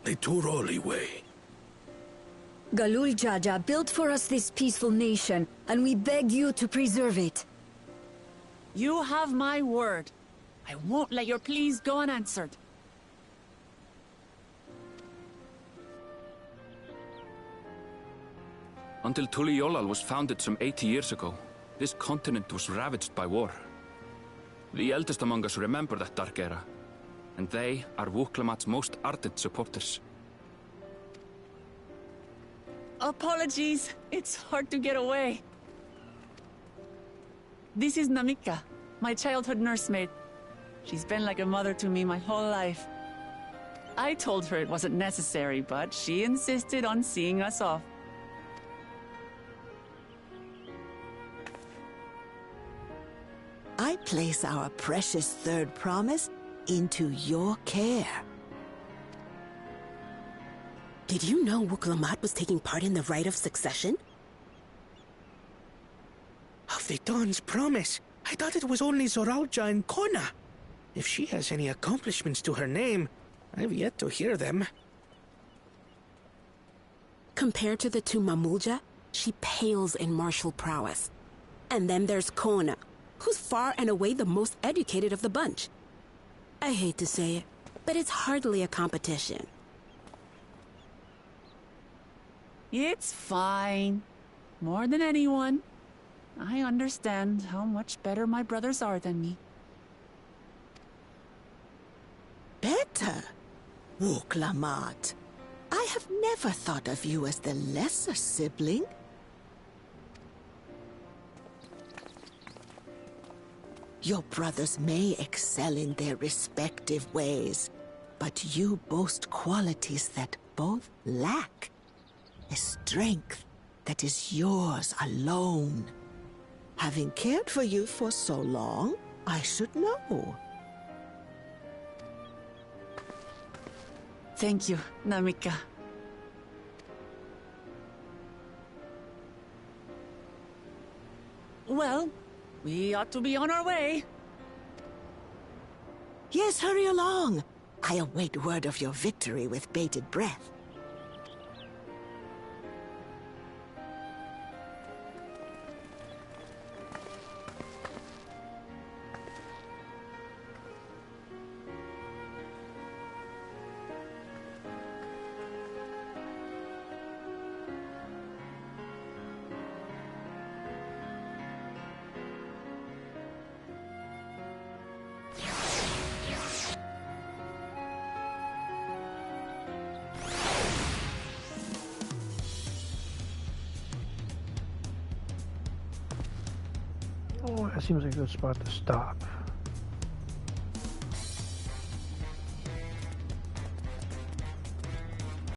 the Turoli way. Galul Jaja built for us this peaceful nation, and we beg you to preserve it. You have my word. I won't let your pleas go unanswered. Until Tuliolal was founded some 80 years ago, this continent was ravaged by war. The eldest among us remember that dark era, and they are Wuklamat's most ardent supporters. Apologies, it's hard to get away. This is Namika, my childhood nursemaid. She's been like a mother to me my whole life. I told her it wasn't necessary, but she insisted on seeing us off. I place our precious Third Promise into your care. Did you know Wuklamat was taking part in the rite of succession? Of the Dawn's Promise? I thought it was only Zoralja and Kona. If she has any accomplishments to her name, I've yet to hear them. Compared to the two Mamulja, she pales in martial prowess. And then there's Kona, who's far and away the most educated of the bunch. I hate to say it, but it's hardly a competition. It's fine. More than anyone, I understand how much better my brothers are than me. Better? Wuklamat, I have never thought of you as the lesser sibling. Your brothers may excel in their respective ways, but you boast qualities that both lack. A strength that is yours alone. Having cared for you for so long, I should know. Thank you, Namika. Well, we ought to be on our way. Yes, hurry along. I await word of your victory with bated breath. Oh, that seems like a good spot to stop.